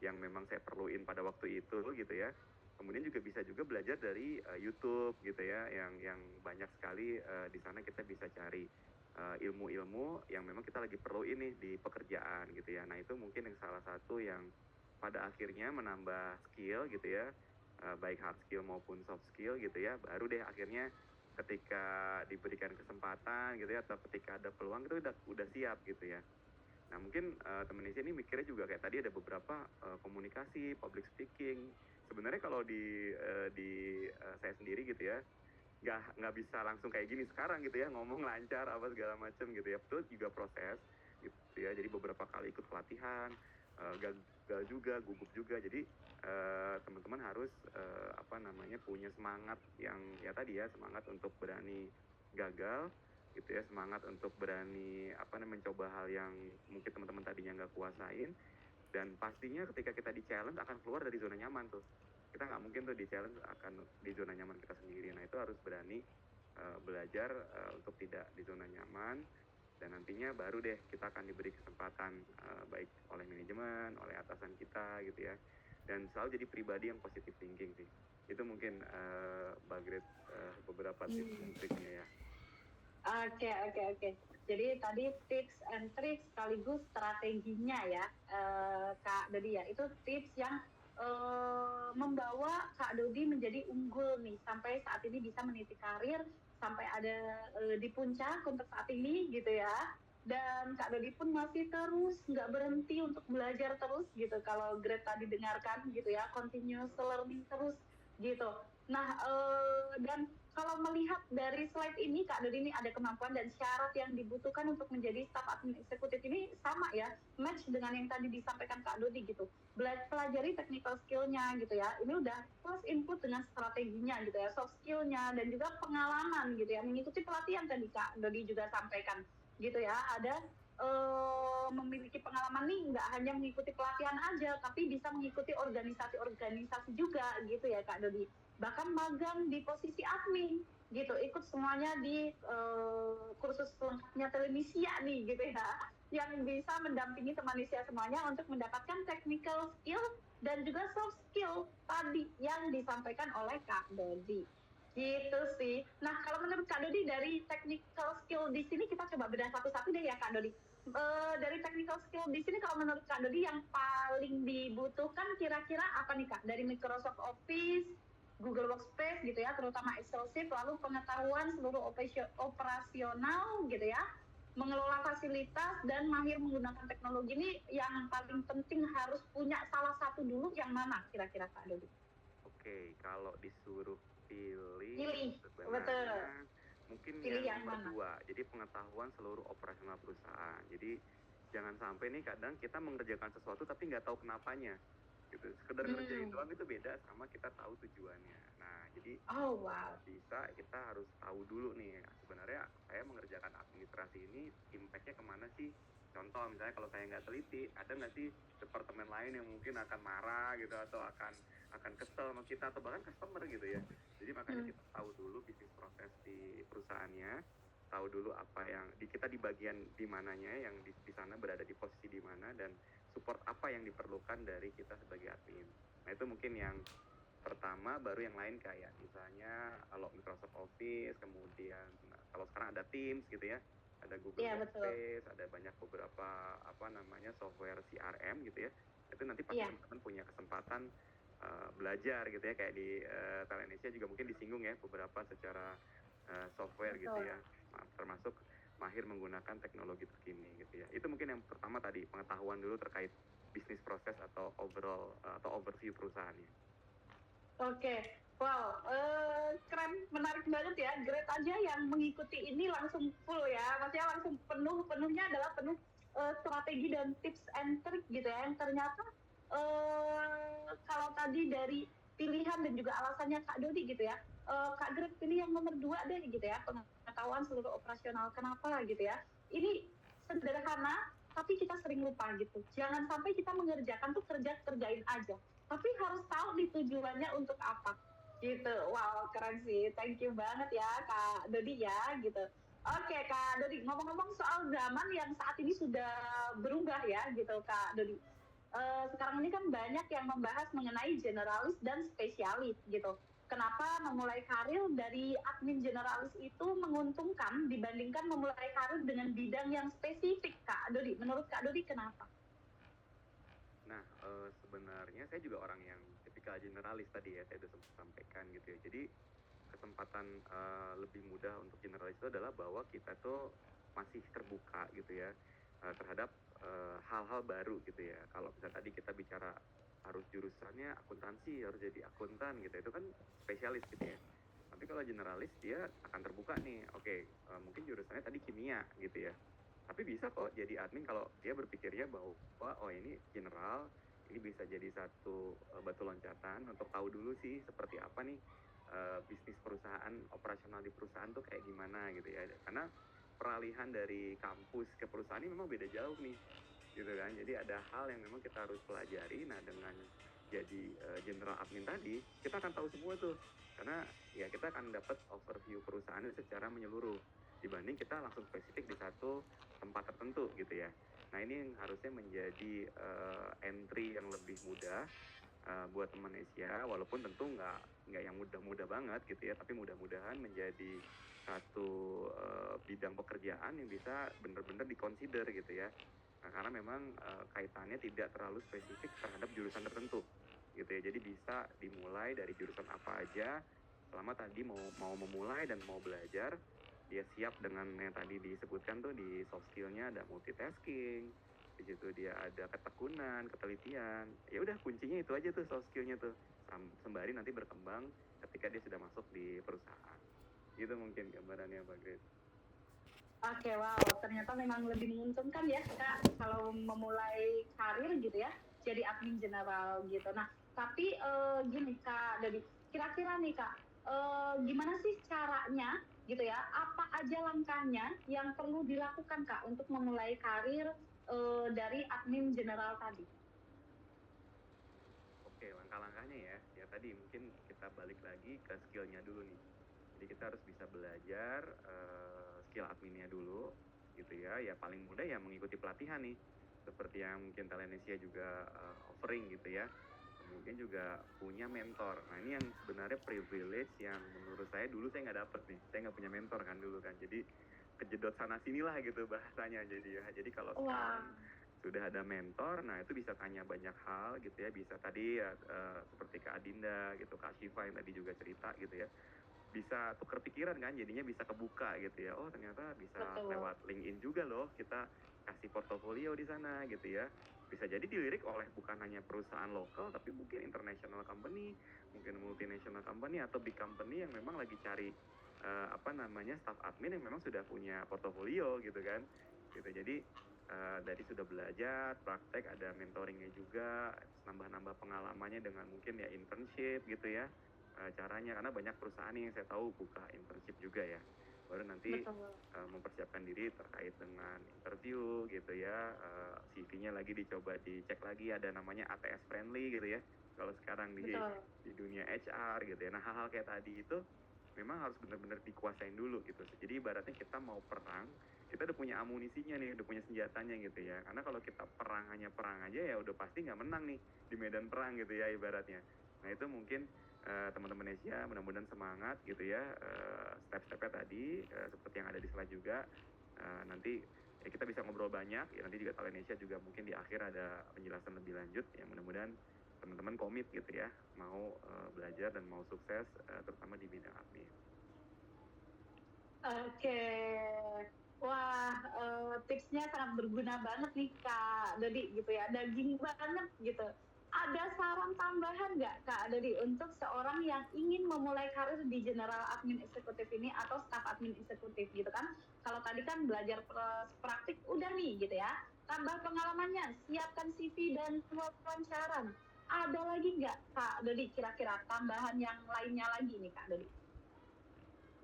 yang memang saya perluin pada waktu itu gitu ya. Kemudian juga bisa juga belajar dari YouTube gitu ya, yang banyak sekali di sana kita bisa cari ilmu-ilmu yang memang kita lagi perlu ini di pekerjaan gitu ya. Nah itu mungkin yang salah satu yang pada akhirnya menambah skill gitu ya, baik hard skill maupun soft skill gitu ya. Baru deh akhirnya ketika diberikan kesempatan gitu ya, atau ketika ada peluang itu udah siap gitu ya. Nah mungkin teman Indonesia ini mikirnya juga kayak tadi ada beberapa komunikasi, public speaking. Sebenarnya kalau di saya sendiri gitu ya, nggak bisa langsung kayak gini sekarang gitu ya, ngomong lancar apa segala macam gitu ya. Itu juga proses gitu ya. Jadi beberapa kali ikut pelatihan, gagal juga, gugup juga. Jadi teman-teman harus punya semangat yang ya tadi ya, semangat untuk berani gagal gitu ya, semangat untuk berani mencoba hal yang mungkin teman-teman tadinya nggak kuasain, dan pastinya ketika kita di challenge akan keluar dari zona nyaman tuh. Kita nggak mungkin tuh di challenge akan di zona nyaman kita sendiri. Nah itu harus berani belajar untuk tidak di zona nyaman, dan nantinya baru deh kita akan diberi kesempatan baik oleh manajemen, oleh atasan kita gitu ya, dan selalu jadi pribadi yang positive thinking sih. Itu mungkin Mbak Gret beberapa tips dan triknya ya. Oke. Jadi tadi tips and tricks sekaligus strateginya ya, Kak Dodi ya. Itu tips yang membawa Kak Dodi menjadi unggul nih, sampai saat ini bisa meniti karir, sampai ada di puncak untuk saat ini gitu ya. Dan Kak Dodi pun masih terus nggak berhenti untuk belajar terus gitu. Kalau Gret tadi dengarkan gitu ya, continuous learning terus gitu. Nah, dan kalau melihat dari slide ini, Kak Dodi, ini ada kemampuan dan syarat yang dibutuhkan untuk menjadi staf admin eksekutif ini sama ya, match dengan yang tadi disampaikan Kak Dodi gitu. Pelajari technical skill-nya gitu ya, ini udah plus input dengan strateginya gitu ya, soft skill-nya, dan juga pengalaman gitu ya, mengikuti pelatihan tadi Kak Dodi juga sampaikan gitu ya, ada memiliki pengalaman nih nggak hanya mengikuti pelatihan aja, tapi bisa mengikuti organisasi-organisasi juga gitu ya Kak Dodi. Bahkan magang di posisi admin gitu, ikut semuanya di kursus lengkapnya Telenesia nih gitu ya, yang bisa mendampingi teman Indonesia semuanya untuk mendapatkan technical skill dan juga soft skill tadi yang disampaikan oleh Kak Dodi. Gitu sih. Nah, kalau menurut Kak Dodi dari technical skill di sini kita coba bedah satu-satu deh ya Kak Dodi. Dari technical skill di sini kalau menurut Kak Dodi yang paling dibutuhkan kira-kira apa nih Kak? Dari Microsoft Office, Google Workspace gitu ya, terutama Excel sheet, lalu pengetahuan seluruh operasional gitu ya, mengelola fasilitas dan mahir menggunakan teknologi. Ini yang paling penting harus punya salah satu dulu, yang mana kira-kira Kak Dodi? Oke, kalau disuruh Pilih, betul. sebenarnya mungkin Pilih yang yang nomor mana? 2, jadi pengetahuan seluruh operasional perusahaan. Jadi jangan sampai nih kadang kita mengerjakan sesuatu tapi nggak tahu kenapanya gitu. Sekedar ngerjain doang itu beda sama kita tahu tujuannya. Nah jadi Oh wow. bisa kita harus tahu dulu nih, sebenarnya saya mengerjakan administrasi ini impact-nya kemana sih. Contoh misalnya kalau saya nggak teliti, ada nggak sih departemen lain yang mungkin akan marah gitu, atau akan kesel sama kita, atau bahkan customer gitu ya. Jadi makanya kita tahu dulu bisnis proses di perusahaannya, tahu dulu apa yang kita di bagian di mananya, yang di sana berada di posisi di mana, dan support apa yang diperlukan dari kita sebagai admin. Nah itu mungkin yang pertama, baru yang lain kayak misalnya kalau Microsoft Office, kemudian kalau sekarang ada Teams gitu ya, ada Google Workspace, ada banyak beberapa software CRM gitu ya. Itu nanti pasti teman-teman punya kesempatan belajar gitu ya, kayak di Telenesia juga mungkin disinggung ya beberapa secara software gitu ya, termasuk mahir menggunakan teknologi terkini gitu ya. Itu mungkin yang pertama tadi, pengetahuan dulu terkait bisnis proses atau overall atau overview perusahaannya. Oke, wow, keren, menarik banget ya. Great aja yang mengikuti ini langsung full ya, maksudnya langsung penuhnya adalah penuh strategi dan tips and trick gitu ya. Yang ternyata kalau tadi dari pilihan dan juga alasannya Kak Dodi gitu ya, Kak Great pilih yang nomor 2 deh gitu ya, pengetahuan pengetahuan seluruh operasional. Kenapa gitu ya? Ini sederhana, tapi kita sering lupa gitu. Jangan sampai kita mengerjakan tuh kerjain aja, tapi harus tahu nih tujuannya untuk apa gitu. Wow, keren sih. Thank you banget ya Kak Dodi ya gitu. Oke Kak Dodi, ngomong-ngomong soal zaman yang saat ini sudah berubah ya gitu Kak Dodi. Sekarang ini kan banyak yang membahas mengenai generalis dan spesialis gitu. Kenapa memulai karir dari admin generalis itu menguntungkan dibandingkan memulai karir dengan bidang yang spesifik, Kak Dodi? Menurut Kak Dodi kenapa? Nah, sebenarnya saya juga orang yang tipikal generalis tadi ya, saya sudah sempat sampaikan gitu ya. Jadi kesempatan lebih mudah untuk generalis itu adalah bahwa kita tuh masih terbuka gitu ya terhadap hal-hal baru gitu ya. Kalau misalnya tadi kita bicara harus jurusannya akuntansi, harus jadi akuntan gitu, itu kan spesialis gitu ya. Tapi kalau generalis dia akan terbuka nih, oke, mungkin jurusannya tadi kimia gitu ya. Tapi bisa kok jadi admin kalau dia berpikirnya bahwa oh ini general, ini bisa jadi satu batu loncatan untuk tahu dulu sih seperti apa nih bisnis perusahaan, operasional di perusahaan tuh kayak gimana gitu ya. Karena peralihan dari kampus ke perusahaan ini memang beda jauh nih gitu kan. Jadi ada hal yang memang kita harus pelajari. Nah dengan jadi general admin tadi kita akan tahu semua tuh, karena ya kita akan dapat overview perusahaan secara menyeluruh dibanding kita langsung spesifik di satu tempat tertentu gitu ya. Nah ini yang harusnya menjadi entry yang lebih mudah buat teman Asia, walaupun tentu nggak yang mudah-mudah banget gitu ya, tapi mudah-mudahan menjadi satu bidang pekerjaan yang bisa benar-benar dikonsider gitu ya. Nah, karena memang kaitannya tidak terlalu spesifik terhadap jurusan tertentu gitu ya. Jadi bisa dimulai dari jurusan apa aja, selama tadi mau memulai dan mau belajar, dia siap dengan yang tadi disebutkan tuh di soft skill-nya, ada multitasking, di situ dia ada ketekunan, ketelitian. Ya udah kuncinya itu aja tuh soft skill-nya tuh. Sembari nanti berkembang ketika dia sudah masuk di perusahaan. Gitu mungkin gambarannya Mbak Grace. Oke, wow, ternyata memang lebih menguntungkan ya Kak kalau memulai karir gitu ya, jadi admin general gitu. Nah, tapi gini Kak Dodi, kira-kira nih Kak, gimana sih caranya gitu ya, apa aja langkahnya yang perlu dilakukan Kak untuk memulai karir dari admin general tadi? Oke, langkah-langkahnya ya. Ya tadi mungkin kita balik lagi ke skill-nya dulu nih. Jadi kita harus bisa belajar skill adminnya dulu gitu ya. Ya paling mudah ya mengikuti pelatihan nih. Seperti yang mungkin Telenesia juga offering gitu ya. Kemudian juga punya mentor. Nah ini yang sebenarnya privilege yang menurut saya dulu saya nggak dapet nih. Saya nggak punya mentor kan dulu kan. Jadi kejedot sana sinilah gitu bahasanya jadi ya. Jadi kalau sekarang sudah ada mentor, nah itu bisa tanya banyak hal gitu ya. Bisa tadi ya seperti Kak Adinda gitu, Kak Shiva yang tadi juga cerita gitu ya. Bisa tukar pikiran kan, jadinya bisa kebuka gitu ya. Oh ternyata bisa Betul. lewat LinkedIn juga loh, kita kasih portofolio di sana gitu ya. Bisa jadi dilirik oleh bukan hanya perusahaan lokal, tapi mungkin international company, mungkin multinational company atau big company yang memang lagi cari staff admin yang memang sudah punya portofolio gitu kan. Gitu. Jadi dari sudah belajar, praktek, ada mentoringnya juga, nambah-nambah pengalamannya dengan mungkin ya internship gitu ya. Caranya karena banyak perusahaan yang saya tahu buka internship juga ya, baru nanti mempersiapkan diri terkait dengan interview gitu ya, CV-nya lagi dicoba dicek lagi, ada namanya ATS friendly gitu ya kalau sekarang di dunia HR gitu ya. Nah hal-hal kayak tadi itu memang harus benar-benar dikuasain dulu gitu. Jadi ibaratnya kita mau perang, kita udah punya amunisinya nih, udah punya senjatanya gitu ya. Karena kalau kita hanya perang aja ya udah pasti nggak menang nih di medan perang gitu ya ibaratnya. Nah itu mungkin teman-teman Asia mudah-mudahan semangat gitu ya, step-stepnya tadi seperti yang ada di slide juga. Nanti ya kita bisa ngobrol banyak ya, nanti juga Indonesia juga mungkin di akhir ada penjelasan lebih lanjut ya. Mudah-mudahan teman-teman komit gitu ya, mau belajar dan mau sukses terutama di bidang admin. Oke, wah tipsnya sangat berguna banget nih Kak Dodi gitu ya, daging banget gitu. Ada saran tambahan nggak Kak Dodi untuk seorang yang ingin memulai karir di general admin eksekutif ini atau staff admin eksekutif gitu kan? Kalau tadi kan belajar praktik udah nih gitu ya, tambah pengalamannya, siapkan CV dan wawancara. Ada lagi nggak Kak Dodi kira-kira tambahan yang lainnya lagi nih Kak Dodi?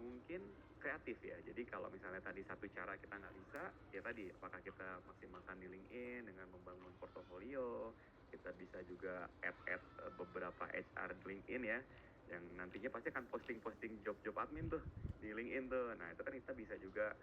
Mungkin kreatif ya. Jadi kalau misalnya tadi satu cara kita nggak bisa, ya tadi apakah kita maksimalkan di LinkedIn dengan membangun portofolio, kita bisa juga add beberapa HR di LinkedIn ya, yang nantinya pasti akan posting job admin tuh di LinkedIn tuh. Nah itu kan kita bisa juga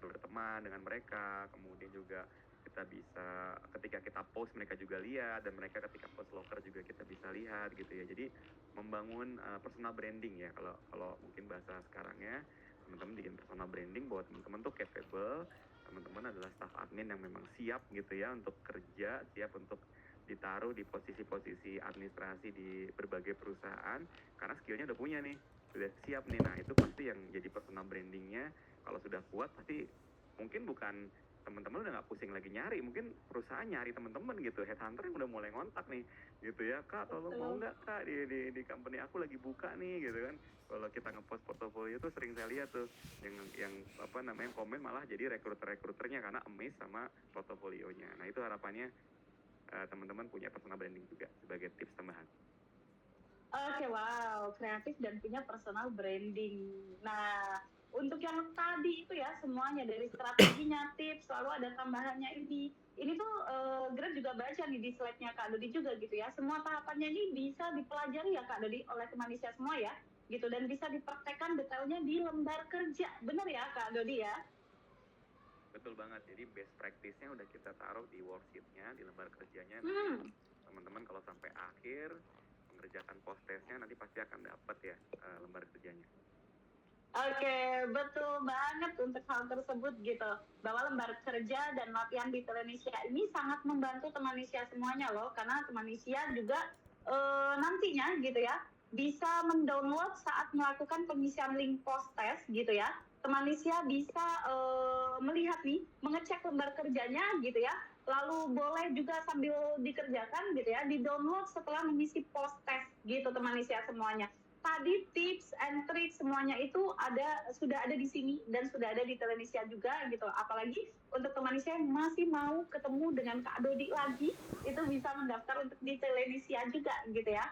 berteman dengan mereka, kemudian juga kita bisa ketika kita post mereka juga lihat, dan mereka ketika post loker juga kita bisa lihat gitu ya. Jadi membangun personal branding ya, kalau mungkin bahasa sekarangnya, teman-teman bikin personal branding bahwa teman-teman tuh capable, teman-teman adalah staff admin yang memang siap gitu ya untuk kerja, siap untuk ditaruh di posisi-posisi administrasi di berbagai perusahaan karena skillnya udah punya nih, sudah siap nih. Nah itu pasti yang jadi personal brandingnya. Kalau sudah kuat pasti mungkin bukan teman-teman udah nggak pusing lagi nyari, mungkin perusahaan nyari teman-teman gitu, headhunter yang udah mulai ngontak nih gitu ya, kak tolong mau nggak kak di company aku lagi buka nih gitu kan. Kalau kita ngepost portofolio tuh sering saya lihat tuh yang apa namanya komen malah jadi rekruternya karena amazed sama portofolionya. Nah itu harapannya teman-teman punya personal branding juga sebagai tips tambahan. Oke, wow, kreatif dan punya personal branding. Nah, untuk yang tadi itu ya semuanya dari strateginya, tips, selalu ada tambahannya ini. Ini tuh Grab juga baca nih di slide-nya Kak Dodi juga gitu ya. Semua tahapannya ini bisa dipelajari ya Kak Dodi oleh teman Indonesia semua ya, gitu, dan bisa dipraktekkan detailnya di lembar kerja. Benar ya Kak Dodi ya? Betul banget, jadi best practice-nya udah kita taruh di worksheet-nya, di lembar kerjanya. Nanti teman-teman kalau sampai akhir mengerjakan post test-nya nanti pasti akan dapat ya lembar kerjanya. Oke, betul banget untuk hal tersebut gitu. Bahwa lembar kerja dan latihan di Telenesia ini sangat membantu teman Indonesia semuanya loh. Karena teman Indonesia juga nantinya gitu ya, bisa mendownload saat melakukan pengisian link post test gitu ya. Teman Indonesia bisa melihat nih, mengecek lembar kerjanya gitu ya. Lalu boleh juga sambil dikerjakan gitu ya, di-download setelah mengisi post test gitu teman Indonesia semuanya. Tadi tips and tricks semuanya itu sudah ada di sini dan sudah ada di Telenesia juga gitu. Apalagi untuk teman saya yang masih mau ketemu dengan Kak Dodi lagi, itu bisa mendaftar untuk di Telenesia juga gitu ya.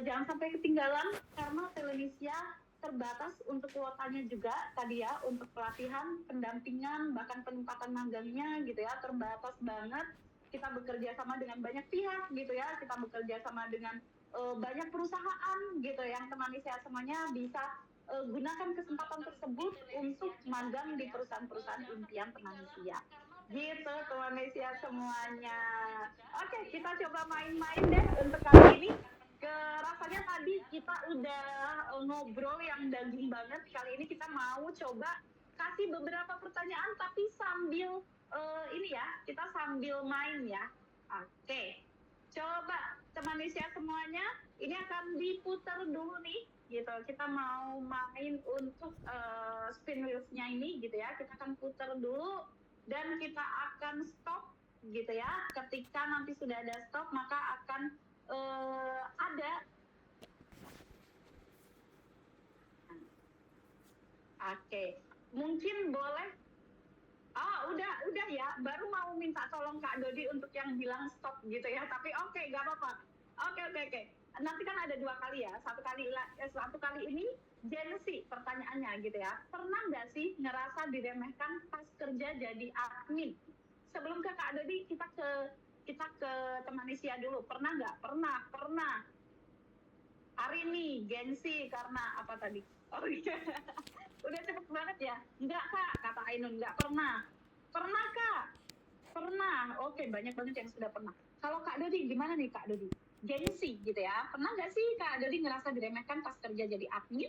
Jangan sampai ketinggalan karena Telenesia terbatas untuk kuotanya juga tadi ya, untuk pelatihan, pendampingan, bahkan penempatan magangnya gitu ya, terbatas banget. Kita bekerja sama dengan banyak pihak gitu ya, kita bekerja sama dengan banyak perusahaan gitu yang teman saya semuanya bisa gunakan kesempatan tersebut untuk magang di perusahaan-perusahaan impian teman Asia. Gitu teman Asia semuanya. Oke, kita coba main-main deh untuk kali ini. Rasanya tadi kita udah ngobrol yang daging banget. Kali ini kita mau coba kasih beberapa pertanyaan tapi sambil ini ya, kita sambil main ya. Oke. Coba teman Indonesia semuanya, ini akan diputar dulu nih, gitu. Kita mau main untuk spin wheels-nya ini, gitu ya. Kita akan putar dulu dan kita akan stop, gitu ya. Ketika nanti sudah ada stop, maka akan ada. Oke, mungkin boleh. Udah ya. Baru mau minta tolong Kak Dodi untuk yang bilang stop gitu ya. Tapi oke, nggak apa-apa. Oke. Nanti kan ada 2 kali ya. Satu kali ini Jensi pertanyaannya gitu ya. Pernah nggak sih ngerasa diremehkan pas kerja jadi admin? Sebelum ke Kak Dodi, kita ke teman Isia dulu. Pernah nggak? Pernah. Hari ini Gensi karena apa tadi? Oh iya. Udah cepet banget ya. Enggak Kak, kata Ainun, enggak pernah. Pernah Kak? Pernah. Oke, banyak banget yang sudah pernah. Kalau Kak Dodi, gimana nih Kak Dodi? Gengsi gitu ya. Pernah nggak sih Kak Dodi ngerasa diremehkan pas kerja jadi admin?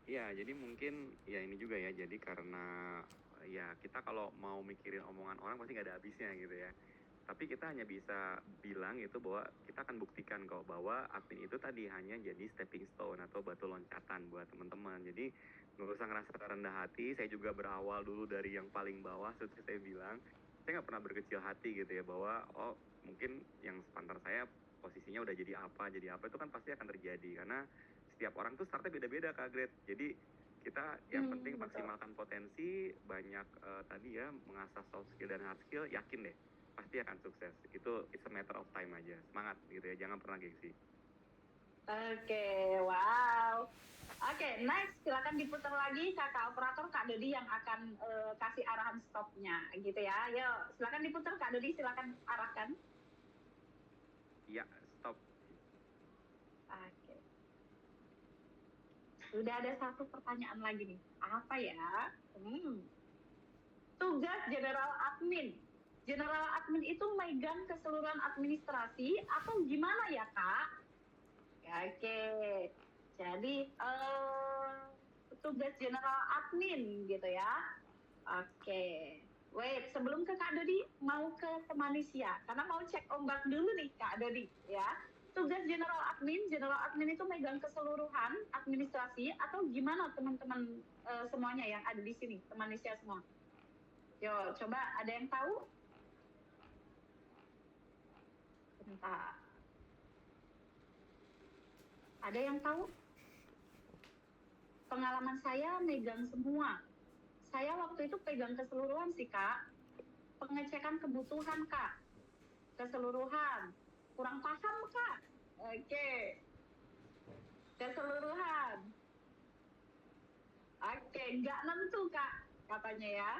Iya, jadi mungkin ya ini juga ya, jadi karena ya kita kalau mau mikirin omongan orang pasti nggak ada habisnya gitu ya. Tapi kita hanya bisa bilang itu bahwa kita akan buktikan kok bahwa admin itu tadi hanya jadi stepping stone atau batu loncatan buat teman-teman. Jadi nggak usah ngerasa rendah hati. Saya juga berawal dulu dari yang paling bawah, seperti saya bilang. Saya nggak pernah berkecil hati gitu ya, bahwa oh mungkin yang sepantar saya posisinya udah jadi apa, itu kan pasti akan terjadi. Karena setiap orang tuh startnya beda-beda Kak Gret. Jadi kita yang penting maksimalkan potensi, banyak tadi ya mengasah soft skill dan hard skill, yakin deh pasti akan sukses. Itu it's a matter of time aja. Semangat gitu ya, jangan pernah gengsi. Oke, wow. Oke, next silakan diputar lagi kakak operator Kak Dodi yang akan kasih arahan stopnya gitu ya. Yuk, silakan diputar Kak Dodi, silakan arahkan. Ya, stop. Oke. Sudah ada satu pertanyaan lagi nih. Apa ya? Tugas General Admin. General Admin itu megang keseluruhan administrasi atau gimana ya Kak? Oke. Jadi tugas General Admin gitu ya. Oke. Wait, sebelum ke Kak Dodi, mau ke Malaysia. Karena mau cek ombak dulu nih Kak Dodi ya. Tugas General Admin itu megang keseluruhan administrasi atau gimana teman-teman semuanya yang ada di sini, Malaysia semua? Yo, coba ada yang tahu? Sebentar. Ada yang tahu? Pengalaman saya megang semua. Saya waktu itu pegang keseluruhan sih Kak. Pengecekan kebutuhan Kak. Keseluruhan. Kurang paham Kak? Oke. Keseluruhan. Oke, nggak nentu Kak katanya ya.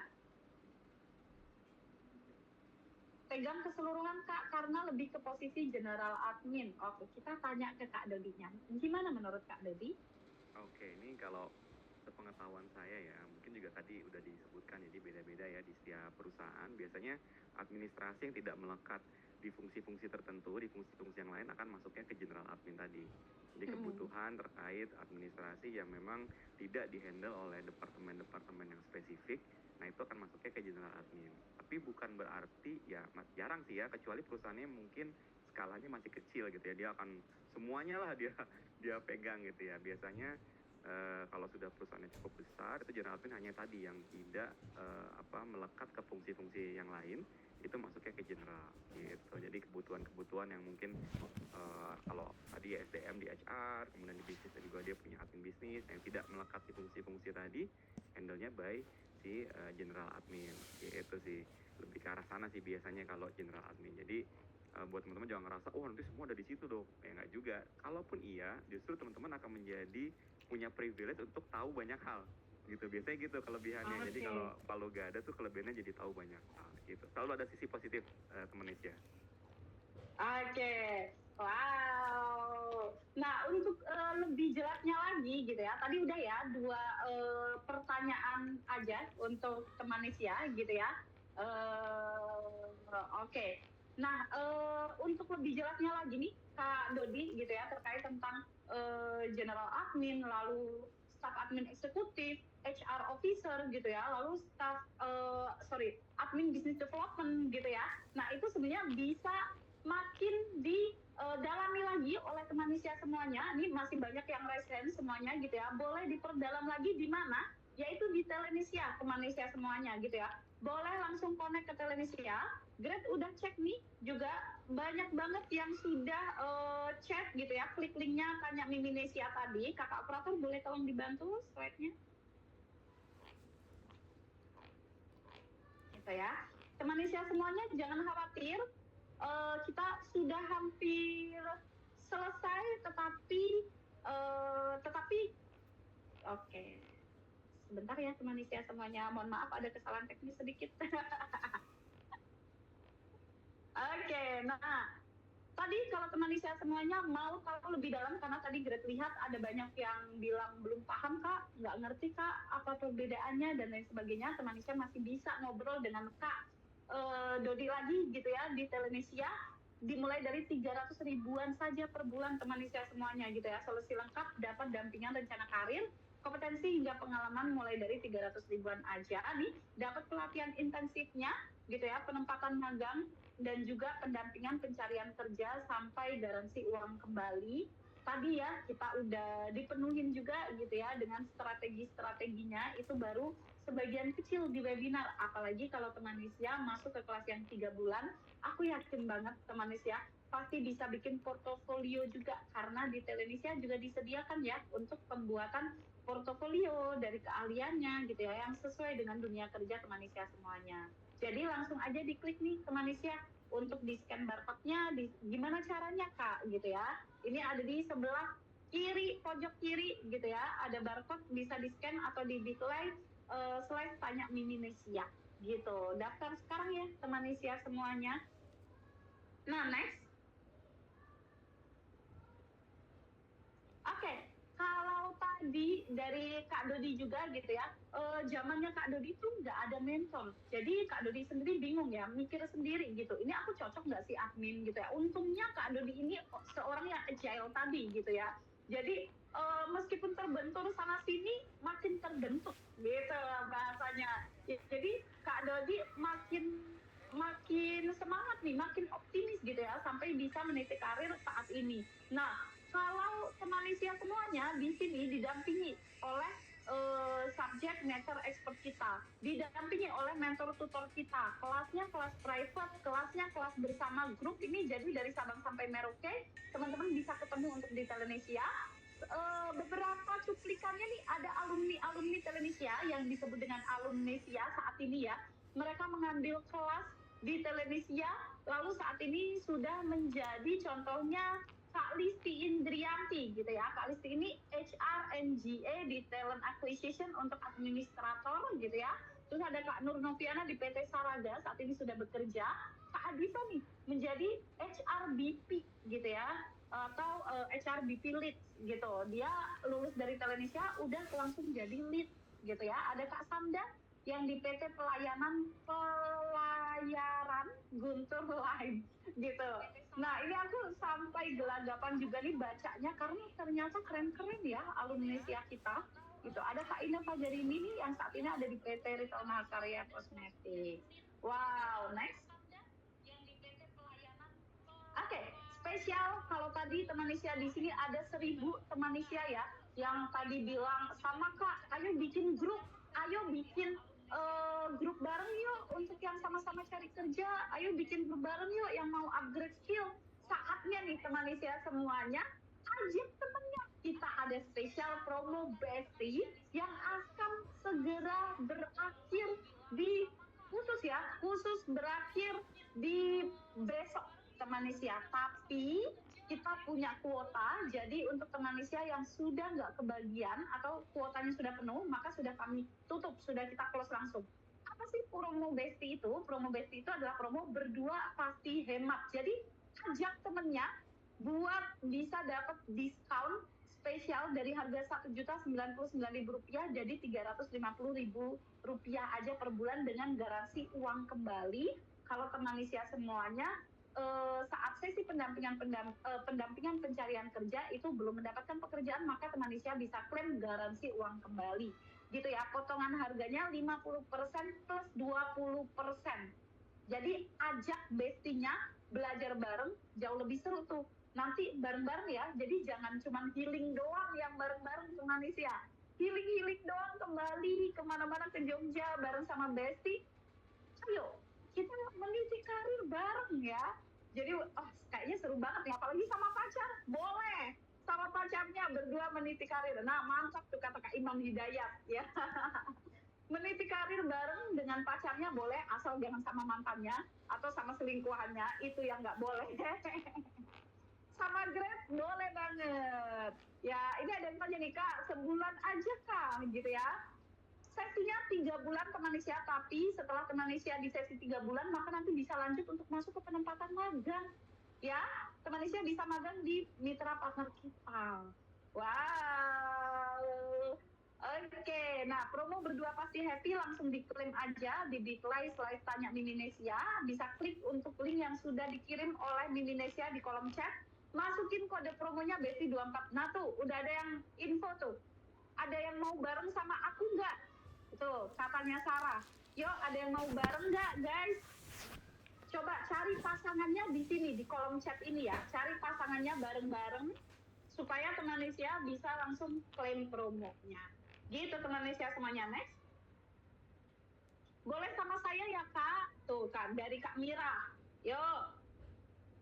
Pegang keseluruhan Kak karena lebih ke posisi General Admin. Oke, kita tanya ke Kak Dodinya. Gimana menurut Kak Dodi? Oke, ini kalau sepengetahuan saya ya, mungkin juga tadi udah disebutkan, jadi beda-beda ya di setiap perusahaan. Biasanya administrasi yang tidak melekat di fungsi-fungsi tertentu, di fungsi-fungsi yang lain akan masuknya ke general admin tadi. Jadi kebutuhan terkait administrasi yang memang tidak dihandle oleh departemen-departemen yang spesifik, nah itu akan masuknya ke general admin. Tapi bukan berarti ya, jarang sih ya, kecuali perusahaannya mungkin skalanya masih kecil gitu ya, dia akan semuanya lah dia pegang gitu ya. Biasanya kalau sudah perusahaannya cukup besar, itu general admin hanya tadi yang tidak melekat ke fungsi-fungsi yang lain, itu masuknya ke general gitu. Jadi kebutuhan-kebutuhan yang mungkin kalau tadi SDM di HR, kemudian di bisnis juga dia punya admin bisnis yang tidak melekat di fungsi-fungsi tadi, handle-nya by si general admin gitu sih. Lebih ke arah sana sih biasanya kalau general admin. Jadi buat teman-teman jangan ngerasa nanti semua ada di situ dong, ya nggak juga. Kalaupun iya, justru teman-teman akan menjadi punya privilege untuk tahu banyak hal gitu. Biasanya gitu kelebihannya. Jadi kalau gak ada tuh kelebihannya jadi tahu banyak hal gitu. Selalu ada sisi positif teman Asia. Oke. Wow. Nah, untuk lebih jelasnya lagi gitu ya. Tadi udah ya 2 pertanyaan aja untuk teman Asia gitu ya. Oke. Nah, untuk lebih jelasnya lagi nih Kak Dodi gitu ya terkait tentang general admin, lalu staff admin eksekutif, HR officer gitu ya, lalu staff admin business development gitu ya. Nah, itu sebenarnya bisa makin didalami lagi oleh teman Indonesia semuanya. Ini masih banyak yang resen semuanya gitu ya. Boleh diperdalam lagi di mana? Yaitu di Telenesia, teman Indonesia semuanya gitu ya. Boleh langsung connect ke Telenesia. Great udah cek nih juga banyak banget yang sudah chat gitu ya. Klik linknya tanya Miminesia tadi. Kakak operator boleh tolong dibantu slide-nya. Gitu ya. Teman Indonesia semuanya jangan khawatir. Kita sudah hampir selesai, tetapi oke. Sebentar ya teman Indonesia semuanya. Mohon maaf ada kesalahan teknis sedikit. Oke, nah tadi kalau teman Indonesia semuanya mau tahu lebih dalam, karena tadi Gret lihat ada banyak yang bilang belum paham Kak, nggak ngerti Kak, apa perbedaannya dan lain sebagainya, teman Indonesia masih bisa ngobrol dengan Kak Dodi lagi gitu ya di Telenesia, dimulai dari 300 ribuan saja per bulan teman Indonesia semuanya gitu ya, solusi lengkap, dapat dampingan rencana karir, kompetensi hingga pengalaman mulai dari 300 ribuan aja nih, dapat pelatihan intensifnya gitu ya, penempatan magang dan juga pendampingan pencarian kerja sampai garansi uang kembali. Tadi ya kita udah dipenuhin juga gitu ya dengan strategi-strateginya, itu baru sebagian kecil di webinar. Apalagi kalau teman Nisya masuk ke kelas yang 3 bulan, aku yakin banget teman Nisya pasti bisa bikin portofolio juga, karena di Telenesia juga disediakan ya untuk pembuatan portofolio dari keahliannya gitu ya, yang sesuai dengan dunia kerja teman Nisya semuanya. Jadi langsung aja diklik nih teman Nisya untuk di scan barcode-nya, gimana caranya Kak gitu ya. Ini ada di sebelah kiri, pojok kiri gitu ya, ada barcode, bisa di-scan atau di Bitlay /tanya Miminesia gitu. Daftar sekarang ya teman Nesia semuanya. Nah, next. Oke, kalau tadi dari Kak Dodi juga gitu ya, zamannya Kak Dodi itu nggak ada mentor. Jadi Kak Dodi sendiri bingung ya, mikir sendiri gitu. Ini aku cocok nggak sih admin gitu ya. Untungnya Kak Dodi ini seorang yang agile tadi gitu ya. Jadi meskipun terbentur sana sini, makin terbentuk gitu bahasanya. Jadi Kak Dodi makin semangat nih, makin optimis gitu ya, sampai bisa meniti karir saat ini. Nah, kalau teman Nesia semuanya di sini didampingi oleh subject matter expert kita, didampingi oleh mentor tutor kita, kelasnya kelas private, kelasnya kelas bersama grup, ini jadi dari Sabang sampai Merauke, teman-teman bisa ketemu untuk di Telenesia. Beberapa cuplikannya nih, ada alumni Telenesia yang disebut dengan alumnesia saat ini ya, mereka mengambil kelas di Telenesia, lalu saat ini sudah menjadi contohnya Kak Listi Indrianti gitu ya. Kak Listi ini HR NGA di Talent Acquisition untuk administrator gitu ya. Terus ada Kak Nur Noviana di PT Saraga, saat ini sudah bekerja. Kak Adisa nih menjadi HR BP gitu ya, atau HR BP lead gitu. Dia lulus dari Telenesia udah langsung jadi lead gitu ya. Ada Kak Samda yang di PT Pelayaran Guntur Line gitu. Nah, ini aku sampai gelagapan juga nih bacanya, karena ternyata keren-keren ya alumnesia kita gitu. Ada Kak Ina Fajarini nih yang saat ini ada di PT Retail Mahakarya Kosmetik. Wow, next. Oke, spesial kalau tadi teman Nesia di sini ada 1000 teman Nesia ya, yang tadi bilang sama Kak, ayo bikin grup, ayo bikin grup bareng yuk untuk yang sama-sama cari kerja, ayo bikin grup bareng yuk yang mau upgrade skill. Saatnya nih teman Nesia semuanya, ajak temennya. Kita ada spesial promo Besti yang akan segera berakhir di khusus berakhir di besok teman Nesia. Tapi kita punya kuota, jadi untuk teman Nesia yang sudah nggak kebagian atau kuotanya sudah penuh, maka sudah kami tutup, sudah kita close langsung. Apa sih promo Besti itu? Promo Besti itu adalah promo berdua pasti hemat. Jadi ajak temennya buat bisa dapat diskon spesial dari harga Rp1.099.000 jadi Rp350.000 aja per bulan dengan garansi uang kembali. Kalau teman Nesia semuanya saat sesi pendampingan pencarian kerja itu belum mendapatkan pekerjaan, maka teman Nesia bisa klaim garansi uang kembali gitu ya. Potongan harganya 50% plus 20%. Jadi ajak bestinya belajar bareng, jauh lebih seru tuh. Nanti bareng-bareng ya, jadi jangan cuma healing doang yang bareng-bareng teman Nesia. Healing doang kembali kemana-mana ke Jogja bareng sama Besti. Ayo, kita meniti karir bareng ya. Jadi kayaknya seru banget ya, apalagi sama pacar, boleh. Sama pacarnya berdua meniti karir. Nah, mantap tuh kata Kak Imam Hidayat ya. Meniti karir bareng dengan pacarnya boleh, asal jangan sama mantannya atau sama selingkuhannya, itu yang nggak boleh. Sama Grab boleh banget. Ya, ini ada yang tanya nih Kak, sebulan aja Kak gitu ya. Sesinya 3 bulan teman Nesia, tapi setelah teman Nesia di sesi 3 bulan, maka nanti bisa lanjut untuk masuk ke penempatan magang. Ya, teman Nesia bisa magang di mitra partner kita. Wow. Oke, nah promo berdua pasti happy langsung diklaim aja di Bitlay /tanya Miminesia. Bisa klik untuk link yang sudah dikirim oleh Miminesia di kolom chat. Masukin kode promonya Besti24. Nah tuh, udah ada yang info tuh. Ada yang mau bareng sama aku nggak? Tuh, katanya Sarah. Yuk, ada yang mau bareng nggak, guys? Coba cari pasangannya di sini, di kolom chat ini ya. Cari pasangannya bareng-bareng, supaya teman Nesia bisa langsung klaim promonya. Gitu, teman Nesia semuanya. Next. Boleh sama saya ya, Kak? Tuh kan, dari Kak Mira. Yuk,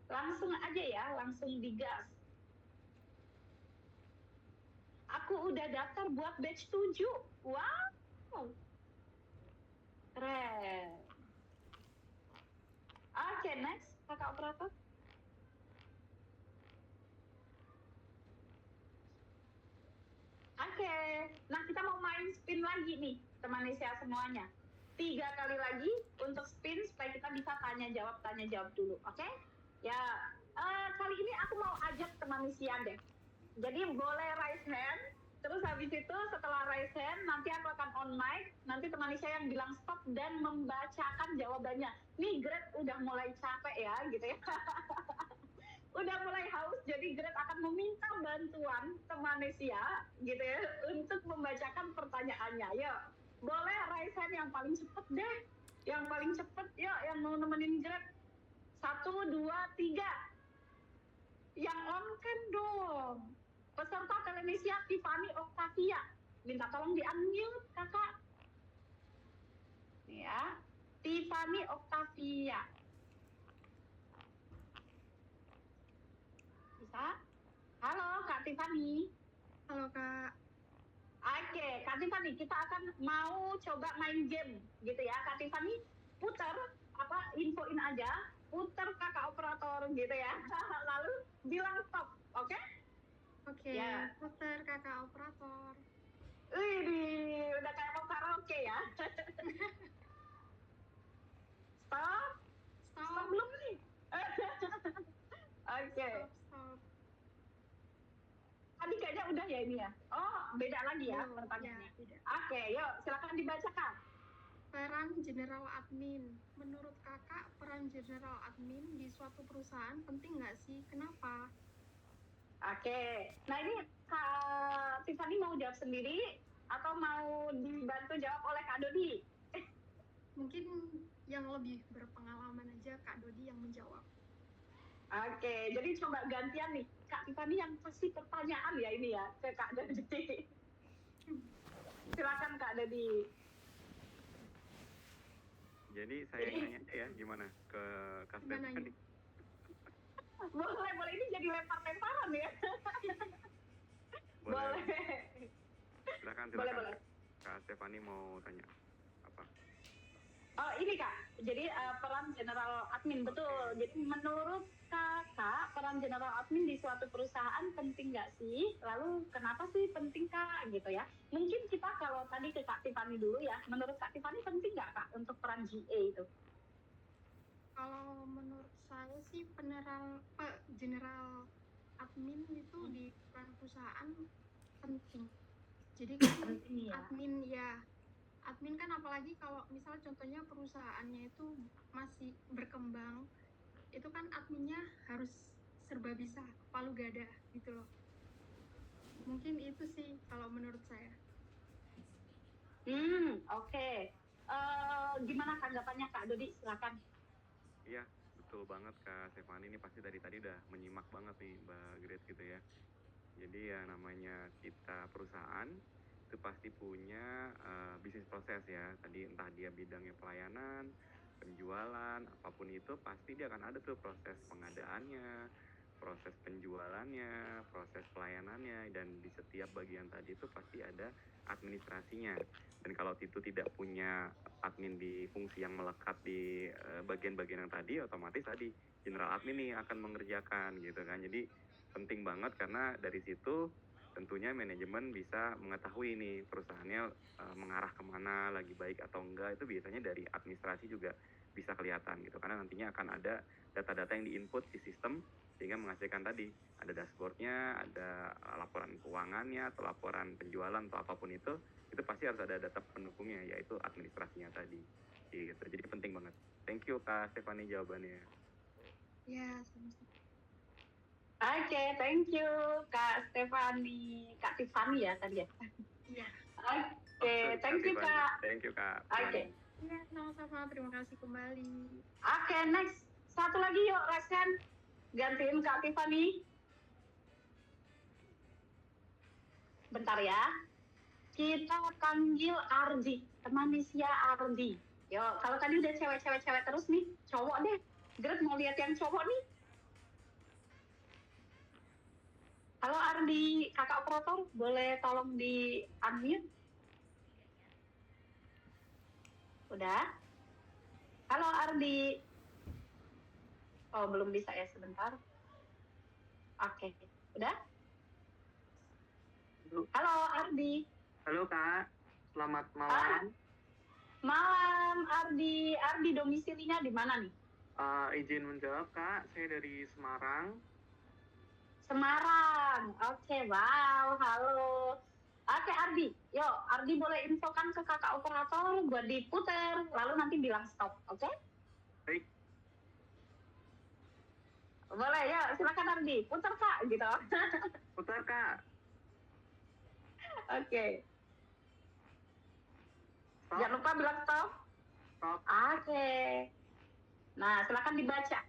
langsung aja ya, langsung digas. Aku udah daftar buat batch 7. Wow. Keren. Oke, next. Kakak operator. Nah, kita mau main spin lagi nih, teman Nesia semuanya. 3 kali lagi untuk spin supaya kita bisa tanya jawab dulu, oke? Ya, kali ini aku mau ajak teman Nesia deh. Jadi boleh raise hand, terus habis itu setelah raise hand, nanti aku akan on mic, nanti teman Nesia yang bilang stop dan membacakan jawabannya. Nih, Gret udah mulai capek ya, gitu ya. Udah mulai haus, jadi Gret akan meminta bantuan teman Nesia gitu ya untuk membacakan pertanyaannya. Yuk, boleh raise hand yang paling cepet deh, yang paling cepet, yuk yang mau nemenin Gret. 1, 2, 3. Yang on kan dong. Peserta Telenesia Tiffany Octavia, minta tolong di unmute kakak. Ya, Tiffany Octavia. Bisa? Halo Kak Tiffany. Halo Kak. Oke, Kak Tiffany, kita akan mau coba main game gitu ya. Kak Tiffany, putar infoin aja, putar kakak operator gitu ya. Lalu bilang stop, oke? Oke, Ya. putar kakak operator. Wih, udah kayak mau karaoke ya. Stop. Stop belum nih? Oke. Stop. Tadi kayaknya udah ya ini ya. Oh, beda lagi ya pertanyaannya. Ya, Oke, yuk silakan dibacakan. Peran General Admin. Menurut kakak, peran General Admin di suatu perusahaan penting nggak sih? Kenapa? Oke, nah ini Kak Tiffany mau jawab sendiri atau mau dibantu jawab oleh Kak Dodi? Mungkin yang lebih berpengalaman aja Kak Dodi yang menjawab. Oke, jadi coba gantian nih. Kak Tiffany yang kasih pertanyaan ya ini ya ke Kak Dodi. Silakan Kak Dodi. Jadi saya nanya ya gimana ke Kak Stefani? Boleh, ini jadi lempar-lemparan ya. Boleh. Silakan. Boleh. Kak Stefani mau tanya apa? Oh ini Kak, jadi peran General Admin, betul. Jadi menurut Kakak, peran General Admin di suatu perusahaan penting nggak sih? Lalu kenapa sih penting Kak gitu ya? Mungkin kita kalau tadi ke Kak Tiffany dulu ya, menurut Kak Tiffany penting nggak Kak untuk peran GA itu? Kalau menurut saya sih General Admin itu di perusahaan penting. Jadi kan Penting ya. admin kan apalagi kalau misal contohnya perusahaannya itu masih berkembang, itu kan adminnya harus serba bisa, palu gada gitu loh. Mungkin itu sih kalau menurut saya. Oke. Gimana tanggapannya Kak Dodi? Silakan. Iya, betul banget Kak Stefani, ini pasti dari tadi udah menyimak banget nih Mbak Gret gitu ya. Jadi ya namanya kita perusahaan itu pasti punya bisnis proses ya. Tadi entah dia bidangnya pelayanan, penjualan, apapun itu pasti dia akan ada tuh proses pengadaannya, proses penjualannya, proses pelayanannya, dan di setiap bagian tadi itu pasti ada administrasinya. Dan kalau itu tidak punya admin di fungsi yang melekat di bagian-bagian yang tadi, otomatis tadi general admin nih akan mengerjakan gitu kan. Jadi penting banget karena dari situ tentunya manajemen bisa mengetahui nih perusahaannya mengarah kemana, lagi baik atau enggak, itu biasanya dari administrasi juga bisa kelihatan gitu, karena nantinya akan ada data-data yang diinput di sistem sehingga menghasilkan tadi ada dashboardnya, ada laporan keuangannya atau laporan penjualan atau apapun itu pasti harus ada data pendukungnya yaitu administrasinya tadi gitu. Jadi penting banget. Thank you Kak Stefani jawabannya. Ya, sama-sama. Oke, thank you Kak Stefani. Kak Tiffany ya tadi ya? Iya. Oke, thank you Kak. Thank you Kak. Oke. Iya, sama-sama. Terima kasih kembali. Oke, next. Satu lagi yuk, Resen. Gantiin Kak Tiffany. Bentar ya. Kita panggil Ardi, teman Nesia Ardi. Yuk, kalau tadi udah cewek-cewek terus nih, cowok deh. Gret mau lihat yang cowok nih. Halo Ardi, kakak operator, boleh tolong di unmute? Udah? Halo Ardi. Oh, belum bisa ya, sebentar. Oke, udah? Halo Ardi. Halo Kak, selamat malam. Malam, Ardi. Ardi domisilinya di mana nih? Izin menjawab Kak, saya dari Semarang. Semarang. Oke, wow. Halo. Oke, Ardi. Yuk, Ardi boleh infokan ke kakak operator buat diputer, lalu nanti bilang stop, oke? Baik, Boleh, ya. Silakan Ardi. Putar, Kak, gitu. putar Kak. Oke. Stop, Jangan lupa bilang stop. stop. Oke. Nah, silakan dibaca.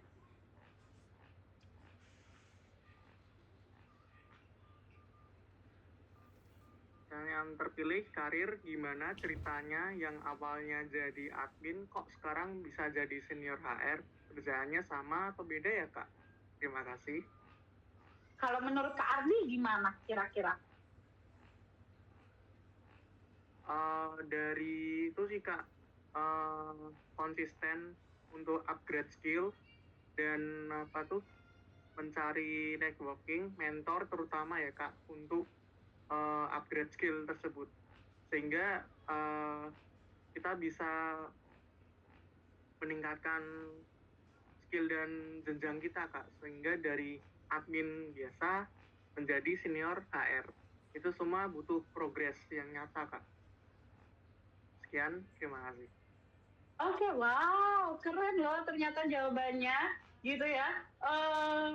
Yang terpilih karir gimana ceritanya yang awalnya jadi admin kok sekarang bisa jadi senior HR? Kerjaannya sama atau beda ya Kak? Terima kasih. Kalau menurut Kak Ardi gimana kira-kira? Dari itu sih Kak, konsisten untuk upgrade skill dan mencari networking, mentor terutama ya Kak untuk upgrade skill tersebut, sehingga kita bisa meningkatkan skill dan jenjang kita Kak, sehingga dari admin biasa menjadi senior HR. Itu semua butuh progres yang nyata Kak. Sekian, terima kasih. Oke, wow, keren loh ternyata jawabannya, gitu ya.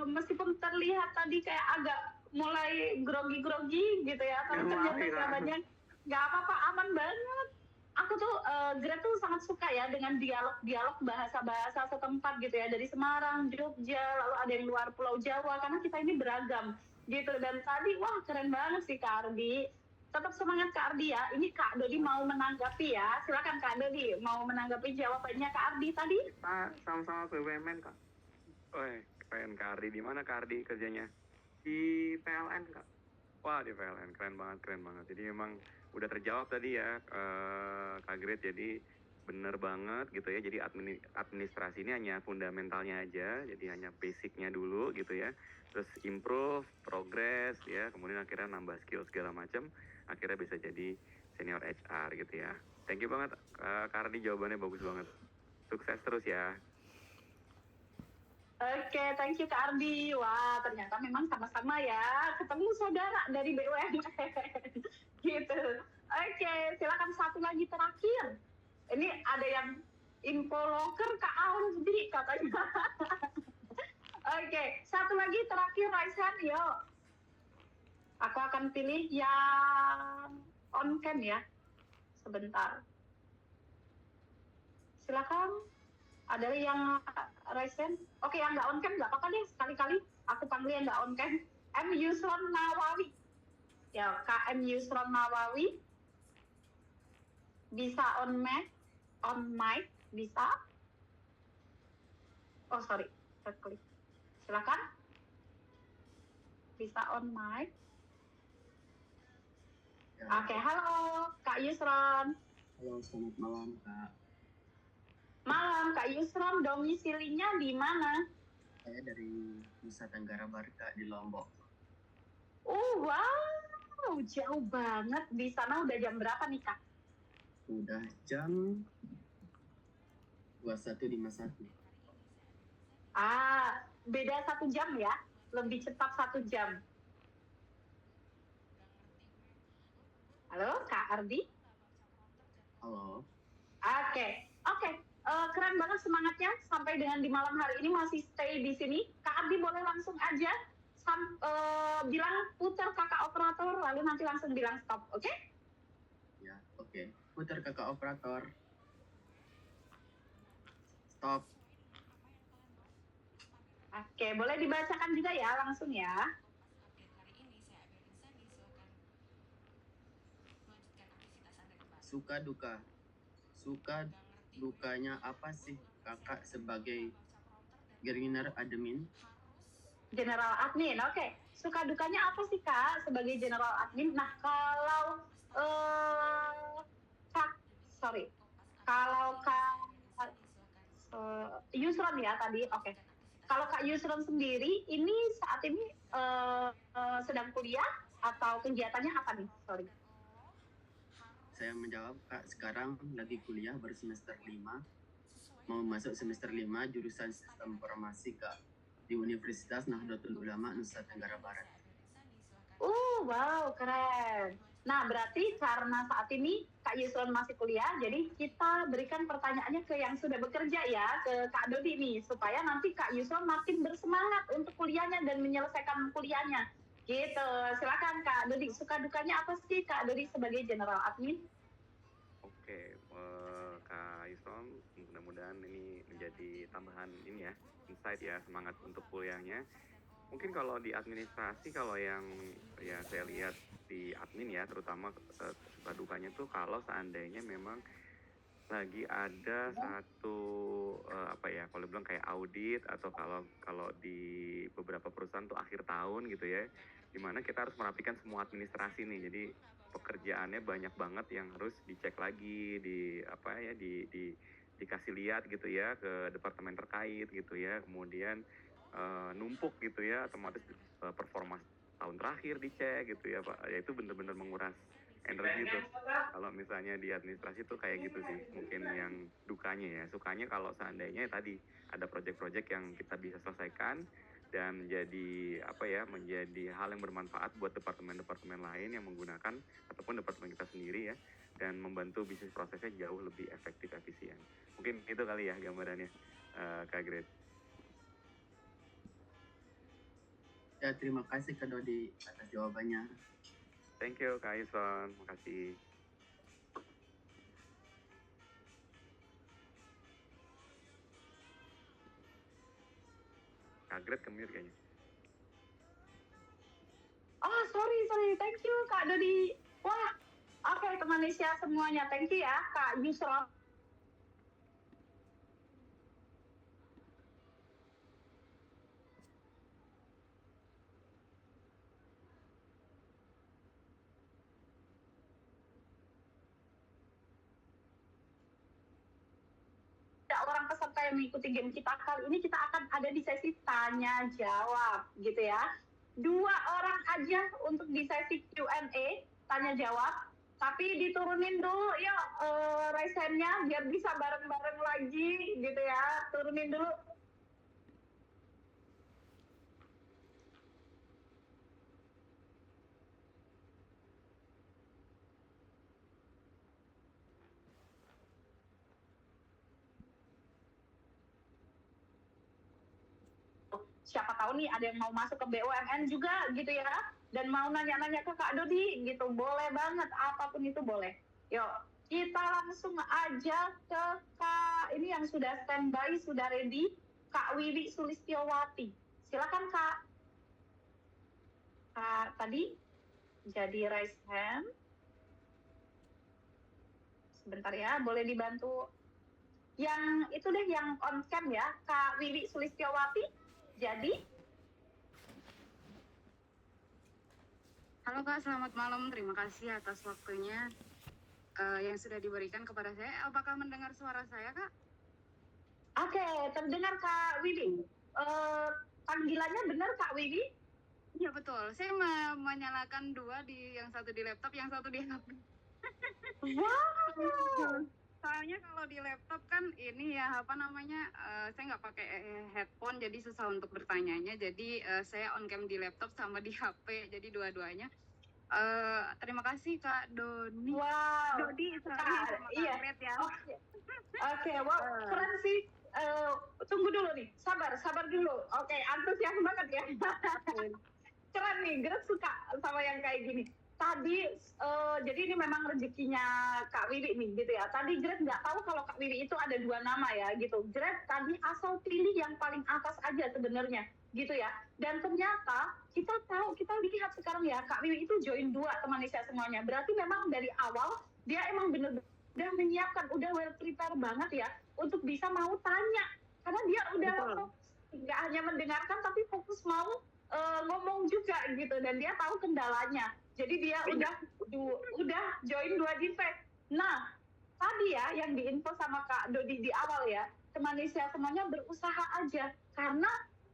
Meskipun terlihat tadi kayak agak mulai grogi-grogi gitu ya, tapi ternyata jawabannya nggak apa-apa, aman banget. Aku tuh Grab tuh sangat suka ya dengan dialog-dialog bahasa-bahasa setempat gitu ya, dari Semarang, Jogja, lalu ada yang luar Pulau Jawa, karena kita ini beragam gitu. Dan tadi wah keren banget sih Kak Ardi. Tetap semangat Kak Ardi ya. Ini Kak Dodi mau menanggapi ya. Silakan Kak Dodi mau menanggapi jawabannya Kak Ardi tadi. Kita sama-sama BUMN Kak. Keren Kak Ardi. Di mana Kak Ardi kerjanya? Di PLN Kak. Wah, di PLN keren banget. Jadi memang udah terjawab tadi ya Kak Gret. Jadi bener banget gitu ya. Jadi administrasi ini hanya fundamentalnya aja. Jadi hanya basicnya dulu gitu ya. Terus improve, progress ya. Kemudian akhirnya nambah skill segala macam. Akhirnya bisa jadi senior HR gitu ya. Thank you banget Kak Ardi, jawabannya bagus banget. Sukses terus ya. Oke, thank you Kak Ardi. Wah, ternyata memang sama-sama ya. Ketemu saudara dari BUMN. Gitu. Oke, silakan satu lagi terakhir. Ini ada yang info loker Kak Aul sendiri katanya. Oke, satu lagi terakhir raise hand, yuk. Aku akan pilih yang on cam ya. Sebentar. Silakan. Ada yang raise hand? Oke, yang nggak on cam nggak apa-apa deh. Sekali-kali aku panggil yang nggak on cam. M. Yusron Nawawi. Ya, KM Yusron Nawawi. Bisa on mic, bisa. Oh, sorry. Klik. Silakan. Bisa on mic. Ya. Oke, halo Kak Yusron. Halo, selamat malam Kak. Malam, Kak Yusron, domisilinya di mana? Saya dari Nusa Tenggara Barat Kak, di Lombok. Wow, jauh banget. Di sana udah jam berapa nih Kak? Udah jam 21.51. Beda 1 jam ya? Lebih cepat 1 jam. Halo, Kak Ardi? Halo. Oke. Keren banget semangatnya. Sampai dengan di malam hari ini masih stay di sini. Kak Ardi boleh langsung aja bilang putar kakak operator, lalu nanti langsung bilang stop, oke? Ya, oke. Putar kakak operator. Stop. Oke, boleh dibacakan juga ya, langsung ya. Suka duka. Suka dukanya apa sih kakak sebagai Geriner admin? General admin, oke. Suka dukanya apa sih Kak sebagai general admin? Nah, kalau Yusron ya tadi, oke. Kalau Kak Yusron sendiri, ini saat ini sedang kuliah atau kegiatannya apa nih? Sorry. saya menjawab, Kak, sekarang lagi kuliah bersemester 5, mau masuk semester 5 jurusan Sistem Informasi, Kak, di Universitas Nahdlatul Ulama Nusa Tenggara Barat. Wow, keren. Nah, berarti karena saat ini Kak Yusron masih kuliah, jadi kita berikan pertanyaannya ke yang sudah bekerja ya, ke Kak Dodi nih, supaya nanti Kak Yusron makin bersemangat untuk kuliahnya dan menyelesaikan kuliahnya. Gitu, silakan Kak Dodi. Suka dukanya apa sih Kak Dodi sebagai general admin? Oke, Kak Yusron, mudah-mudahan ini menjadi tambahan ini ya, insight ya, semangat untuk kuliahnya. Mungkin kalau di administrasi, kalau yang ya saya lihat di admin ya, terutama suka dukanya tuh kalau seandainya memang lagi ada satu apa ya, kalau bilang kayak audit, atau kalau di beberapa perusahaan tuh akhir tahun gitu ya, dimana kita harus merapikan semua administrasi nih. Jadi pekerjaannya banyak banget yang harus dicek lagi, di apa ya, dikasih lihat gitu ya ke departemen terkait gitu ya, kemudian numpuk gitu ya, otomatis performa tahun terakhir dicek gitu ya Pak. Ya itu benar-benar menguras energi tuh. Kalau misalnya di administrasi tuh kayak gitu sih, mungkin yang dukanya ya. Sukanya kalau seandainya tadi ada proyek-proyek yang kita bisa selesaikan dan menjadi apa ya, menjadi hal yang bermanfaat buat departemen-departemen lain yang menggunakan, ataupun departemen kita sendiri ya, dan membantu bisnis prosesnya jauh lebih efektif, efisien. Mungkin itu kali ya gambarannya, Kak Gret. Ya, terima kasih Kak Dodi atas jawabannya. Thank you Kak Ison, makasih. Kak Gret ke-mute kayaknya. Oh, sorry. Thank you, Kak Dodi. Wah, oke, teman Indonesia semuanya. Thank you ya, Kak Yusron. Orang peserta yang mengikuti game kita kali ini, kita akan ada di sesi tanya jawab gitu ya. 2 orang aja untuk di sesi Q&A tanya jawab, tapi diturunin dulu ya raise hand-nya biar bisa bareng-bareng lagi gitu ya. Turunin dulu. Siapa tahu nih ada yang mau masuk ke BUMN juga gitu ya, dan mau nanya-nanya ke Kak Dodi gitu, boleh banget, apapun itu boleh. Yuk, kita langsung aja ke Kak ini yang sudah standby, sudah ready, Kak Wiwi Sulistiowati. Silakan Kak. Kak tadi jadi raise hand. Sebentar ya, boleh dibantu. Yang itu deh, yang on cam ya, Kak Wiwi Sulistiowati. Jadi, halo Kak, selamat malam. Terima kasih atas waktunya yang sudah diberikan kepada saya. Apakah mendengar suara saya, Kak? Oke, terdengar Kak Wiwi. Panggilannya benar Kak Wiwi? Iya betul. Saya menyalakan 2, yang satu di laptop, yang satu di HP. Wow. Soalnya kalau di laptop kan ini ya saya nggak pakai headphone, jadi susah untuk bertanyanya. Jadi saya on cam di laptop sama di HP, jadi dua-duanya. Terima kasih Kak Doni. Wow. Dodi, sama iya. Kak Red ya. Oke, wow, keren sih. Tunggu dulu nih, sabar dulu. Oke, antusias banget ya. Keren nih, Gret suka sama yang kayak gini. Tadi, jadi ini memang rezekinya Kak Wiwi nih gitu ya. Tadi Gret nggak tahu kalau Kak Wiwi itu ada 2 nama ya gitu. Gret tadi asal pilih yang paling atas aja sebenarnya gitu ya. Dan ternyata kita tahu, kita lihat sekarang ya, Kak Wiwi itu join 2 teman Indonesia semuanya. Berarti memang dari awal dia emang bener-bener udah menyiapkan, udah well prepare banget ya untuk bisa mau tanya. Karena dia udah nggak hanya mendengarkan tapi fokus mau ngomong juga gitu, dan dia tahu kendalanya. Jadi dia udah join 2 Gpek. Nah, tadi ya yang diinfo sama Kak Dodi di awal ya, teman Indonesia semuanya berusaha aja, karena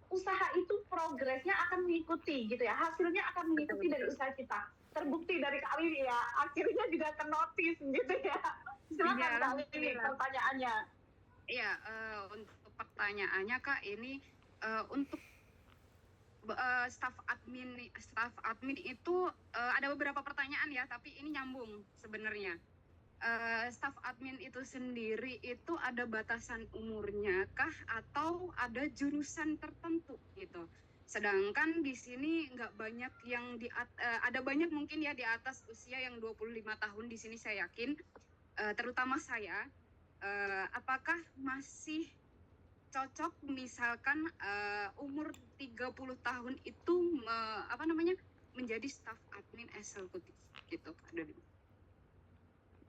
usaha itu progresnya akan mengikuti gitu ya, hasilnya akan mengikuti dari usaha kita. terbukti dari Kak Wiwi ya. Akhirnya juga ke notice gitu ya. Silakan Iya, Kak Wiwi alhamdulillah. pertanyaannya. Iya, untuk pertanyaannya Kak, ini untuk staf admin itu ada beberapa pertanyaan ya, tapi ini nyambung sebenarnya. Staf admin itu sendiri itu ada batasan umurnya kah atau ada jurusan tertentu gitu? Sedangkan di sini nggak banyak yang ada banyak mungkin ya di atas usia yang 25 tahun di sini saya yakin, terutama saya, apakah masih cocok misalkan umur 30 tahun itu menjadi staf admin eksekutif gitu Kak Dodi.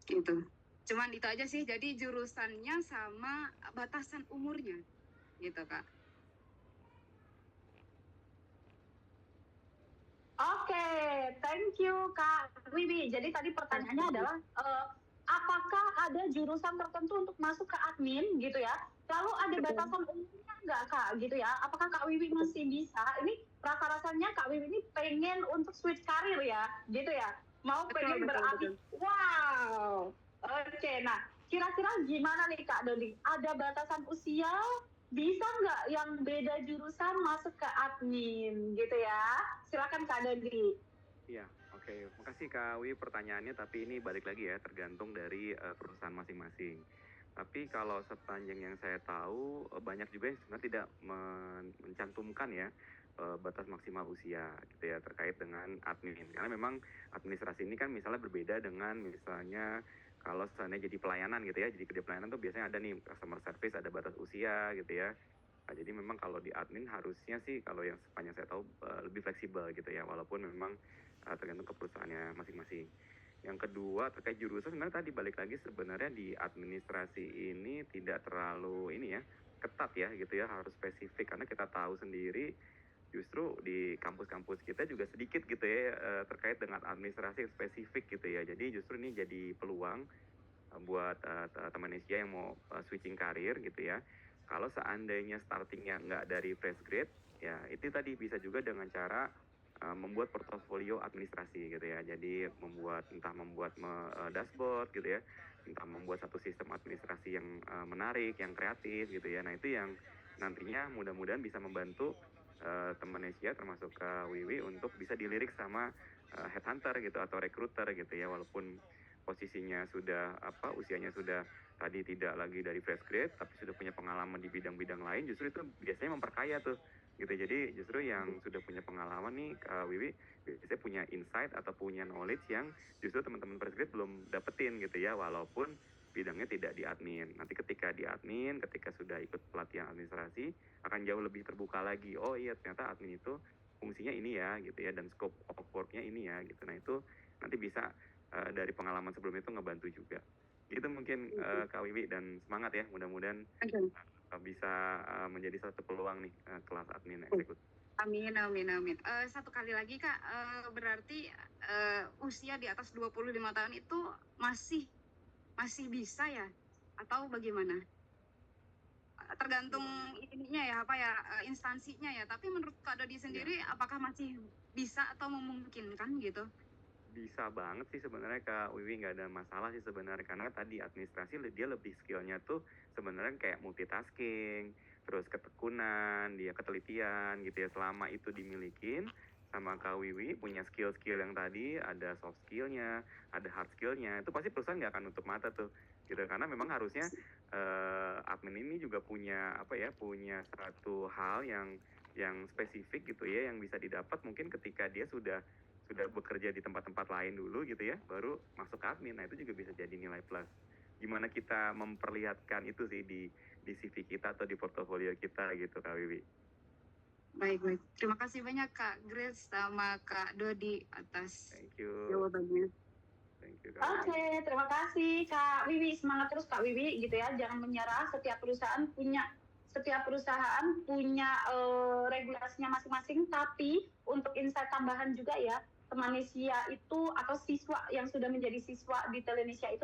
Gitu. Cuman itu aja sih, jadi jurusannya sama batasan umurnya gitu Kak. Oke, thank you Kak Wiwi. Jadi tadi pertanyaannya adalah apakah ada jurusan tertentu untuk masuk ke admin gitu ya? Lalu ada batasan umurnya nggak Kak gitu ya? Apakah Kak Wiwi masih bisa? Ini rasa-rasanya Kak Wiwi ini pengen untuk switch karir ya, gitu ya? Mau pengen beradmin. Wow. Oke, nah kira-kira gimana nih Kak Dodi? Ada batasan usia? Bisa nggak yang beda jurusan masuk ke admin gitu ya? Silakan Kak Dodi. Iya, oke. Makasih Kak Wi pertanyaannya, tapi ini balik lagi ya, tergantung dari perusahaan masing-masing. Tapi kalau sepanjang yang saya tahu, banyak juga yang sebenarnya tidak mencantumkan ya batas maksimal usia gitu ya terkait dengan admin. Karena memang administrasi ini kan misalnya berbeda dengan misalnya kalau seandainya jadi pelayanan gitu ya, jadi kerja pelayanan tuh biasanya ada nih customer service, ada batas usia gitu ya. Nah, jadi memang kalau di admin harusnya sih kalau yang sepanjang saya tahu lebih fleksibel gitu ya, walaupun memang tergantung ke perusahaannya masing-masing. Yang kedua terkait jurusan, sebenarnya tadi balik lagi sebenarnya di administrasi ini tidak terlalu ini ya ketat ya gitu ya, harus spesifik karena kita tahu sendiri justru di kampus-kampus kita juga sedikit gitu ya terkait dengan administrasi yang spesifik gitu ya. Jadi justru ini jadi peluang buat teman Asia yang mau switching karir gitu ya. Kalau seandainya startingnya nggak dari fresh grade, ya itu tadi bisa juga dengan cara membuat portofolio administrasi gitu ya. Jadi entah membuat dashboard gitu ya, entah membuat satu sistem administrasi yang menarik, yang kreatif gitu ya. Nah itu yang nantinya mudah-mudahan bisa membantu teman Asia termasuk Kak Wiwi untuk bisa dilirik sama headhunter gitu atau recruiter gitu ya, walaupun posisinya sudah usianya sudah tadi tidak lagi dari fresh grade tapi sudah punya pengalaman di bidang-bidang lain, justru itu biasanya memperkaya tuh gitu. Jadi justru yang sudah punya pengalaman nih Kak Wiwi biasanya punya insight atau punya knowledge yang justru teman-teman fresh grade belum dapetin gitu ya, walaupun bidangnya tidak di admin. Nanti ketika di admin, ketika sudah ikut pelatihan administrasi akan jauh lebih terbuka lagi. Oh iya ternyata admin itu fungsinya ini ya gitu ya, dan scope of work-nya ini ya gitu. Nah itu nanti bisa dari pengalaman sebelumnya itu ngebantu juga. Gitu mungkin Kak Wiwi, dan semangat ya, mudah-mudahan bisa menjadi satu peluang nih kelas admin eksekutif. Amin. Satu kali lagi Kak, berarti usia di atas 25 tahun itu masih bisa ya atau bagaimana? Tergantung ininya ya instansinya ya. Tapi menurut Kak Dodi sendiri apakah masih bisa atau memungkinkan gitu? Bisa banget sih sebenarnya Kak Wiwi, nggak ada masalah sih sebenarnya, karena tadi administrasi dia lebih skillnya tuh sebenarnya kayak multitasking, terus ketekunan, dia ketelitian gitu ya. Selama itu dimilikin sama Kak Wiwi, punya skill-skill yang tadi, ada soft skillnya, ada hard skillnya, itu pasti perusahaan nggak akan nutup mata tuh gitu. Karena memang harusnya admin ini juga punya punya satu hal yang spesifik gitu ya, yang bisa didapat mungkin ketika dia sudah bekerja di tempat-tempat lain dulu gitu ya, baru masuk ke admin. Nah itu juga bisa jadi nilai plus. Gimana kita memperlihatkan itu sih di CV kita atau di portofolio kita gitu Kak Wiwi. Baik. Terima kasih banyak Kak Grace sama Kak Dodi atas Thank you. jawabannya. Thank you Kak Wiwi. Oke, terima kasih Kak Wiwi. Semangat terus Kak Wiwi gitu ya. Jangan menyerah. Setiap perusahaan punya regulasinya masing-masing. Tapi untuk insight tambahan juga ya, teman Asia itu atau siswa yang sudah menjadi siswa di Telenesia itu